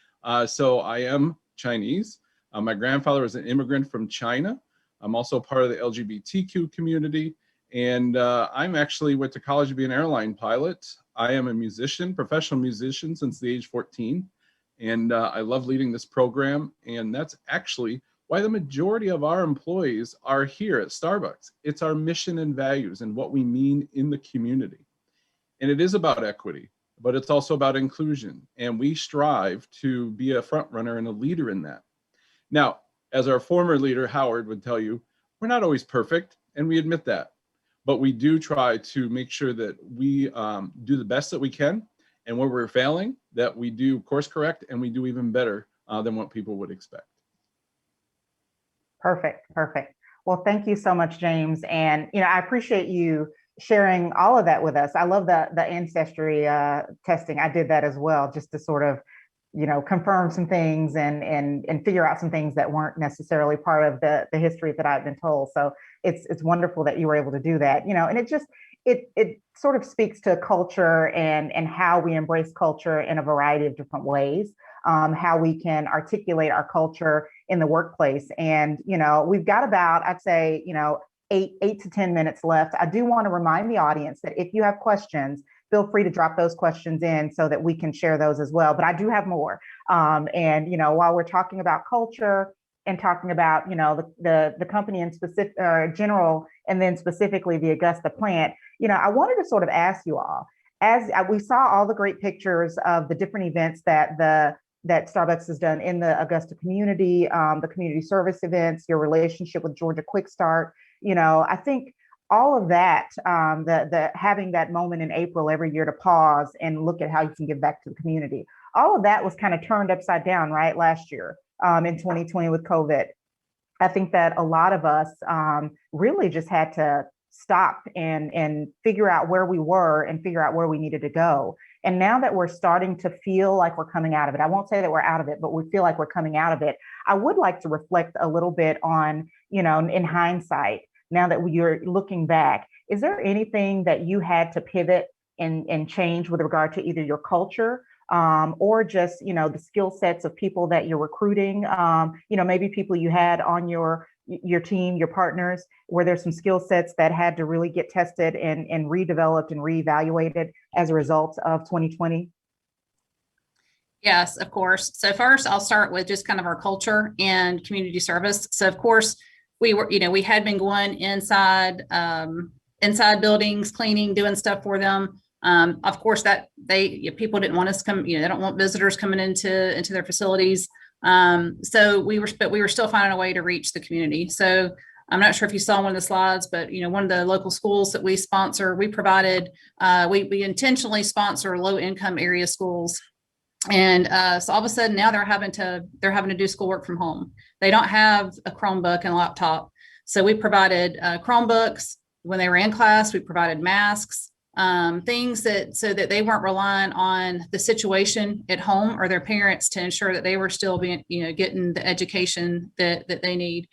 S1: So I am Chinese. My grandfather was an immigrant from China. I'm also part of the LGBTQ community. And I'm actually went to college to be an airline pilot. I am a musician, professional musician since the age 14. And I love leading this program. And that's actually why the majority of our employees are here at Starbucks. It's our mission and values and what we mean in the community. And it is about equity, but it's also about inclusion. And we strive to be a front runner and a leader in that. Now, as our former leader, Howard, would tell you, we're not always perfect, and we admit that. But we do try to make sure that we do the best that we can. And where we're failing, that we do course correct and we do even better than what people would expect.
S14: Perfect. Well, thank you so much, James. And, I appreciate you sharing all of that with us. I love the ancestry testing. I did that as well, just to sort of, confirm some things and figure out some things that weren't necessarily part of the history that I've been told. So it's wonderful that you were able to do that, and it sort of speaks to culture and how we embrace culture in a variety of different ways. How we can articulate our culture in the workplace. And, we've got about, I'd say, 8 to 10 minutes left. I do want to remind the audience that if you have questions, feel free to drop those questions in so that we can share those as well. But I do have more. And, while we're talking about culture and talking about, the company in specific or general, and then specifically the Augusta plant, I wanted to sort of ask you all, as we saw all the great pictures of the different events that Starbucks has done in the Augusta community, the community service events, your relationship with Georgia Quick Start. I think all of that, the having that moment in April every year to pause and look at how you can give back to the community. All of that was kind of turned upside down, right, last year in 2020 with COVID. I think that a lot of us really just had to stop and figure out where we were and figure out where we needed to go. And now that we're starting to feel like we're coming out of it, I won't say that we're out of it, but we feel like we're coming out of it. I would like to reflect a little bit on, in hindsight, now that you're looking back, is there anything that you had to pivot and change with regard to either your culture or just, the skill sets of people that you're recruiting, maybe people you had on your team, your partners, were there some skill sets that had to really get tested and redeveloped and reevaluated as a result of 2020?
S15: Yes, of course. So first I'll start with just kind of our culture and community service. So of course we were, we had been going inside buildings, cleaning, doing stuff for them. Of course that people didn't want us to come, they don't want visitors coming into their facilities. So we were still finding a way to reach the community. So I'm not sure if you saw one of the slides, but one of the local schools that we sponsor, we provided, we intentionally sponsor low income area schools. And so all of a sudden now they're having to do schoolwork from home. They don't have a Chromebook and laptop. So we provided Chromebooks when they were in class. We provided masks, things so that they weren't relying on the situation at home or their parents to ensure that they were still being, getting the education that they need.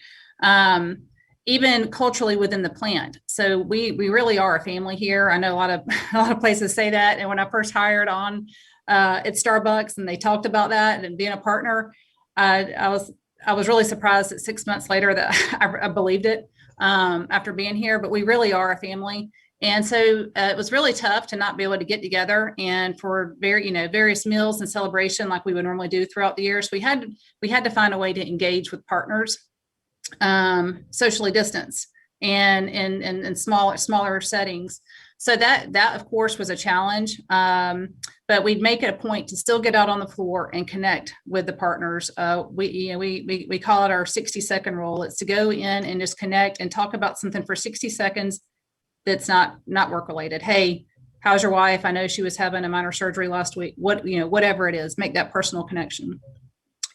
S15: even culturally within the plant. So we really are a family here. I know a lot of places say that. And when I first hired on at Starbucks and they talked about that and being a partner, I was really surprised that 6 months later that I believed it after being here, but we really are a family. And so it was really tough to not be able to get together and for various meals and celebration like we would normally do throughout the year. So we had to find a way to engage with partners, socially distance and in smaller settings. So that of course was a challenge. But we'd make it a point to still get out on the floor and connect with the partners. We call it our 60-second rule. It's to go in and just connect and talk about something for 60 seconds that's not work related. Hey, how's your wife? I know she was having a minor surgery last week. Whatever it is, make that personal connection.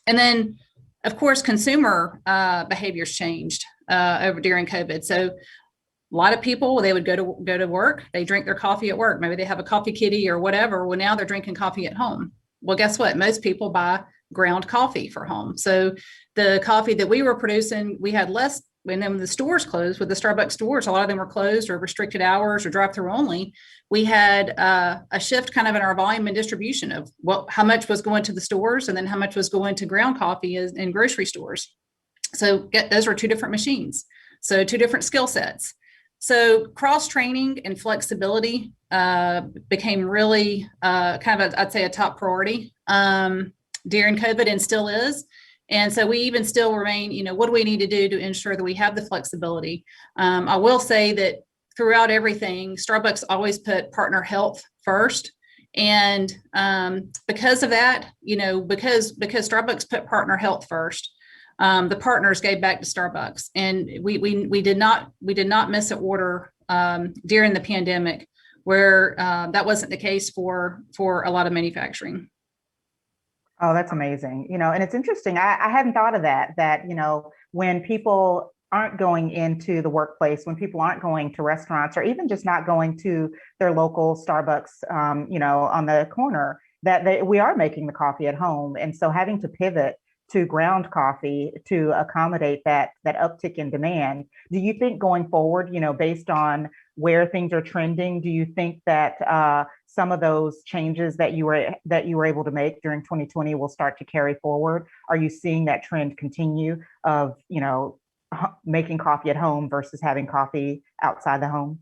S15: And then, of course, consumer behaviors changed over during COVID. So a lot of people, they would go to work, they drink their coffee at work. Maybe they have a coffee kitty or whatever. Well, now they're drinking coffee at home. Well, guess what? Most people buy ground coffee for home. So the coffee that we were producing, we had less. And then when the stores closed, with the Starbucks stores, a lot of them were closed or restricted hours or drive-through only. We had a shift kind of in our volume and distribution of how much was going to the stores and then how much was going to ground coffee in grocery stores. So those were two different machines. So two different skill sets. So cross-training and flexibility became really kind of, I'd say, a top priority during COVID and still is. And so we even still remain, what do we need to do to ensure that we have the flexibility? I will say that throughout everything, Starbucks always put partner health first. And because of that, because Starbucks put partner health first, the partners gave back to Starbucks, and we did not miss an order during the pandemic, where that wasn't the case for a lot of manufacturing.
S14: Oh, that's amazing. And it's interesting. I hadn't thought of that, when people aren't going into the workplace, when people aren't going to restaurants or even just not going to their local Starbucks, on the corner, that we are making the coffee at home. And so having to pivot to ground coffee to accommodate that uptick in demand. Do you think going forward, based on where things are trending, do you think that some of those changes that you were able to make during 2020 will start to carry forward? Are you seeing that trend continue of, making coffee at home versus having coffee outside the home?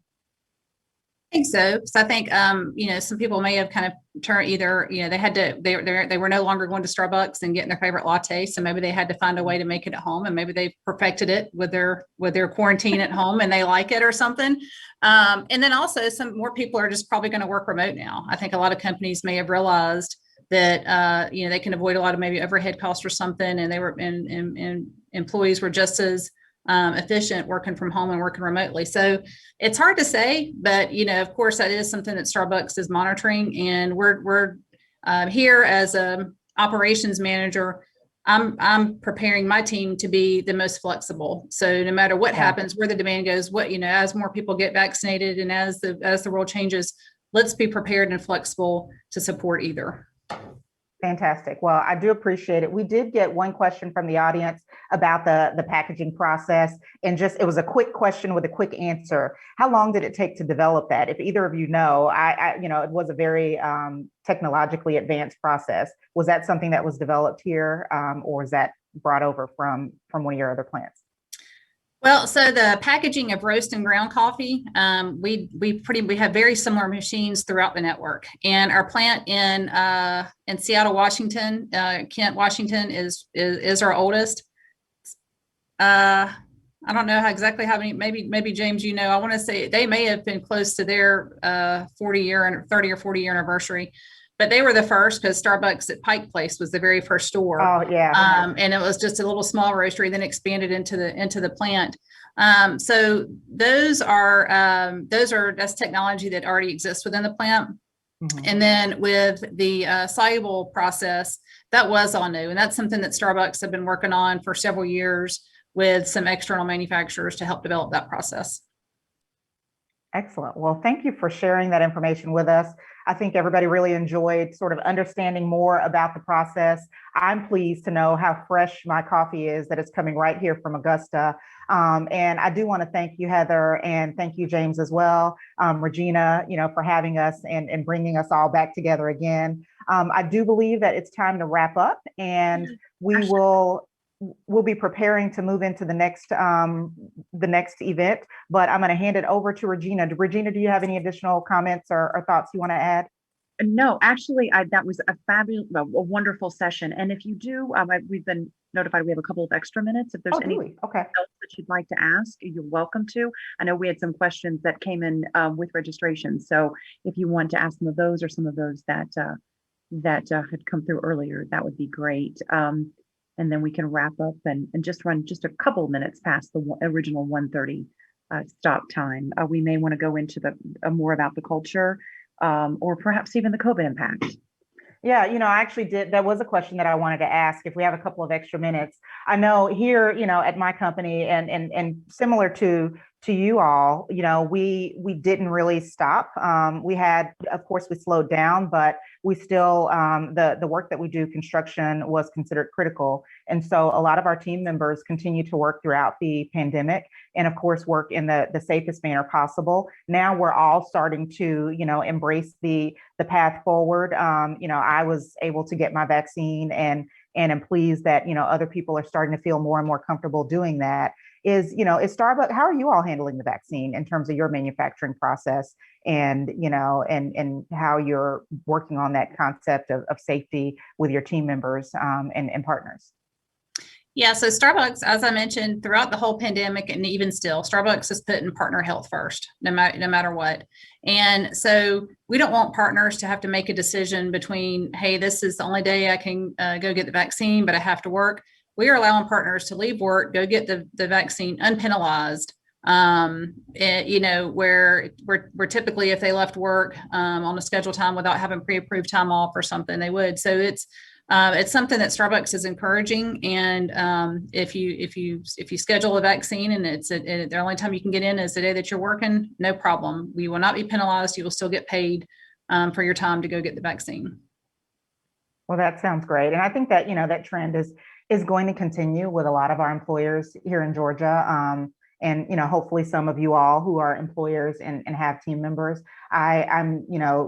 S15: I think so. So I think, some people may have kind of turned either, they were no longer going to Starbucks and getting their favorite latte. So maybe they had to find a way to make it at home, and maybe they perfected it with their quarantine at home and they like it or something. And then also some more people are just probably going to work remote now. I think a lot of companies may have realized that, they can avoid a lot of maybe overhead costs or something. And they were, and employees were just as efficient working from home and working remotely. So it's hard to say, but of course that is something that Starbucks is monitoring, and we're here as a operations manager. I'm preparing my team to be the most flexible. So no matter what happens, where the demand goes, as more people get vaccinated and as the world changes, let's be prepared and flexible to support either.
S14: Fantastic. Well, I do appreciate it. We did get one question from the audience about the packaging process, and it was a quick question with a quick answer. How long did it take to develop that? If either of you know, it was a very technologically advanced process. Was that something that was developed here, or was that brought over from one of your other plants?
S15: Well, so the packaging of roast and ground coffee, we have very similar machines throughout the network. And our plant in Seattle, Washington, Kent, Washington is our oldest. I don't know exactly how many. Maybe James, I want to say they may have been close to their 30 or 40 year anniversary. But they were the first, because Starbucks at Pike Place was the very first store.
S14: Oh yeah.
S15: And it was just a little small roastery, then expanded into the plant. So that's technology that already exists within the plant. Mm-hmm. And then with the soluble process, that was all new, and that's something that Starbucks have been working on for several years with some external manufacturers to help develop that process.
S14: Excellent. Well, thank you for sharing that information with us. I think everybody really enjoyed sort of understanding more about the process. I'm pleased to know how fresh my coffee is, that it's coming right here from Augusta. And I do want to thank you, Heather, and thank you, James, as well. Regina, for having us and bringing us all back together again. I do believe that it's time to wrap up, and we'll be preparing to move into the next event, but I'm going to hand it over to Regina. Regina, do you have any additional comments or thoughts you want to add?
S3: No, actually, that was a fabulous, a wonderful session. And if you do, we've been notified we have a couple of extra minutes. If there's anything else that you'd like to ask, you're welcome to. I know we had some questions that came in with registration. So if you want to ask some of those or some of those that had come through earlier, that would be great. And then we can wrap up and just run just a couple of minutes past the original 1:30 stop time. We may want to go into the more about the culture or perhaps even the COVID impact.
S14: Yeah, I actually did. That was a question that I wanted to ask if we have a couple of extra minutes. I know here, at my company and similar to you all, we didn't really stop. We had, of course, we slowed down, but we still, the work that we do, construction, was considered critical. And so a lot of our team members continue to work throughout the pandemic and, of course, work in the safest manner possible. Now we're all starting to, embrace the path forward. I was able to get my vaccine and am pleased that, other people are starting to feel more and more comfortable doing that. Is Starbucks, how are you all handling the vaccine in terms of your manufacturing process and, and how you're working on that concept of safety with your team members and partners?
S15: Yeah, so Starbucks, as I mentioned, throughout the whole pandemic and even still, Starbucks is putting partner health first, no matter what. And so we don't want partners to have to make a decision between, hey, this is the only day I can go get the vaccine, but I have to work. We are allowing partners to leave work, go get the vaccine unpenalized. Where typically if they left work on a scheduled time without having pre-approved time off or something, they would. So it's something that Starbucks is encouraging. And if you schedule a vaccine and the only time you can get in is the day that you're working, no problem. We will not be penalized. You will still get paid for your time to go get the vaccine.
S14: Well, that sounds great. And I think that, that trend is going to continue with a lot of our employers here in Georgia. And, hopefully some of you all who are employers and have team members, I'm,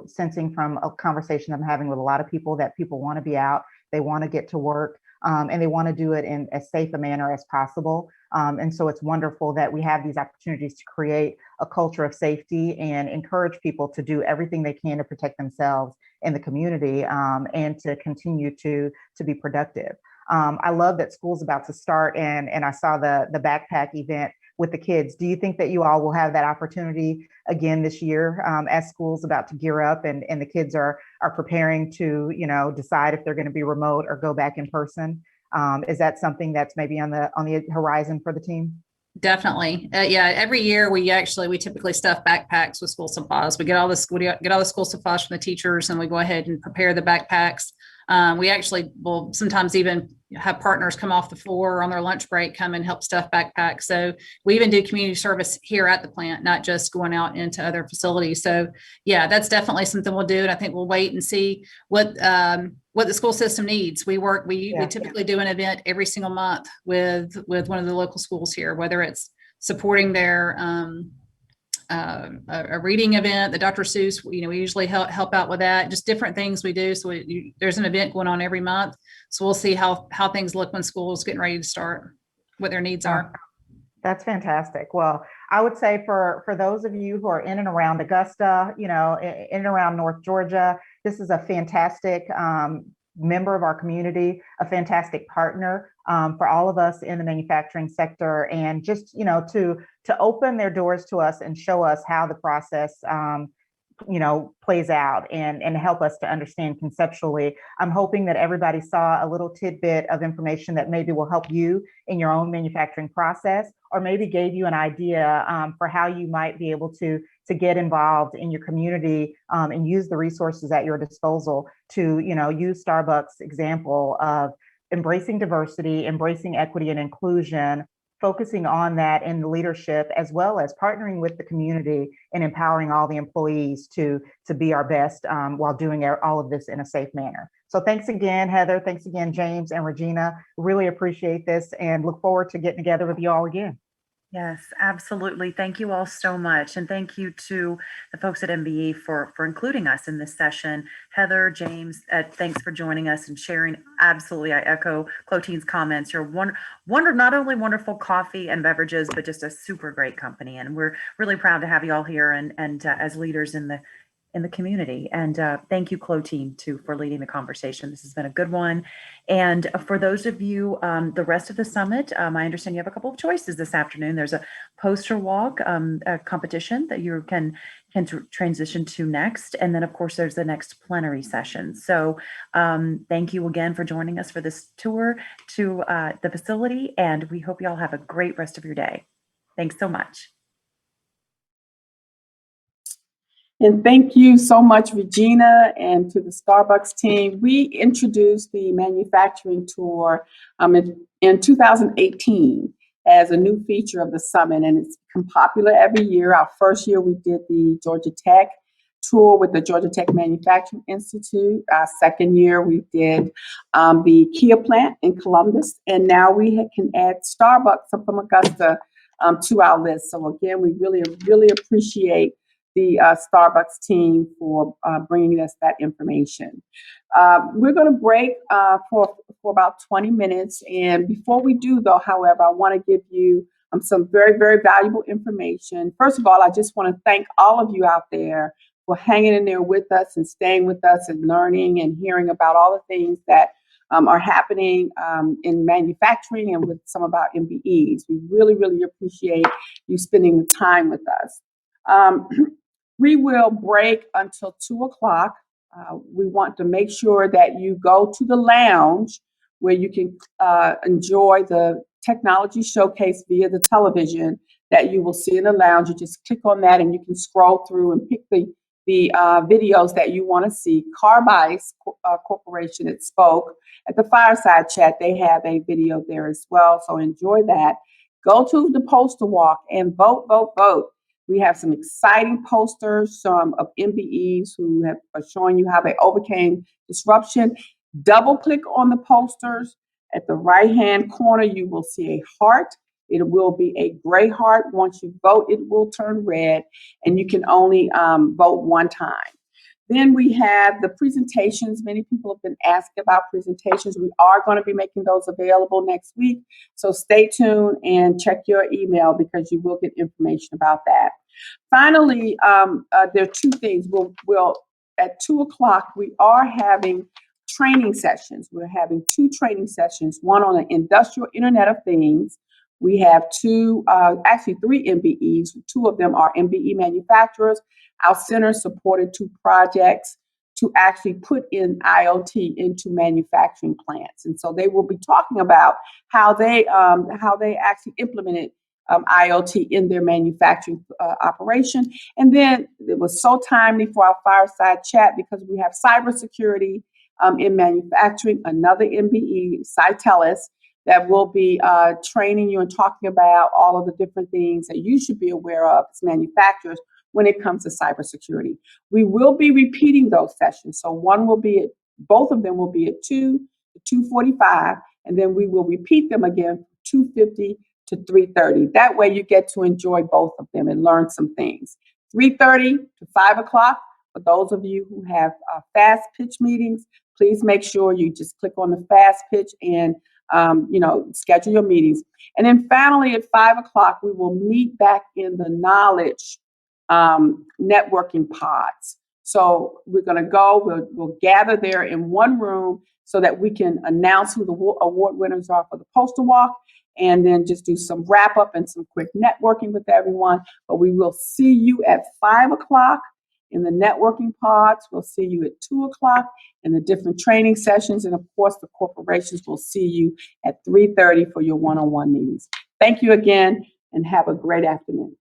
S14: sensing from a conversation I'm having with a lot of people that people want to be out, they want to get to work, and they want to do it in as safe a manner as possible. And so it's wonderful that we have these opportunities to create a culture of safety and encourage people to do everything they can to protect themselves in the community and to continue to be productive. I love that school's about to start, and I saw the backpack event with the kids. Do you think that you all will have that opportunity again this year as school's about to gear up and the kids are preparing to, decide if they're going to be remote or go back in person? Is that something that's maybe on the horizon for the team?
S15: Definitely. Yeah. Every year we typically stuff backpacks with school supplies. We get all the school supplies from the teachers and we go ahead and prepare the backpacks. We actually will sometimes even have partners come off the floor on their lunch break, come and help stuff backpacks. So we even do community service here at the plant, not just going out into other facilities. So yeah, that's definitely something we'll do. And I think we'll wait and see what the school system needs. We typically do an event every single month with one of the local schools here, whether it's supporting their a reading event, the Dr. Seuss, we usually help out with that, just different things we do. So there's an event going on every month. So we'll see how things look when school is getting ready to start, what their needs are.
S14: That's fantastic. Well, I would say for those of you who are in and around Augusta, in and around North Georgia, this is a fantastic member of our community, a fantastic partner for all of us in the manufacturing sector, and just to open their doors to us and show us how the process plays out and help us to understand conceptually. I'm hoping that everybody saw a little tidbit of information that maybe will help you in your own manufacturing process, or maybe gave you an idea for how you might be able to get involved in your community and use the resources at your disposal to, use Starbucks' example of embracing diversity, embracing equity and inclusion, focusing on that in the leadership, as well as partnering with the community and empowering all the employees to be our best while doing all of this in a safe manner. So thanks again, Heather. Thanks again, James and Regina. Really appreciate this and look forward to getting together with you all again.
S3: Yes, absolutely. Thank you all so much. And thank you to the folks at MBE for including us in this session. Heather, James, thanks for joining us and sharing. Absolutely. I echo Clotine's comments. You're not only wonderful coffee and beverages, but just a super great company. And we're really proud to have you all here and as leaders in the community. And thank you, Clotine, too, for leading the conversation. This has been a good one. And for those of you, the rest of the summit, I understand you have a couple of choices this afternoon. There's a poster walk a competition that you can transition to next. And then, of course, there's the next plenary session. So thank you again for joining us for this tour to the facility. And we hope you all have a great rest of your day. Thanks so much.
S4: And thank you so much, Regina, and to the Starbucks team. We introduced the manufacturing tour in 2018 as a new feature of the summit, and it's become popular every year. Our first year, we did the Georgia Tech tour with the Georgia Tech Manufacturing Institute. Our second year, we did the Kia plant in Columbus, and now we can add Starbucks from Augusta to our list. So again, we really appreciate the Starbucks team for bringing us that information. We're going to break for about 20 minutes. And before we do, though, however, I want to give you some very, very valuable information. First of all, I just want to thank all of you out there for hanging in there with us and staying with us and learning and hearing about all the things that are happening in manufacturing and with some of our MBEs. We really, really appreciate you spending the time with us. We will break until 2 o'clock. We want to make sure that you go to the lounge where you can enjoy the technology showcase via the television that you will see in the lounge. You just click on that and you can scroll through and pick the videos that you want to see. Carbice Corporation, it spoke at the fireside chat. They have a video there as well, so enjoy that. Go to the poster walk and vote, vote, vote. We have some exciting posters, some of MBEs who are showing you how they overcame disruption. Double click on the posters. At the right-hand corner, you will see a heart. It will be a gray heart. Once you vote, it will turn red, and you can only vote one time. Then we have the presentations. Many people have been asking about presentations. We are going to be making those available next week. So stay tuned and check your email because you will get information about that. Finally, there are two things. We'll at 2 o'clock, we are having training sessions. We're having 2 training sessions, one on the industrial Internet of Things. We have 3 MBEs. 2 of them are MBE manufacturers. Our center supported 2 projects to actually put in IoT into manufacturing plants. And so they will be talking about how they actually implemented IoT in their manufacturing operation. And then it was so timely for our fireside chat because we have cybersecurity in manufacturing, another MBE, Cytelis, that will be training you and talking about all of the different things that you should be aware of as manufacturers when it comes to cybersecurity. We will be repeating those sessions. So both of them will be at 2 to 2:45, and then we will repeat them again 2:50 to 3:30. That way you get to enjoy both of them and learn some things. 3:30 to 5 o'clock, for those of you who have fast pitch meetings, please make sure you just click on the fast pitch and schedule your meetings. And then finally at 5 o'clock, we will meet back in the knowledge networking pods. So we're going to go, we'll gather there in one room so that we can announce who the award winners are for the poster walk, and then just do some wrap up and some quick networking with everyone. But we will see you at 5 o'clock in the networking pods. We'll see you at 2 o'clock in the different training sessions. And of course, the corporations will see you at 3:30 for your one-on-one meetings. Thank you again and have a great afternoon.